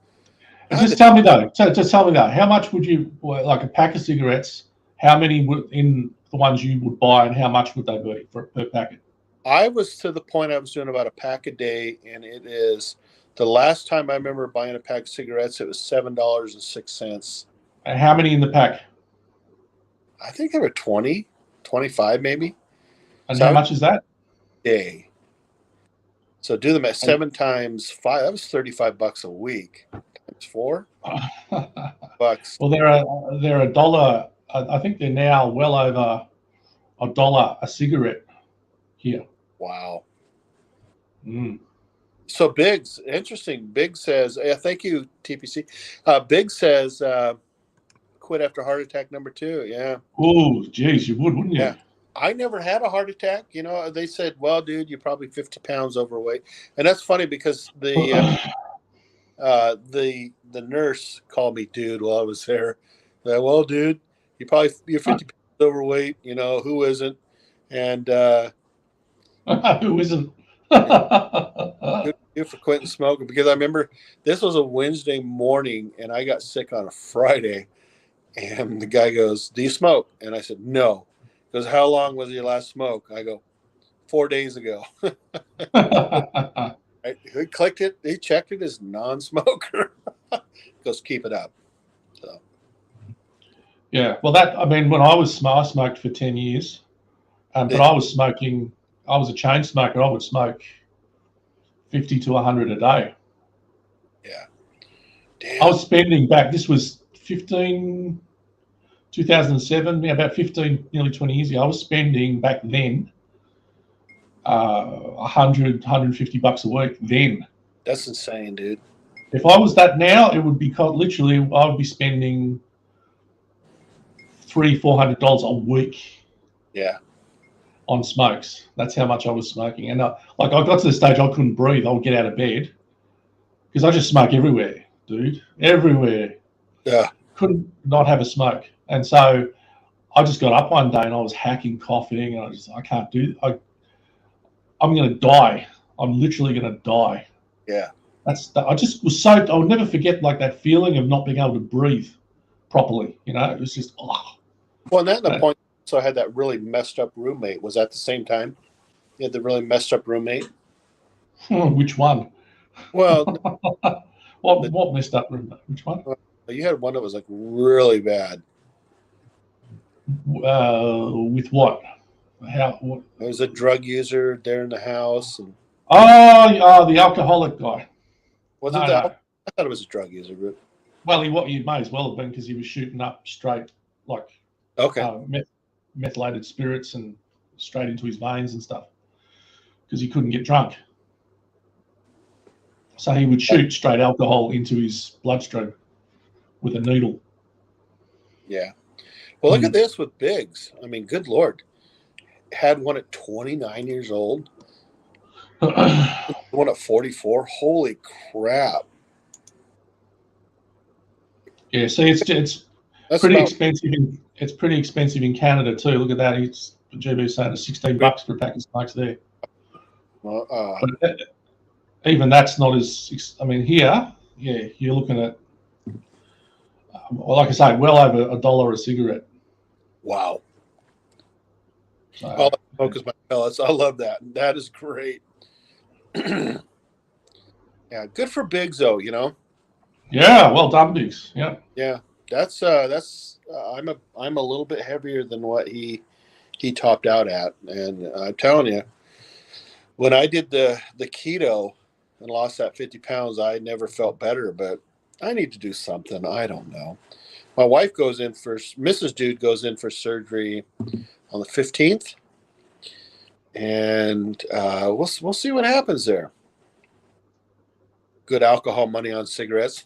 Just tell me though. How much would you like a pack of cigarettes? How many would in the ones you would buy, and how much would they be per packet? I was to the point I was doing about a pack a day, and it is the last time I remember buying a pack of cigarettes, it was $7.06. And how many in the pack? I think there were 20, 25 maybe. And how much is that? Day. So do them at 7 times 5. That was $35 a week. Times 4 bucks. Well, they're $1 I think they're now well over $1 a cigarette here. Wow. Mm. So Biggs, interesting. Biggs says, thank you, TPC. Biggs says, quit after heart attack number 2. Yeah. Oh, geez, you would, wouldn't you? Yeah. I never had a heart attack. You know, they said, well, dude, you're probably 50 pounds overweight. And that's funny because the nurse called me dude while I was there. Like, well, dude, you're 50 pounds overweight. You know, who isn't? And Who isn't? good for you for quitting smoking, because I remember this was a Wednesday morning and I got sick on a Friday, and the guy goes, "Do you smoke?" And I said, "No." He goes, "How long was your last smoke?" I go, 4 days ago. He clicked it. He checked it as non-smoker. He goes, "Keep it up." So. Yeah, well, I mean, when I smoked for 10 years, but I was smoking. I was a chain smoker. I would smoke 50 to 100 a day. Yeah. Damn. I was spending back. This was 2007, about 15, nearly 20 years ago. I was spending back then 100, 150 bucks a week then. That's insane, dude. If I was that now, it would be literally, I would be spending $300-400 a week. Yeah. On smokes. That's how much I was smoking. And I got to the stage I couldn't breathe. I would get out of bed because I just smoke everywhere, dude. Everywhere. Yeah. Couldn't not have a smoke. And so I just got up one day and I was hacking, coughing, and I can't do it. I'm going to die. I'm literally going to die. Yeah. I just was so, I would never forget like that feeling of not being able to breathe properly. You know, it was just, oh. Well, and the point. So I had that really messed up roommate. Was that the same time? You had the really messed up roommate? Which one? Well, what messed up roommate? Which one? You had one that was like really bad. With what? How? What? There was a drug user there in the house. And the alcoholic guy. Wasn't that? No. I thought it was a drug user, but well, he may as well have been because he was shooting up straight like methylated spirits and straight into his veins and stuff because he couldn't get drunk. So he would shoot straight alcohol into his bloodstream with a needle. Yeah. Well, look at this with Biggs. I mean, good Lord. Had one at 29 years old. One at 44. Holy crap. Yeah, see, it's pretty expensive. It's pretty expensive in Canada too. Look at that. GB's saying it's $16 for a pack of smokes there. Well, but even that's not as. I mean, here, yeah, you're looking at, like I say, well over $1 a cigarette. Wow. So, all I smoke is my pellets. I love that. That is great. Yeah, good for Biggs though. You know. Yeah, well done, Biggs. Yeah. Yeah, that's I'm a little bit heavier than what he topped out at, and I'm telling you, when I did the keto and lost that 50 pounds, I never felt better. But I need to do something. I don't know. My wife goes in for Mrs. Dude goes in for surgery on the 15th, and we'll see what happens there. Good alcohol money on cigarettes.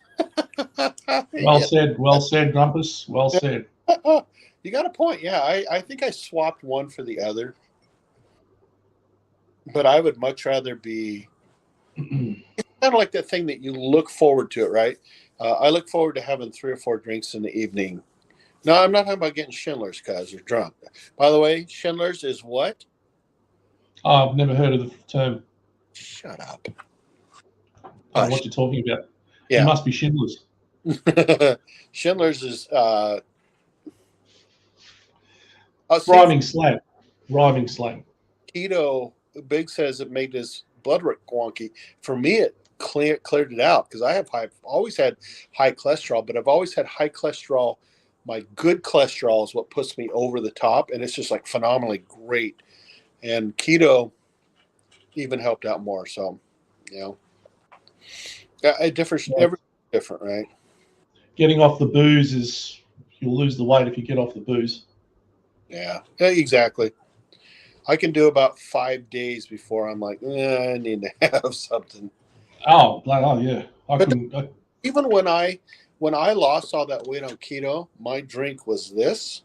Well said, Grumpus. Well said. You got a point. Yeah, I think I swapped one for the other, but I would much rather be. It's kind of like that thing that you look forward to it, right? I look forward to having 3 or 4 drinks in the evening. No, I'm not talking about getting Schindler's because you're drunk. By the way, Schindler's is what? Oh, I've never heard of the term. Shut up. What you're talking about. Yeah. It must be Schindler's. Schindler's is rhyming slang. Rhyming slang. Keto, Big says it made his blood work wonky. For me, it cleared it out because I've always had high cholesterol, but I've always had high cholesterol. My good cholesterol is what puts me over the top, and it's just like phenomenally great. And keto even helped out more. So, you know, every different, right? Getting off the booze is you'll lose the weight if you get off the booze. Yeah, exactly. I can do about 5 days before I'm like, I need to have something. Oh yeah. Even when I lost all that weight on keto, my drink was this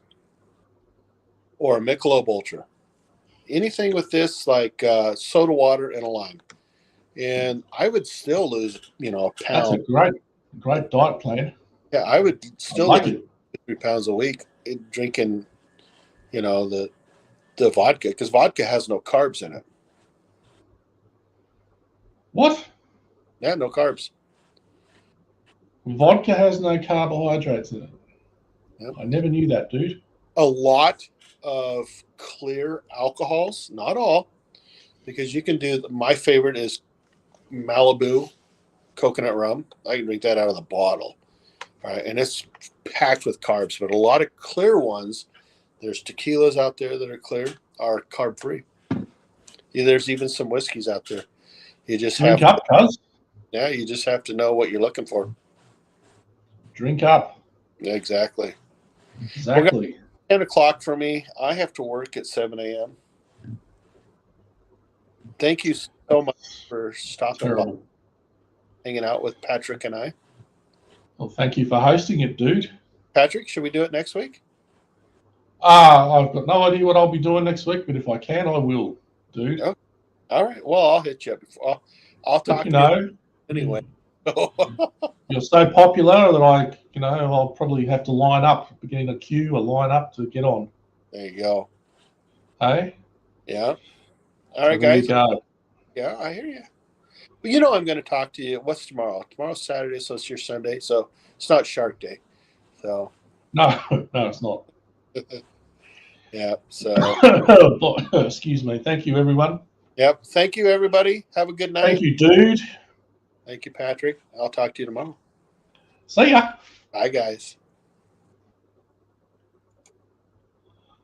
or a Michelob Ultra. Anything with this, like soda water and a lime, and I would still lose, a That's a pound. great diet plan. Yeah, I would still like lose it. 3 pounds a week drinking, the vodka, because vodka has no carbs in it. What? Yeah, no carbs. Vodka has no carbohydrates in it. Yep. I never knew that, dude. A lot of clear alcohols, not all, because you can do. My favorite is Malibu coconut rum. I can drink that out of the bottle. All right, and it's packed with carbs, but a lot of clear ones. There's tequilas out there that are clear, are carb free. Yeah, there's even some whiskeys out there. You just Drink up, cuz. Yeah, you just have to know what you're looking for. Drink up. Yeah, exactly. Exactly. 10 o'clock for me. I have to work at 7 a.m. Thank you so much for stopping by, hanging out with Patrick and I. Well, thank you for hosting it, dude. Patrick, should we do it next week? I've got no idea what I'll be doing next week, but if I can, I will, dude. Okay. All right. Well, I'll hit you up before. I'll talk to you anyway. You're so popular that I'll probably have to line up, getting a queue, a line up to get on. There you go. Hey? Yeah. All right, there guys. You go. Yeah, I hear you. But I'm going to talk to you. What's tomorrow? Tomorrow's Saturday, so it's your Sunday. So it's not Shark Day. So No, it's not. yeah. So excuse me. Thank you, everyone. Yep. Thank you, everybody. Have a good night. Thank you, dude. Thank you, Patrick. I'll talk to you tomorrow. See ya. Bye, guys.